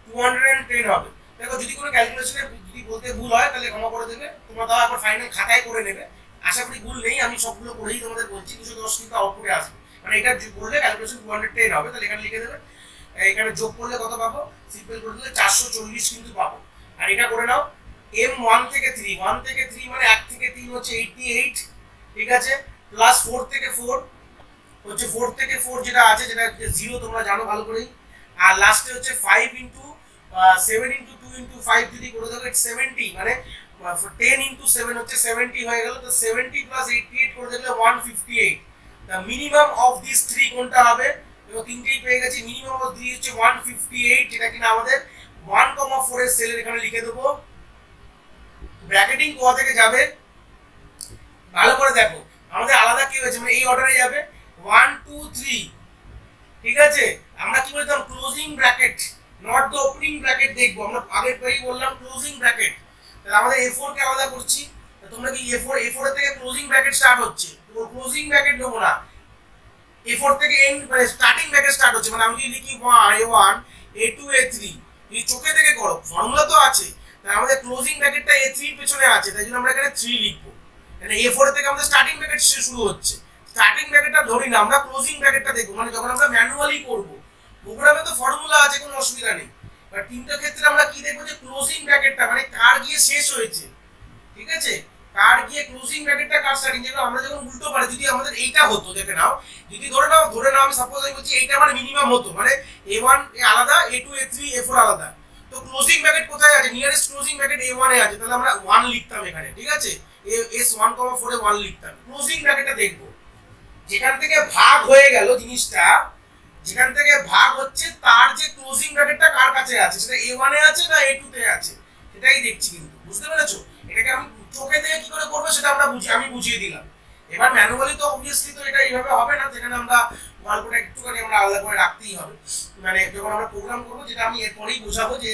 210 হবে। দেখো যদি কোনো ক্যালকুলেশনে যদি বলতে ভুল হয় তাহলে ক্ষমা করে দেবে, তোমরা তাও একবার ফাইনাল খাতায় করে নেবে, আশা করি ভুল নেই, আমি সবগুলো করেই তোমাদের বলছি। 210 কিন্তু আউটপুটে আসবে, মানে এটা করলে ক্যালকুলেশন 210 হবে, তাহলে এখানে লিখে দেবে। এখানে যোগ করলে কত পাবো, সিম্পল করে দিলে 440 কিন্তু পাবো। আর এটা করে নাও m1 থেকে 3, 1 থেকে 3 মানে 1 থেকে 3 হচ্ছে 88। ঠিক আছে, প্লাস 4 থেকে 4 হচ্ছে 4 থেকে 4 যেটা আছে, যেটা 0 তোমরা জানো ভালো করেই। আর লাস্টে হচ্ছে 5 ইনটু 7 ইনটু 2 ইনটু 5 যদি করে দাও 70, মানে 10 ইনটু 7 হচ্ছে 70 হয়ে গেল। তো 70 প্লাস 88 করে দিলে 158। দ্য মিনিমাম অফ দিস 3 কোনটা হবে, এবং তিনটেই পেয়ে গেছি। মিনিমাম অফ 3 হচ্ছে 158, যেটা কিনা আমাদের 1,4 এর সেলের এখানে লিখে দেবো। ব্র্যাকেটিং কোথা থেকে যাবে ভালো করে দেখো, আমাদের আলাদা কি হয়েছে, মানে এই অর্ডারে যাবে 1 2 3। ঠিক আছে, আমরা কি বলতাম closing bracket, not the opening bracket দেখবো, আমরা আগের পেই বললাম ক্লোজিং ব্র্যাকেট। তাহলে আমাদের A4 কে আলাদা করছি, তোমরা কি A4 এর থেকে ক্লোজিং ব্র্যাকেট স্টার্ট হচ্ছে, তো ক্লোজিং ব্র্যাকেট নেব না, A4 থেকে এন্ড মানে স্টার্টিং ব্র্যাকেট স্টার্ট হচ্ছে, মানে আমি যদি লিখি A1 A2 A3, এই চোখে থেকে করো, ফর্মুলা তো আছে, তাই আমাদের ক্লোজিং ব্র্যাকেটটা A3 এর পেছনে আছে, তাই জন্য আমরা এখানে 3 লিখবো। মানে A4 থেকে আমাদের স্টার্টিং ব্র্যাকেট শুরু হচ্ছে, স্টার্টিং ব্র্যাকেটটা ধরি না, আমরা ক্লোজিং ব্র্যাকেটটা দেখবো, মানে যখন আমরা ম্যানুয়ালি করব। প্রোগ্রামে তো ফর্মুলা আছে, কোনো অসুবিধা নেই, বাট তিনটা ক্ষেত্রে আমরা কি দেখবো যে ক্লোজিং ব্র্যাকেটটা মানে কার গিয়ে শেষ হয়েছে। ঠিক আছে, কার গিয়ে ক্লোজিং ব্র্যাকেটটা কার স্টার্টিং, যেটা আমরা যখন উল্টো পারি, যদি আমাদের এইটা হতো, দেখে নাও, যদি ধরে নাও আমি সাপোজ আমি বলছি এইটা আমার মিনিমাম হতো, মানে A1 আলাদা, A2 A3 A4 আলাদা, তো ক্লোজিং ব্র্যাকেট কোথায় আছে, নিয়ারেস্ট ক্লোজিং ব্র্যাকেট A1 এ আছে, তাহলে আমরা 1 লিখতাম এখানে। ঠিক আছে, S1,4 এ 1 লিখতাম। ক্লোজিং ব্র্যাকেটটা দেখবো, যেখান থেকে ভাগ হয়ে গেল জিনিসটা, যেখান থেকে ভাগ হচ্ছে তার যে ক্লোজিং ব্র্যাকেটটা কার কাছে আছে, সেটা A1 এ আছে না A2 তে আছে, সেটাই দেখছি। কিন্তু বুঝতে পেরেছো, এটাকে আমি চোখে থেকে কি করে করবো সেটা আমি বুঝিয়ে দিলাম। এবার ম্যানুয়ালি তো অবভিয়াসলি তো এটা এইভাবে হবে না, যেখানে আমরা গল্পটা একটুখানি আমরা আলাদা করে রাখতেই হবে, মানে যখন আমরা প্রোগ্রাম করবো, যেটা আমি এরপরেই বোঝাবো যে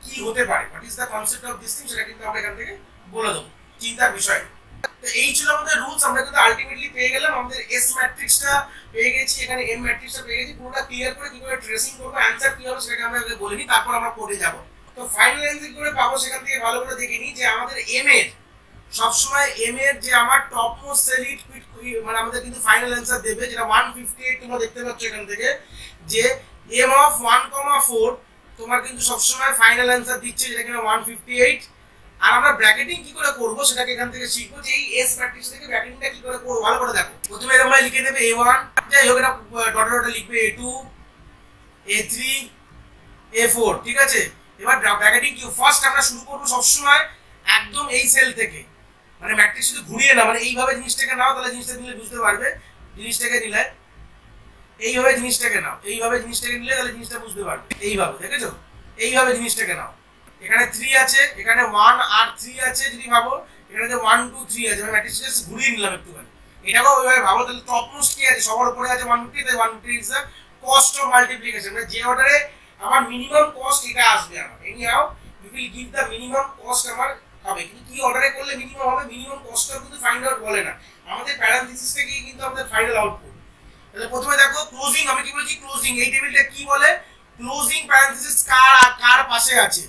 কি হতে পারে, what is the concept of this thing, সেটা কিন্তু আমরা এখান থেকে বলে দেবো, চিন্তার বিষয়। তো এই ছিল আমাদের রুলস, আমরা কিন্তু আলটিমেটলি পেয়ে গেলাম, আমাদের এস ম্যাট্রিক্সটা পেয়ে গেছি, এখানে এম ম্যাট্রিক্সটা পেয়ে গেছি, পুরোটা ক্লিয়ার করে কি করে ট্রেসিং করবো, অ্যানসার কি হবে সেটাকে আমরা আগে বলে নিই, তারপর আমরা কোডে যাব। তো ফাইনাল অ্যান্সার করে পাবো, সেখান থেকে ভালো করে দেখে নিই যে আমাদের এম এর সবসময় এম এর যে আমার টপ মোস্ট সেল ইট মানে আমাদের কিন্তু ফাইনাল অ্যান্সার দেবে, যেটা 158 তোমরা দেখতে পাচ্ছ এখান থেকে, যে এম অফ 1,4 তোমার কিন্তু সবসময় ফাইনাল অ্যান্সার দিচ্ছে, যেটা কিনা 158। আর আমরা ব্র্যাকেটিং কি করে করব সেটাকে এখান থেকে শিখবো, যে এই এস ম্যাট্রিক্স থেকে ব্র্যাকেটিংটা কি করে করব ভালো করে দেখো। প্রথমে তোমরা লিখে নেবে A1, যাই হোক এটা ডট ডট লিখবে A2 A3 A4। ঠিক আছে, এবার ব্র্যাকেটিং কি ফার্স্ট আমরা শুরু করব সবসময় একদম এই সেল থেকে, মানে ম্যাট্রিক্স শুধু ঘুরিয়ে না, মানে এইভাবে জিনিসটাকে নাও, তাহলে জিনিসটা নিলে বুঝতে পারবে, জিনিসটাকে নিলে এইভাবে জিনিসটাকে নাও, এইভাবে জিনিসটাকে নিলে তাহলে জিনিসটা বুঝতে পারবে, এইভাবে দেখেছো, এইভাবে জিনিসটাকে নাও। এখানে 3 আছে, এখানে 1 আর 3 আছে, যদি ভাবো এখানে যে 1 2 3 আছে, আমি ম্যাট্রিক্সটা ঘুরিয়ে নিলাম একটুখানি, এটাকেও ওইভাবে ভাবো, তাহলে টপমোস্ট কি আছে, সবার উপরে আছে 150, তাই 150 is the cost of multiplication, মানে যে অর্ডারে আমার মিনিমাম কস্ট এটা আসবে আমার, anyhow you will give the minimum cost আমার হবে। কিন্তু কি অর্ডারে করলে মিনিমাম হবে, মিনিমাম কস্টটা কিন্তু ফাইন্ড আউট বলে না, আমাদের প্যারান্থেসিস থেকেই কিন্তু আমাদের ফাইনাল আউটপুট। তাহলে প্রথমে দেখো ক্লোজিং, আমি কি বলছি ক্লোজিং, এই টেবিলটা কি বলে, ক্লোজিং প্যারান্থেসিস কার কার পাশে আছে,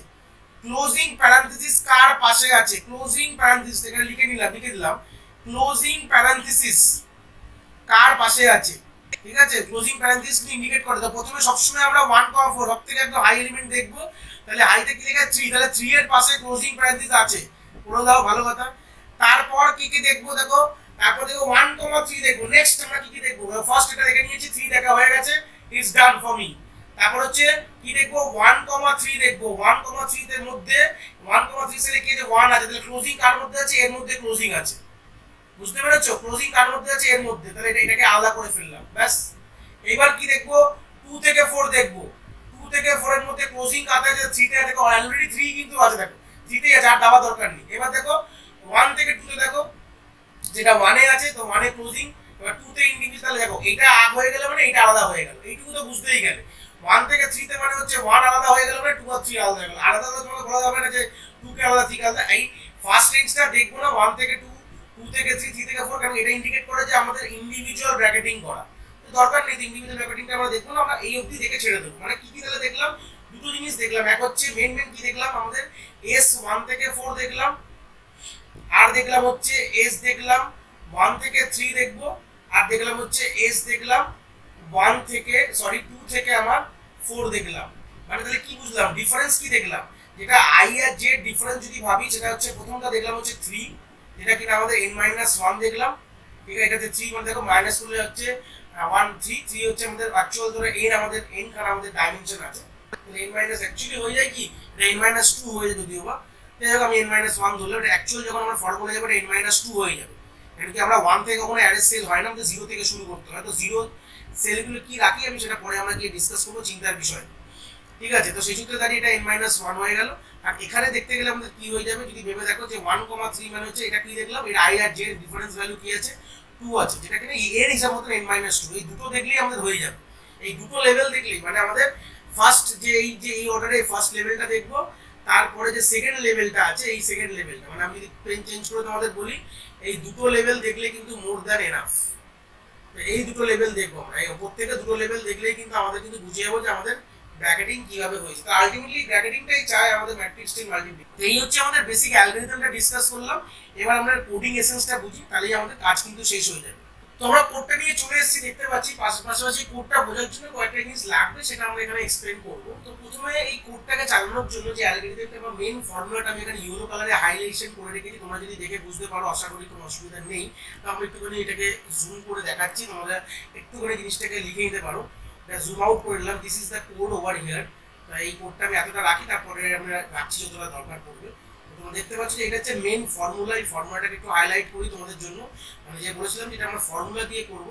ক্লোজিং প্যারান্থেসিস কার পাশে আছে, ক্লোজিং প্যারান্থেসিস এখানে লিখে দিলাম ক্লোজিং প্যারান্থেসিস কার পাশে আছে, ঠিক আছে। ক্লোজিং প্যারান্থেসিস ইন্ডিকেট করে। তো প্রথমে সবসময় আমরা 1,4 সব থেকে একদম হাই এলিমেন্ট দেখবো, তাহলে হাইতে কি লেখা 3, তাহলে 3 এর পাশে ক্লোজিং প্যারান্থেসিস আছে, করে দাও, ভালো কথা। তারপর কি কি দেখবো দেখো, তারপর দেখো 1,3 দেখবো। নেক্সট আমরা কি কি দেখবো, ফার্স্ট এটা দেখে নিয়েছি, 3 দেখা হয়ে গেছে, ইটস ডান ফর মি। তারপর হচ্ছে কি দেখবো, 1,3 দেখবো। 1,3 এর মধ্যে 1,3 সেলে কি আছে, 1 আছে, তাহলে ক্লোজিং কার মধ্যে আছে, এর মধ্যে ক্লোজিং আছে, বুঝতে পেরেছো? ক্লোজিং কার মধ্যে আছে, এর মধ্যে, তাহলে এটাকে আলাদা করে ফেললাম, ব্যাস। এবার কি দেখবো, 2 থেকে 4 দেখবো। 2 থেকে 4 এর মধ্যে ক্লোজিং কার আছে, 3 তে দেখো অলরেডি 3 কিন্তু আছে, দেখো 3 তে আছে, আর দেওয়ার দরকার নেই। এবার দেখো 1 থেকে 2 তে দেখো, যেটা 1 এ আছে তো 1 এ ক্লোজিং, এবার 2 তে ইন্ডিভিজুয়াল দেখো, এটা আগ হয়ে গেল মানে এটা আলাদা হয়ে গেল, এইটুকু তো বুঝতেই গেলে। 1 থেকে 3 তে মানে হচ্ছে 1 আলাদা হয়ে গেল মানে 2 আর 3 আলাদা হয়ে গেল। আলাদা তো তোমাকে বলা যাবে না যে 2 কে আলাদা 3 কে আলাদা। এই ফার্স্ট রেঞ্জটা দেখবো না 1 থেকে 2, 2 থেকে 3, 3 থেকে 4, কারণ এটা ইন্ডিকেট করে যে আমাদের ইন্ডিভিজুয়াল ব্র্যাকেটিং করা, তো দরকার নেই ইন্ডিভিজুয়াল ব্র্যাকেটিংটা আমরা দেখবো না, আমরা এই অবধি দেখে ছেড়ে দেবো। মানে কি কি তাহলে দেখলাম, দুটো জিনিস দেখলাম, এক হচ্ছে মেন কি দেখলাম আমাদের এস 1 থেকে 4 দেখলাম, আর দেখলাম হচ্ছে এস দেখলাম 1 থেকে 3 দেখবো, আর দেখলাম হচ্ছে এস দেখলাম 2 থেকে আমার 4 দেখলাম। মানে তাহলে কি বুঝলাম, ডিফারেন্স কি দেখলাম, যেটা আই আর জেড ডিফারেন্স যদি ভাবি, সেটা হচ্ছে প্রথমটা দেখলাম হচ্ছে 3, যেটা কিনা আমাদের n-1 দেখলাম, ঠিক আছে। এটাতে 3 মানে দেখো মাইনাস করলে হচ্ছে 1 3, 3 হচ্ছে আমাদের অ্যাকচুয়াল ধরে n, আমাদের n কারণ আমাদের ডাইমেনশন আছে, তাহলে n মাইনাস অ্যাকচুয়ালি হয়ে যায় কি, n-2 হয়ে যায় যদিও বা, যাই হোক আমি n-1 ধরলাম, এটা অ্যাকচুয়াল যখন আমরা ফর্মুলা যাবে n-2 হয়ে যাবে। কারণ কি আমরা 1 থেকে কখনো অ্যারে সেল হয় না, আমাদের 0 থেকে শুরু করতে হয়, তো 0 সেলগুলো কি রাখি আমি সেটা পরে আমরা গিয়ে ডিসকাস করবো, চিন্তার বিষয়, ঠিক আছে। তো সেই সূত্রে দাঁড়িয়ে এটা n-1 হয়ে গেল। আর এখানে দেখতে গেলে আমাদের কি হয়ে যাবে, যদি ভেবে দেখো যে 1,3 মানে হচ্ছে এটা কি দেখলাম, এটা i আর j এর ডিফারেন্স ভ্যালু কি আছে, 2 আছে, যেটা কিনা এর হিসাব মতো n-2, এই দুটো দেখলেই আমাদের হয়ে যাবে। এই দুটো লেভেল দেখলেই মানে আমাদের ফার্স্ট যে এই অর্ডারে ফার্স্ট লেভেলটা দেখবো, তারপরে যে সেকেন্ড লেভেলটা আছে, এই সেকেন্ড লেভেলটা মানে আমি যদি পেন চেঞ্জ করে তোমাদের বলি, এই দুটো লেভেল দেখলে কিন্তু মোর দ্যান এনাফ। এই দুটো লেভেল দেখবো আমরা, এই উপর থেকে দুটো লেভেল দেখলেই কিন্তু আমাদের কিন্তু বুঝে যাবো যে আমাদের ব্র্যাকেটিং কিভাবে হয়েছে। তো আলটিমেটলি ব্র্যাকেটিংটাই চাই আমাদের ম্যাট্রিক্স টেন মাল্টিপ্লিকেশন। এই হচ্ছে আমাদের বেসিক অ্যালগরিদমটা ডিসকাস করলাম। এবার আমরা কোডিং এসেন্সটা বুঝি, তাহলেই আমাদের কাজ কিন্তু শেষ হয়ে যাবে। তো আমরা কোডটা নিয়ে চলে এসেছি, দেখতে পাচ্ছি পাশাপাশি কোডটা বোঝার জন্য কয়েকটা জিনিস লাগবে, সেটা আমরা এখানে এক্সপ্লেন করব। তো প্রথমে এই কোডটাকে চালানোর জন্য যে অ্যালগরিদমটা বা মেইন ফর্মুলাটা আমি এখানে ইয়েলো কালারে হাইলাইটেশন করে রেখেছি, তোমরা যদি দেখে বুঝতে পারো আশা করি কোনো অসুবিধা নেই। তো আমরা একটুখানি এটাকে জুম করে দেখাচ্ছি, তোমরা একটুখানি জিনিসটাকে লিখে নিতে পারো। জুম আউট করে নিলাম, this is the code over here. এই কোডটা আমি এতটা রাখি, তারপরে আমরা রাখছি যতটা দরকার পড়বে। তোমরা দেখতে পাচ্ছ যে এটা হচ্ছে মেন ফর্মুলা। এই ফর্মুলাটাকে একটু হাইলাইট করি তোমাদের জন্য, মানে যে বলেছিলাম যেটা আমরা ফর্মুলা দিয়ে করব,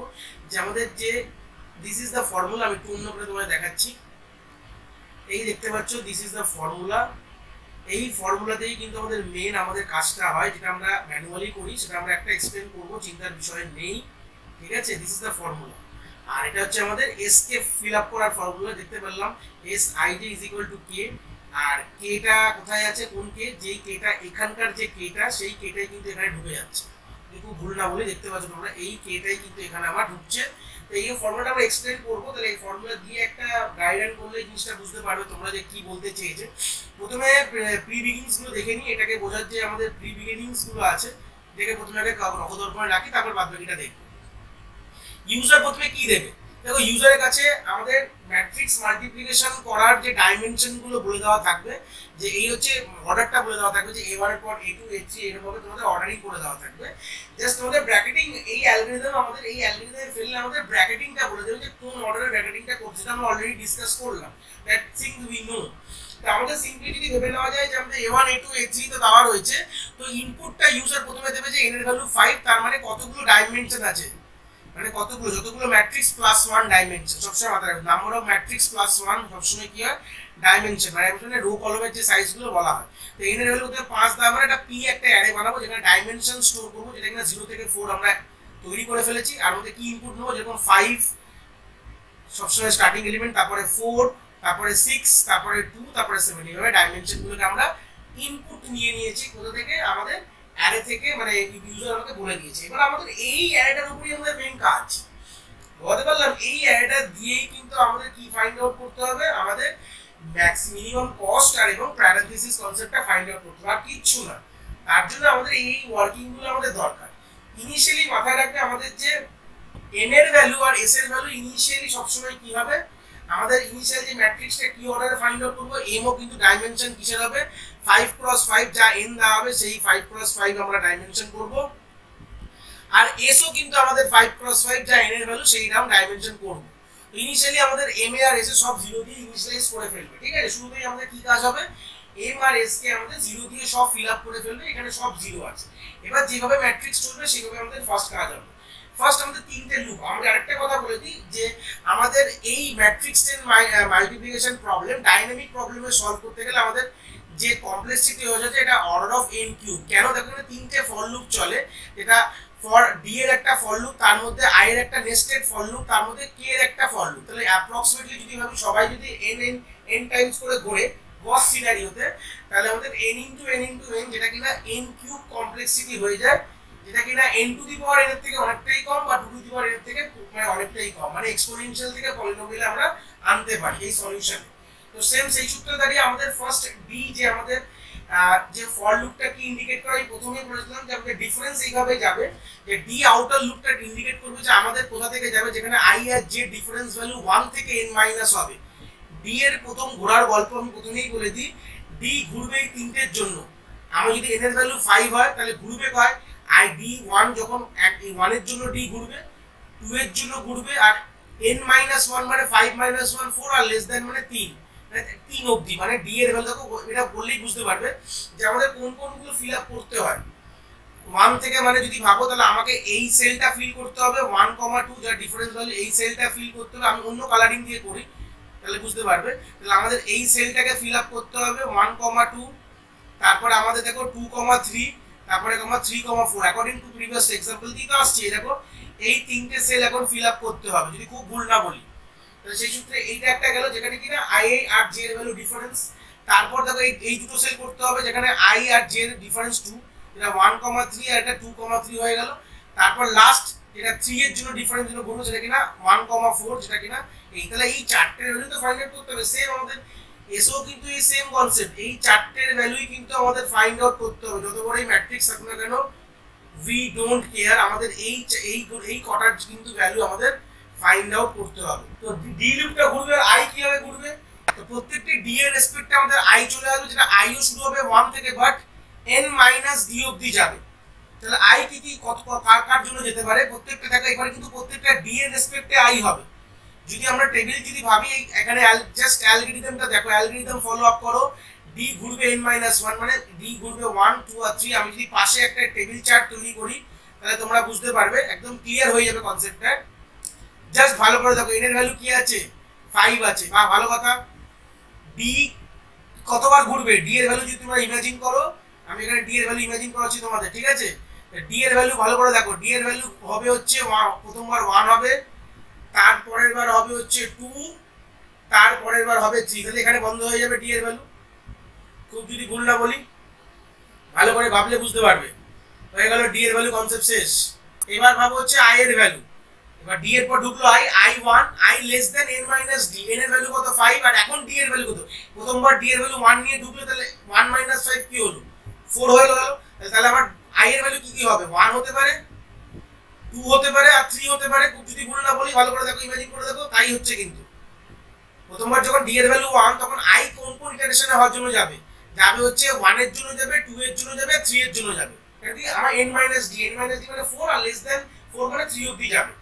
যে আমাদের যে দিস ইজ দ্য ফর্মুলা, আমি একটু অন্য করে তোমাদের দেখাচ্ছি। এই দেখতে পাচ্ছ দিস ইজ দ্য ফর্মুলা। এই ফর্মুলাতেই কিন্তু আমাদের মেন আমাদের কাজটা হয়, যেটা আমরা ম্যানুয়ালি করি, সেটা আমরা একটা এক্সপ্লেন করব, চিন্তার বিষয় নেই, ঠিক আছে। This is the formula. আর এটা হচ্ছে আমাদের এস কে ফিল আপ করার ফর্মুলা, দেখতে পেলাম S I J is equal to K. আর কেটা কোথায় আছে, কোন কে, যেই কেটা এখানকার যে কেটা, সেই কেটাই কিন্তু এখানে ঢুকে যাচ্ছে, একটু ভুল না বলে দেখতে পাচ্ছ তোমরা, এই কেটাই কিন্তু এখানে আমার ঢুকছে। তো এই ফর্মুলাটা আমরা এক্সপ্লেন করবো, তাহলে এই ফর্মুলা দিয়ে একটা গাইডলাইন করলে জিনিসটা বুঝতে পারবে তোমরা যে কি বলতে চেয়েছে। প্রথমে প্রি বিগিনিংস গুলো দেখে নিই, এটাকে বোঝার যে আমাদের প্রি বিগিনিংস গুলো আছে, এটাকে প্রথমে আগে নখদর্পণে রাখি, তারপর বাদ বাকিটা দেখবো। ইউজার প্রথমে কি দেবে, দেখো ইউজারের কাছে আমাদের ম্যাট্রিক্স মাল্টিপ্লিকেশন করার যে ডাইমেনশন গুলো বলে দেওয়া থাকবে, যে এই হচ্ছে অর্ডারটা বলে দেওয়া থাকবে, যে a1 এর পর a2 a3 এরকম ভাবে তোমাদের অর্ডারিং করে দেওয়া থাকবে। জাস্ট তোমাদের ব্র্যাকেটিং, এই অ্যালগরিদম আমাদের এই অ্যালগরিদমে ফেললে আমাদের ব্র্যাকেটিংটা বলে দেবে যে কোন অর্ডারে ব্র্যাকেটিংটা করছে, সেটা আমরা অলরেডি ডিসকাস করলাম, দ্যাট থিংস উই নো। তো আমাদের সিম্পলি যদি ভেবে নেওয়া যায় যে আমাদের a1 a2 a3 তো দেওয়া রয়েছে, তো ইনপুটটা ইউজার প্রথমে দেবে যে n এর ভ্যালু 5, তার মানে কতগুলো ডাইমেনশন আছে, মানে কতগুলো, যতগুলো ম্যাট্রিক্স প্লাস 1 ডাইমেনশন, সবসময় মাথায় রাখবে নাম্বার অফ ম্যাট্রিক্স প্লাস 1 সবসময় কি হয়, ডাইমেনশন, মানে রো কলমের যে সাইজগুলো বলা হয়। তো n এর ভ্যালু 5 দেওয়া মানে একটা p একটা অ্যারে বানাবো, যেখানে ডাইমেনশন স্টোর করবো, যেটা কিনা 0 থেকে 4 আমরা তৈরি করে ফেলেছি। আর মধ্যে কি ইনপুট নেবো, যেরকম 5 সবসময় স্টার্টিং এলিমেন্ট, তারপরে 4, তারপরে 6, তারপরে 2, তারপরে 7, এইভাবে ডাইমেনশন গুলোকে আমরা ইনপুট নিয়ে নিয়েছি কোথা থেকে, আমাদের অ্যারে থেকে, মানে ইউজার আমাকে বলে দিয়েছে। এবার আমাদের এই অ্যারেটার উপরই আমাদের মেইন কাজ, বলতে পারলাম এই অ্যারেটা দিয়েই কিন্তু আমাদের কি ফাইন্ড আউট করতে হবে, আমাদের মিনিমাম কস্ট আর এবং প্যারান্থেসিস কনসেপ্টটা ফাইন্ড আউট করতে হবে, আর কিচ্ছু না। তার জন্য আমাদের এই ওয়ার্কিং গুলো আমাদের দরকার। ইনিশিয়ালি মাথায় রাখবে আমাদের যে n এর ভ্যালু আর s এর ভ্যালু ইনিশিয়ালি সবসময় কি হবে, আমাদের ইনিশিয়াল যে ম্যাট্রিক্সটা কি অর্ডারে ফাইন্ড আউট করব, m ও কিন্তু ডাইমেনশন কিসের হবে, 5x5 যা n দেওয়া হবে সেই 5x5 আমরা ডাইমেনশন করব, আর s ও কিন্তু আমাদের 5x5 যা n এর ভ্যালু সেই নাম ডাইমেনশন করব। ইনিশিয়ালি আমাদের m এ আর s এ সব 0 দিয়ে ইনিশিয়ালাইজ করে ফেলবে, ঠিক আছে। শুরুতেই আমাদের কি কাজ হবে, m আর s কে আমাদের 0 দিয়ে সব ফিল আপ করে ফেলবে, এখানে সব 0 আছে। এবার যেভাবে ম্যাট্রিক্স চলবে সেভাবে আমাদের ফার্স্ট কাজ হবে। ফার্স্ট আমাদের তিনটে লুপ। আমরা আরেকটা কথা বলে দিই যে আমাদের এই ম্যাট্রিক্স মাল্টিপ্লিকেশন প্রবলেম, ডাইনামিক প্রবলেমে সলভ করতে গেলে আমাদের যে কমপ্লেক্সিটি হয়ে যাচ্ছে এটা অর্ডার অফ n কিউব। কেন, দেখো এখানে তিনটে ফর লুপ চলে, এটা ফর ডি এর একটা ফর লুপ, তার মধ্যে i এর একটা নেস্টেড ফর লুপ, তার মধ্যে k এর একটা ফর লুপ। তাহলে অ্যাপ্রক্সিমেটলি যদি ভাবি সবাই যদি n টাইমস করে ঘোরে গস সিনারিওতে, তাহলে আমাদের n ইনটু n যেটা কিনা n কিউব কমপ্লেক্সিটি হয়ে যায়, যেটা কিনা n two the power n এর থেকে অনেকটাই কম বা 2 টু দি পাওয়ার n এর থেকে মানে অনেকটাই কম, মানে এক্সপোনেনশিয়াল থেকে পলিনোমিয়ালে আমরা আনতে পারি এই সলিউশনে। তো সেম সেই সূত্রে দাঁড়িয়ে আমাদের ফার্স্ট ডি যে আমাদের যে ফর লুপটা কি ইন্ডিকেট করে, আমি প্রথমেই বলেছিলাম যে আমাদের ডিফারেন্স এইভাবে যাবে যে ডি আউটার লুপটা ইন্ডিকেট করবে যে আমাদের কোথা থেকে যাবে, যেখানে i আর j ডিফারেন্স ভ্যালু 1 থেকে n মাইনাস হবে। ডি এর প্রথম ঘোরার গল্প আমি প্রথমেই বলে দিই, ডি ঘুরবে এই তিনটের জন্য। আমার যদি n এর ভ্যালু 5 হয় তাহলে ঘুরবে কয়, i d1 যখন 1 এর জন্য d ঘুরবে, 2 এর জন্য ঘুরবে, আর n মাইনাস 1 মানে 5 মাইনাস 1 4, আর লেস দ্যান মানে 3, মানে 3 অবধি, মানে d এর ভ্যালু দেখো এটা বললেই বুঝতে পারবে যে আমাদের কোন কোনগুলো ফিল আপ করতে হয়। 1 থেকে মানে যদি ভাবো তাহলে আমাকে এই সেলটা ফিল করতে হবে 1, 2 যার ডিফারেন্স ভ্যালু, এই সেলটা ফিল করতে হবে। আমি অন্য কালারিং দিয়ে করি তাহলে বুঝতে পারবে। তাহলে আমাদের এই সেলটাকে ফিল আপ করতে হবে 1, 2, তারপরে আমাদের দেখো 2, 3, তারপরে 3, 4 অ্যাকর্ডিং টু প্রিভিয়াস এক্সাম্পল দিয়ে তো আসছে। দেখো এই তিনটে সেল এখন ফিল আপ করতে হবে যদি খুব ভুল না বলি। তাহলে সেই সূত্রে এইটা একটা গেল যেখানে কিনা i আর j এর ভ্যালু ডিফারেন্স। তারপর দেখো এই দুটো সেল করতে হবে যেখানে i আর j এর ডিফারেন্স 2, এটা 1, 3 আর এটা 2, 3 হয়ে গেল। তারপর লাস্ট এটা 3 এর জন্য ডিফারেন্স জন্য বলবো সেটা কিনা 1, 4 যেটা কিনা এই। তাহলে এই চারটের ভ্যালু তো ফাইন্ড আউট করতে হবে। সেম আমাদের এসও কিন্তু এই সেম কনসেপ্ট, এই চারটের ভ্যালুই কিন্তু আমাদের ফাইন্ড আউট করতে হবে। যত বড় এই ম্যাট্রিক্স থাকুক না কেন উই ডোন্ট কেয়ার, আমাদের এই কটার কিন্তু ভ্যালু আমাদের ফাইন্ড আউট করতে হবে। তো ডি লুপটা ঘুরবে আর আই কিভাবে ঘুরবে, তো প্রত্যেকটি ডি এর রেসপেক্টে আমাদের আই চলে আসবে, যেটা আই ও শুরু হবে 1 থেকে বাট n মাইনাস ডি অবধি যাবে। তাহলে আই কি কি কত কার কার জন্য যেতে পারে, প্রত্যেকটা দেখো এবারে কিন্তু প্রত্যেকটা ডি এর রেসপেক্টে আই হবে। যদি আমরা টেবিল যদি ভাবি এখানে জাস্ট অ্যালগরিদমটা দেখো, অ্যালগরিদম ফলো আপ করো, ডি ঘুরবে n-1 মানে ডি ঘুরবে 1, 2 আর 3। আমি যদি পাশে একটা টেবিল চার্ট তৈরি করি তাহলে তোমরা বুঝতে পারবে, একদম ক্লিয়ার হয়ে যাবে কনসেপ্টটা। জাস্ট ভালো করে দেখো n এর ভ্যালু কি আছে, 5 আছে, বা ভালো কথা ডি কতবার ঘুরবে, ডি এর ভ্যালু যদি তোমরা ইমাজিন করো, আমি এখানে ডি এর ভ্যালু ইমাজিন করাচ্ছি তোমাদের, ঠিক আছে। ডি এর ভ্যালু ভালো করে দেখো, ডি এর ভ্যালু হবে হচ্ছে প্রথমবার 1 হবে, তারপরের বার হবে হচ্ছে 2, তারপরের বার হবে 3। তাহলে এখানে বন্ধ হয়ে যাবে ডি এর ভ্যালু। খুব যদি ভুল না বলি, ভালো করে ভাবলে বুঝতে পারবে। হয়ে গেল ডি এর ভ্যালু কনসেপ্ট শেষ। এবার ভাবো হচ্ছে আই এর ভ্যালু। এবার ডি এর পর ঢুকলো i1, i less than n minus D, n এর ভ্যালু কত 5, আর এখন ডি এর ভ্যালু কত, প্রথমবার ডি এর ভ্যালু 1 নিয়ে ঢুকলো, তাহলে 1 মাইনাস 5 কি হলো, 4 হয়ে গেল। তাহলে আমার i এর ভ্যালু কি কি হবে, 1 হতে পারে, 2 হতে পারে, আর 3 হতে পারে। খুব যদি ভুল না বলি ভালো করে দেখো, ইমাজিন করে দেখো, তাই হচ্ছে। কিন্তু প্রথমবার যখন ডি এর ভ্যালু 1 তখন i কোন কোন ইটারেশনে হওয়ার জন্য যাবে, যাবে হচ্ছে 1 এর জন্য যাবে, 2 এর জন্য যাবে, 3 এর জন্য যাবে। ঠিক আমার n মাইনাস ডি মানে 4, আর লেস দেন 4 মানে 3 অবধি যাবে।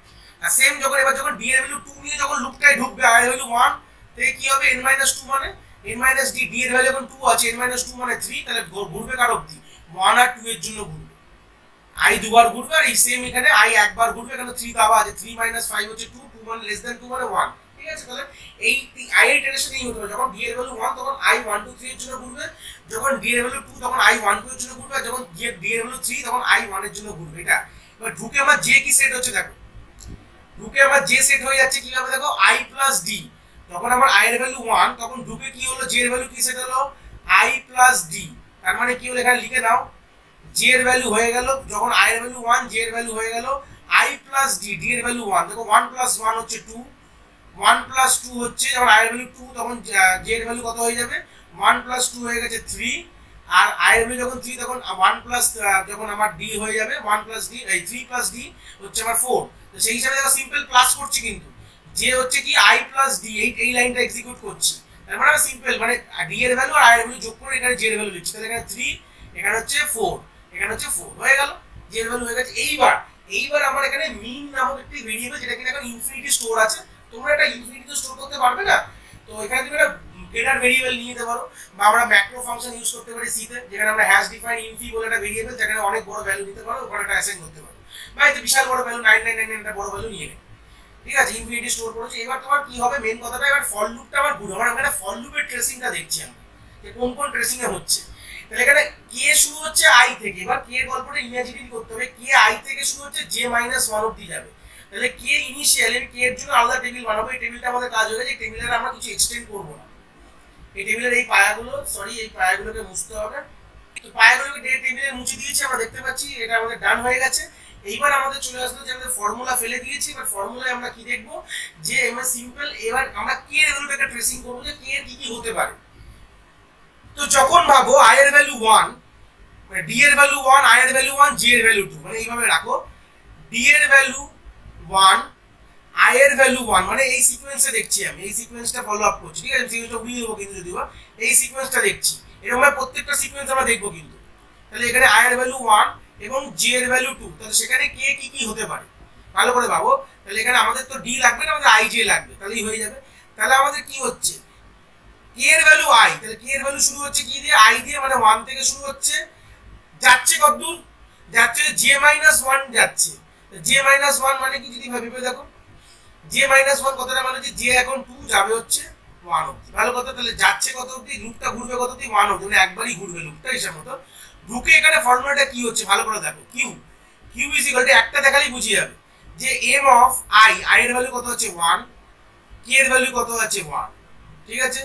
আর সেম যখন এবার যখন ডি এর ভ্যালু 2 নিয়ে যখন লুপটায় ঢুকবে, i এর ভ্যালু 1 থেকে কি হবে n মাইনাস 2 মানে n মাইনাস ডি, ডি এর ভ্যালু এখন 2 আছে, n মাইনাস 2 মানে 3, তাহলে ঘুরবে কার অবধি, 1 আর 2 এর জন্য ঘুরবে। i দুবার ঘুরবে, আর এই সেম এখানে i একবার ঘুরবে, এখানে 3 দেওয়া আছে, 3 মাইনাস 5 হচ্ছে 2, 2 মানে লেস দেন 2 মানে 1। ঠিক আছে, তাহলে এই i এর ইটারেশন এই হতে হবে, যখন d এর ভ্যালু 1 তখন i 1 2 3 এর জন্য ঘুরবে, যখন d এর ভ্যালু 2 তখন i 1 2 এর জন্য ঘুরবে, আর যখন d এর ভ্যালু 3 তখন i 1 এর জন্য ঘুরবে। এটা এবার ঢুকে আমার j কি সেট হচ্ছে দেখো, ঢুকে আমার j সেট হয়ে যাচ্ছে কি হবে দেখো, i প্লাস d। যখন আমার i এর ভ্যালু 1 তখন ঢুকে কি হলো, j এর ভ্যালু কি সেট হলো, i প্লাস d। তার মানে কি হলো, এখানে লিখে নাও, j এর ভ্যালু হয়ে গেল, যখন i এর ভ্যালু 1 j এর ভ্যালু হয়ে গেল i প্লাস d, d এর ভ্যালু 1। দেখো 1 প্লাস 1 হচ্ছে 2, 1 প্লাস 2 হচ্ছে যখন i এর ভ্যালু 2 তখন j এর ভ্যালু কত হয়ে যাবে 1 প্লাস 2 হয়ে গেছে 3 আর i এর ভ্যালু যখন 3 তখন 1 প্লাস যখন আমার d হয়ে যাবে 1 প্লাস d এই 3 প্লাস d হচ্ছে আমার 4 তো সেই হিসাবে দেখো সিম্পল প্লাস করছি কিন্তু যে হচ্ছে কি i প্লাস d এই লাইনটা এক্সিকিউট করছি তার মানে সিম্পল মানে d এর ভ্যালু আর i এর ভ্যালু যোগ করে এখানে j এর ভ্যালু লিখছি তাহলে এখানে 3 এখানে হচ্ছে 4 এখানে হচ্ছে 4 হয়ে গেল j এর ভ্যালু হয়ে গেছে এইবার আমার এখানে মিন নামক একটি ভেরিয়েবল যেটা কিনা এখন ইনফিনিটি স্টোর আছে তোমরা এটা ইনফিনিটি স্টোর করতে পারবে না তো এখানে তুমি একটা গ্রেটার ভেরিয়েবল নিয়ে নিতে পারো বা আমরা ম্যাক্রো ফাংশন ইউজ করতে পারি সি তে যেখানে আমরা হ্যাশ ডিফাইন ইনফি বলে একটা ভেরিয়েবল যেখানে অনেক বড় ভ্যালু নিতে পারো ওখানে একটা অ্যাসাইন করতে পারো বা এতে বিশাল বড় ভ্যালু 9999 একটা বড় ভ্যালু নিয়ে নেবে ঠিক আছে ইনফিনিটি স্টোর করেছি এবার তোমার কি হবে মেন কথাটা এবার ফর লুপটা আমার ঘুরে আমরা একটা ফর লুপের ট্রেসিংটা দেখছি আমরা যে কোন কোন ট্রেসিং এ হচ্ছে তাহলে এখানে কে শুরু হচ্ছে আই থেকে এবার কে এর গল্পটা ইমাজিন করতে হবে কে আই থেকে শুরু হচ্ছে জে মাইনাস 1 অবধি যাবে তাহলে কে ইনিশিয়াল আমি কে এর জন্য আলাদা টেবিল বানাবো এই টেবিলটা আমাদের কাজ হয়ে গেছে এই টেবিলের আমরা কিছু এক্সটেন্ড করব না এই টেবিলের এই পায়াগুলো এই পায়াগুলোকে মুছতে হবে তো পায়াগুলোকে টেবিলে মুছে দিয়েছি আমরা দেখতে পাচ্ছি এটা আমাদের ডান হয়ে গেছে এইবার আমাদের চলে আসলো যে আমাদের ফর্মুলা ফেলে দিয়েছি এবার ফর্মুলায় আমরা কি দেখব যে আমরা সিম্পল এবার আমরা কে এর ভ্যালুটাকে ট্রেসিং করব যে কে এর কি কি হতে পারে তো যখন ভাবো i এর ভ্যালু 1 মানে d এর ভ্যালু 1 i এর ভ্যালু 1 j এর ভ্যালু 2 মানে এইভাবে রাখো d এর ভ্যালু 1 i এর ভ্যালু 1 মানে এই সিকোয়েন্সে দেখছি আমি এই সিকোয়েন্সটা ফলো আপ করছি ঠিক আছে সিকোয়েন্সটা উড়িয়ে দেবো কিন্তু যদিও এই সিকোয়েন্সটা দেখছি এরকম ভাবে প্রত্যেকটা সিকোয়েন্স আমরা দেখবো কিন্তু তাহলে এখানে i এর ভ্যালু 1 এবং j এর ভ্যালু 2 তাহলে সেখানে কে কি কি হতে পারে ভালো করে ভাবো তাহলে এখানে আমাদের তো d লাগবে না আমাদের i j লাগবে তাহলেই হয়ে যাবে তাহলে আমাদের কি হচ্ছে k এর ভ্যালু i তাহলে k এর ভ্যালু শুরু হচ্ছে কি দিয়ে i দিয়ে মানে 1 থেকে শুরু হচ্ছে যাচ্ছে কতদূর যাচ্ছে j মাইনাস 1 যাচ্ছে j মাইনাস 1 মানে কি যদি ভেবে দেখো j মাইনাস 1 কতটা মানে যে j এখন 2 যাবে হচ্ছে 1 অবধি ভালো কথা তাহলে যাচ্ছে কত অবধি লুপটা ঘুরবে কত অবধি 1 অবধি মানে একবারই ঘুরবে লুপটা হিসাব মতো ঢুকে এখানে ফর্মুলাটা কি হচ্ছে ভালো করে দেখো q q is equal two একটা দেখালেই বুঝিয়ে যাবে যে m অফ i i এর ভ্যালু কত হচ্ছে 1 k এর ভ্যালু কত আছে 1 ঠিক আছে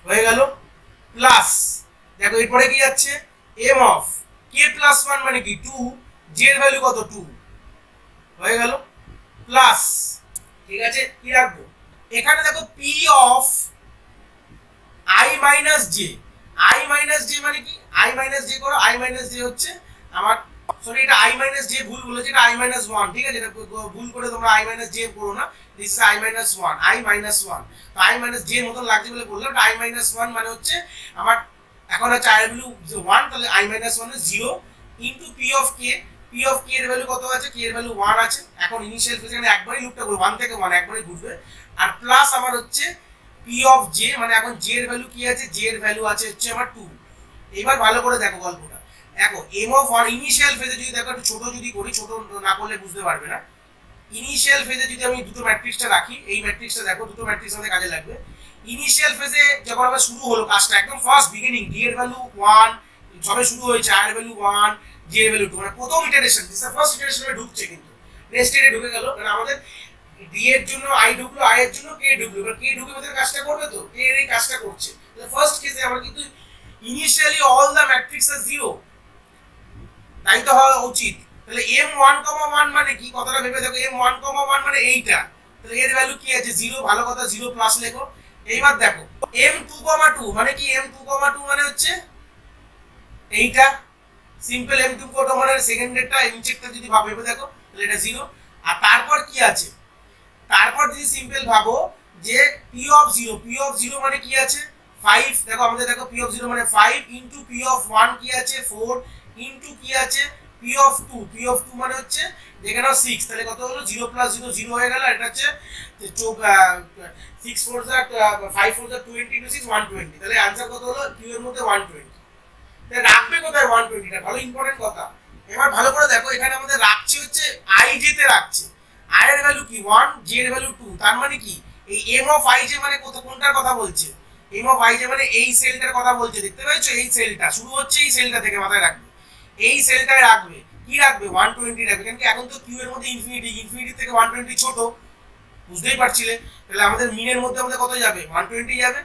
হয়ে গেল প্লাস দেখো এরপরে কি যাচ্ছে m অফ k প্লাস 1 মানে কি 2 j এর ভ্যালু কত 2 হয়ে গেল প্লাস ঠিক আছে কি রাখবো এখানে দেখো p of i minus j i minus j মানে কি i মাইনাস j করো i মাইনাস j হচ্ছে আমার সরি এটা i মাইনাস j ভুল বলেছি এটা i মাইনাস 1 ঠিক আছে এটা ভুল করে তোমরা i মাইনাস j করো না this is i minus 1 i minus 1 তো i মাইনাস j মতন লাগছে বলে বললাম i মাইনাস 1 মানে হচ্ছে আমার এখন আছে i এর ভ্যালু 1 তাহলে i মাইনাস 1 এর 0 into p of k p of k এর ভ্যালু কত আছে k এর ভ্যালু 1 আছে এখন ইনিশিয়াল ফেজে এখানে একবারই লুপটা করব 1 থেকে 1 একবারই ঘুরবে আর প্লাস আমার হচ্ছে p অফ j মানে এখন j এর ভ্যালু কি আছে j এর ভ্যালু আছে হচ্ছে আমার 2 এবার ভালো করে দেখো গল্পটা দেখো m অফ 1 ইনিশিয়াল ফেজে যদি দেখো একটু ছোট যদি করি ছোট না করলে বুঝতে পারবে না ইনিশিয়াল ফেজে যদি আমি দুটো ম্যাট্রিক্সটা রাখি এই ম্যাট্রিক্সটা দেখো দুটো ম্যাট্রিক্স আমাদের কাজে লাগবে ইনিশিয়াল ফেজে যখন আমরা শুরু হলো কাজটা একদম ফার্স্ট বিগিনিং d এর ভ্যালু 1 যবে শুরু হয়েছে i এর ভ্যালু 1 j এর ভ্যালু 2 মানে প্রথম ইটারেশন দিস ফার্স্ট ইটারেশনে ঢুকছে কিন্তু নেক্সট ইটারে ঢুকে গেল মানে আমাদের d এর জন্য i ঢুকলো i এর জন্য k ঢুকলো এবার k ঢুকে আমাদের কাজটা করবে তো k এর এই কাজটা করছে তাহলে ফার্স্ট কেসে আমরা কিন্তু ইনিশিয়ালি অল দা ম্যাট্রিক্স আর 0 তাই তো হওয়া উচিত তাহলে m1,1 মানে কি কথাটা ভেবে দেখো m1,1 মানে এইটা তাহলে এর ভ্যালু কি আছে 0 ভালো কথা 0 প্লাস লেখো এইবার দেখো m2,2 মানে কি m2,2 মানে হচ্ছে এইটা সিম্পল m2,2 মানে সেকেন্ডেরটা ইনচেকটা যদি ভেবে দেখো তাহলে এটা 0 আর তারপর কি আছে তারপর যদি সিম্পল ভাবো যে p অফ 0 p অফ 0 মানে কি আছে 5 দেখো আমাদের দেখো p অফ 0 মানে 5 ইনটু p অফ 1 কি আছে 4 ইনটু কি আছে p অফ 2 p অফ 2 মানে হচ্ছে যেখানে 6 তাহলে কত হলো 0 প্লাস 0 0 হয়ে গেল এটা হচ্ছে 6 4 5 4 20 ইনটু 6 120 তাহলে आंसर কত হলো q এর মধ্যে 120 তাহলে রাখবে কোথায় 120 টা ভালো ইম্পর্টেন্ট কথা এবার ভালো করে দেখো এখানে আমাদের রাখছে হচ্ছে i j তে রাখছে i এর ভ্যালু কি 1 j এর ভ্যালু 2 তার মানে কি এই m অফ i j মানে কোনটার কথা বলছে m অফ i j মানে এই সেলটার কথা বলছে দেখতে পাচ্ছ এই সেলটা শুরু হচ্ছে এই সেলটা থেকে মাথায় রাখবে এই সেলটায় রাখবে কি রাখবে 120 রাখবে কারণ কি এখন তো q এর মধ্যে ইনফিনিটি থেকে 120 ছোট বুঝতেই পারছিলে তাহলে আমাদের মিনের মধ্যে আমাদের কত যাবে 120 যাবে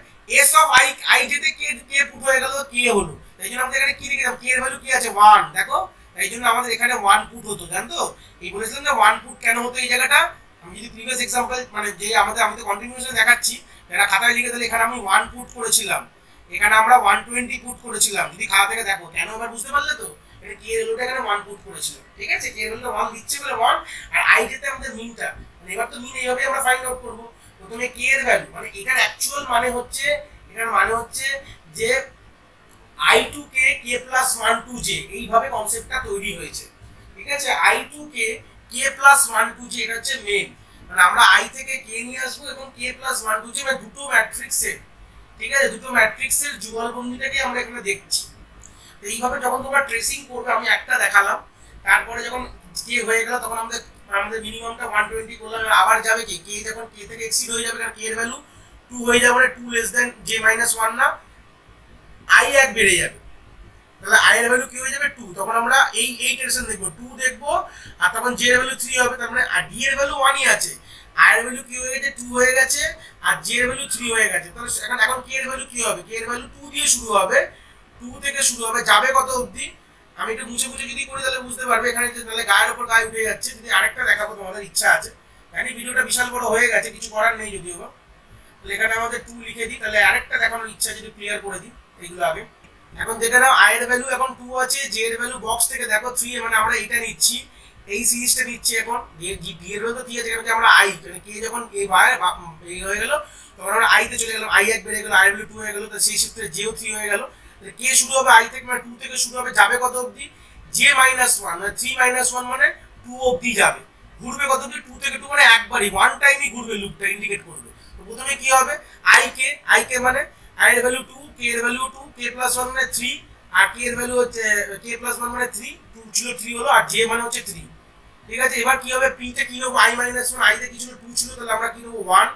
s অফ i j তে কে পুট হয়ে গেল k হলো তাই জন্য আমাদের এখানে কি লিখলাম k এর ভ্যালু কি আছে 1 দেখো তাই জন্য আমাদের এখানে 1 পুট হতো জানো তো এই বলেছিলাম না 1 পুট কেন হতো এই জায়গাটা আমি যদি প্রিভিয়াস এক্সাম্পল মানে যে আমাদের কন্টিনিউশন দেখাচ্ছি, এটা খাতায় লিখে দিলে এখানে আমি 1 পুট করেছিলাম, এখানে আমরা 120 পুট করেছিলাম। যদি খাতা থেকে দেখো, কেন এবার বুঝতে পারলে তো, এটা কে এর ভ্যালুটা এখানে 1 পুট করেছিলাম, ঠিক আছে, কে এর ভ্যালুটা 1 দিচ্ছে বলে 1, আর আই যেতে আমাদের মিনটা, মানে এবার তো মিন এইভাবে আমরা ফাইন্ড আউট করব। প্রথমে কে এর ভ্যালু মানে এটার অ্যাকচুয়াল মানে হচ্ছে, এটার মানে হচ্ছে যে I to K K plus 1 to J, এইভাবে কনসেপ্টটা তৈরি হয়েছে, ঠিক আছে। I to K K plus 1 to J, এটা হচ্ছে মেন, মানে আমরা আই থেকে কে নিয়ে আসবো এবং কে প্লাস 1 টু জে মানে দুটো ম্যাট্রিক্সের, ঠিক আছে, দুটো ম্যাট্রিক্সের যুগলবন্দিটাকে আমরা এখানে দেখছি। তো এইভাবে যখন তোমরা ট্রেসিং করবে, আমি একটা দেখালাম, তারপরে যখন কে হয়ে গেল তখন আমাদের আমাদের মিনিমামটা 120 করলাম, আবার যাবে কি কে যখন কে থেকে এক্সিড হয়ে যাবে, কারণ কে এর ভ্যালু 2 হয়ে যাবে, মানে 2 লেস দেন জে মাইনাস 1 না, আই এক বেড়ে যাবে, তাহলে আই এর ভ্যালু কি হয়ে যাবে 2, তখন আমরা এই টেনশন দেখবো 2 দেখবো, আর তখন জে এর ভ্যালু 3 হবে, তার মানে আর ডি এর ভ্যালু 1ই আছে, আই এর ভ্যালু কি হয়ে গেছে 2 হয়ে গেছে, আর জে এর ভ্যালু 3 হয়ে গেছে। তাহলে এখন কে এর ভ্যালু কি হবে, কে এর ভ্যালু 2 দিয়ে শুরু হবে, 2 থেকে শুরু হবে, যাবে কত অবধি, আমি একটু মুছে মুছে যদি করি তাহলে বুঝতে পারবে এখানে, তাহলে গায়ের উপর গায়ে উঠে যাচ্ছে। যদি আরেকটা দেখাবো তোমাদের ইচ্ছা আছে, জানি ভিডিওটা বিশাল বড় হয়ে গেছে, কিছু করার নেই যদিও, তাহলে এখানে আমাদের 2 লিখে দিই, তাহলে আরেকটা দেখানোর ইচ্ছা যদি ক্লিয়ার করে দিই এইগুলো আগে। এখন দেখে নাও আই এর ভ্যালু এখন 2 আছে, জে এর ভ্যালু বক্স থেকে দেখো 3, মানে আমরা এইটা নিচ্ছি, এই সিরিজটা নিচ্ছি। এখন ডি এর ভ্যালু তো 3 আছে, কারণ আমরা আই কে যখন এই এই হয়ে গেল তখন আমরা আই তে চলে গেলাম, আই এক বেড়ে গেল, আই এর ভ্যালু 2 হয়ে গেল, তো সেই ক্ষেত্রে জেও 3 হয়ে গেল। কে শুরু হবে আই থেকে, মানে 2 থেকে শুরু হবে, যাবে কত অবধি, জে মাইনাস 1, মানে 3 মাইনাস 1 মানে 2 অবধি যাবে, ঘুরবে কত অবধি, 2 থেকে 2 মানে একবারই ওয়ান টাইমই ঘুরবে, লুপটা ইন্ডিকেট করবে। তো প্রথমে কি হবে আই কে মানে আই এর ভ্যালু 2, কে এর ভ্যালু 2, কে প্লাস 1 মানে 3, আর কে এর ভ্যালু হচ্ছে কে প্লাস 1 মানে 3, 2 ছিল 3 হলো, আর জে মানে হচ্ছে 3, ঠিক আছে। এবার কি হবে, পি তে কি নেবো, আই মাইনাস 1, আই তে কি ছিল 2 ছিল, তাহলে আমরা কি নেবো 1,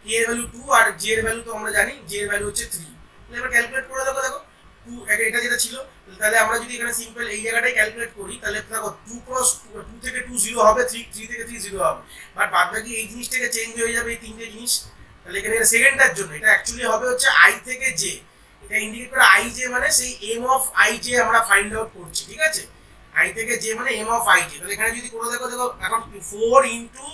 কে এর ভ্যালু 2, আর জে এর ভ্যালু তো আমরা জানি, জে এর ভ্যালু হচ্ছে 3। তাহলে এবার ক্যালকুলেট করে দেখো, দেখো 2 এটা যেটা ছিল, তাহলে আমরা যদি এখানে সিম্পল এই জায়গাটাই ক্যালকুলেট করি, তাহলে দেখো 2 ক্রস 2 থেকে 2 0 হবে, 3 থেকে 3 0 হবে, বাট বাদ বাকি এই জিনিসটাকে চেঞ্জ হয়ে যাবে, এই তিনটে জিনিস। তাহলে এখানে সেকেন্ডটার জন্য এটা অ্যাকচুয়ালি হবে হচ্ছে আই থেকে জে, এটা ইন্ডিকেট করে আই জে, মানে সেই এম অফ আই জে আমরা ফাইন্ড আউট করছি, ঠিক আছে, আই থেকে জে মানে এম অফ আই জে। তাহলে এখানে যদি করে দেখো, দেখো এখন 4 ইনটু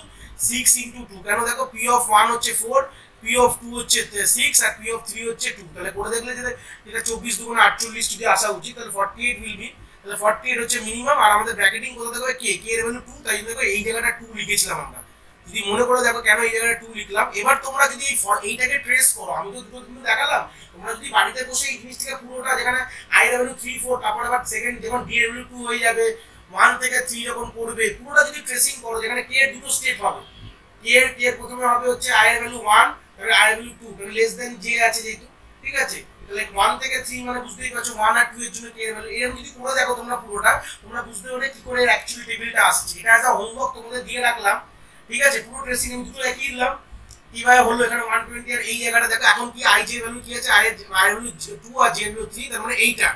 6 ইনটু 2, কেন দেখো পি অফ 1 হচ্ছে 4, পি অফ 2 হচ্ছে 6, আর পি অফ 3 হচ্ছে 2, তাহলে করে দেখলে যে এটা 24 দুগুণ 48 যদি আসা উচিত, তাহলে 48 উইল বি, তাহলে 48 হচ্ছে মিনিমাম। আর আমাদের ব্র্যাকেটিং কোথা থেকে কে কে এর ভ্যালু 2, তাই দেখো এই জায়গাটা 2 লিখেছিলাম আমরা, যদি মনে করে দেখো কেন এই জায়গাটা 2 লিখলাম। এবার তোমরা যদি এইটাকে ট্রেস করো, আমি তো দুটো কিন্তু দেখালাম, তোমরা যদি বাড়িতে বসে এই জিনিসটাকে পুরোটা, যেখানে আই এর ভ্যালু 3 4, তারপর আবার সেকেন্ড যখন ডি এর ভ্যালু 2 হয়ে যাবে, 1 থেকে 3 যখন করবে, পুরোটা যদি ট্রেসিং করো, যেখানে কে এর দুটো স্টেপ হবে, কে এর প্রথমে হবে হচ্ছে আই এর ভ্যালু 1, তারপরে আই এর ভ্যালু 2, মানে লেস দেন জে আছে যেহেতু, ঠিক আছে, তাহলে 1 থেকে 3 মানে বুঝতেই পারছো 1 আর 2 এর জন্য কে এর ভ্যালু, এরকম যদি করে দেখো তোমরা পুরোটা, তোমরা বুঝতে পারবে কি করে এর অ্যাকচুয়ালি টেবিলটা আসছে। এটা অ্যাজ আ হোমওয়ার্ক তোমাদের দিয়ে রাখলাম, ঠিক আছে, পুরো ট্রেসিং আমি দুটো একই দিলাম, কিভাবে হলো এখানে 120, আর এই জায়গাটা দেখো এখন কি আই জে ভ্যালু কি আছে, আই এর ভ্যালু 2 আর জে ভ্যালু 3, তার মানে এইটা,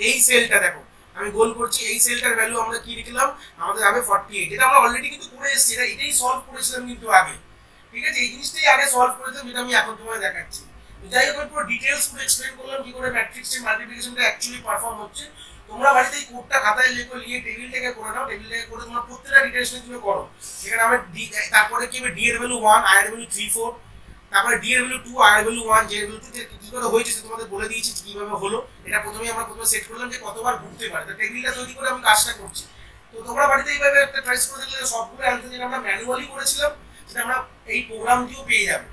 এই সেলটা দেখো আমি গোল করছি, এই সেলটার ভ্যালু আমরা কি লিখলাম, আমাদের হবে 48, এটা আমরা অলরেডি কিন্তু করে এসেছি, এটাই সলভ করেছিলাম কিন্তু আগে, ঠিক আছে, এই জিনিসটাই আগে সলভ করেছিলাম, যেটা আমি এখন তোমায় দেখাচ্ছি। যাই হোক, পুরো ডিটেইলস পুরো এক্সপ্লেইন করলাম কি করে ম্যাট্রিক্সের মাল্টিপ্লিকেশনটা অ্যাকচুয়ালি পারফর্ম হচ্ছে। তোমরা বাড়িতে এই কোডটা খাতায় লিখে নিয়ে টেবিলটাকে করে নাও, টেবিলটাকে করে তোমরা প্রত্যেকটা ডিটেইলস তুমি করো। সেখানে আমরা তারপরে কি হবে, ডি এর ভ্যালু 1, আই এর ভ্যালু 3 4, তারপরে ডি এর ভ্যালু 2, আই এর ভ্যালু 1, জে এর ভ্যালু 2, কি করে হয়েছে তোমাদের বলে দিয়েছি কিভাবে হলো। এটা প্রথমে সেট করলাম যে কতবার ঘুরতে পারে, তো টেবিলটা তৈরি করে আমি কাজটা করছি। তো তোমরা বাড়িতে এইভাবে একটা ট্রাইস করে দেখলে সবগুলো অ্যান্সার যেটা আমরা ম্যানুয়ালি করেছিলাম সেটা আমরা এই প্রোগ্রাম দিয়েও পেয়ে যাবে।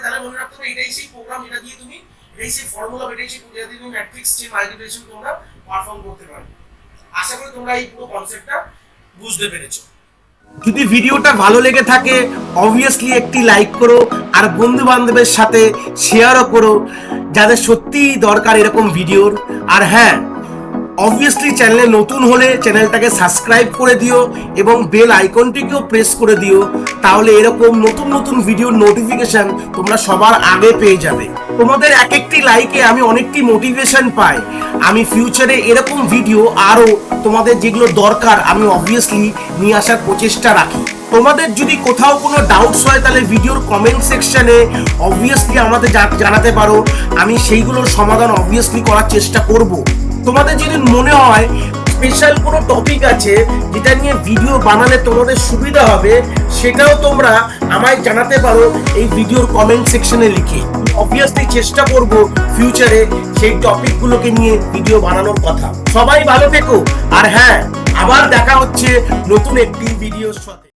তাহলে মনে রাখতে হবে এটাই সেই প্রোগ্রাম যেটা দিয়ে তুমি, এটাই সেই ফর্মুলা, এটাই সেই যেটা দিয়ে তুমি ম্যাট্রিক্স চেন মাল্টিপ্লিকেশন তোমরা পারফর্ম করতে পারবে। আশা করি তোমরা এই পুরো কনসেপ্টটা বুঝতে পেরেছো। যদি ভিডিওটা ভালো লেগে থাকে অবভিয়াসলি একটি লাইক করো, আর বন্ধু বান্ধবের সাথে শেয়ারও করো যাদের সত্যিই দরকার এরকম ভিডিওর। আর হ্যাঁ, অবভিয়াসলি চ্যানেলে নতুন হলে চ্যানেলটাকে সাবস্ক্রাইব করে দিও এবং বেল আইকনটিকেও প্রেস করে দিও, তাহলে এরকম নতুন নতুন ভিডিওর নোটিফিকেশন তোমরা সবার আগে পেয়ে যাবে। তোমাদের এক একটি লাইকে আমি অনেকটি মোটিভেশন পাই, আমি ফিউচারে এরকম ভিডিও আরও তোমাদের যেগুলো দরকার আমি অবভিয়াসলি নিয়ে আসার প্রচেষ্টা রাখি। তোমাদের যদি কোথাও কোনো ডাউটস হয় তাহলে ভিডিওর কমেন্ট সেকশনে অবভিয়াসলি আমাদের জানাতে পারো, আমি সেইগুলোর সমাধান অবভিয়াসলি করার চেষ্টা করব। তোমাদের যদি মনে হয় স্পেশাল কোনো টপিক আছে যেটা নিয়ে ভিডিও বানালে তোমাদের সুবিধা হবে, সেটাও তোমরা আমায় জানাতে পারো এই ভিডিওর কমেন্ট সেকশনে লিখে। অবভিয়াসলি চেষ্টা করব ফিউচারে সেই টপিকগুলোকে নিয়ে ভিডিও বানানোর কথা। সবাই ভালো থেকো, আর হ্যাঁ, আবার দেখা হচ্ছে নতুন একটি ভিডিওর সাথে।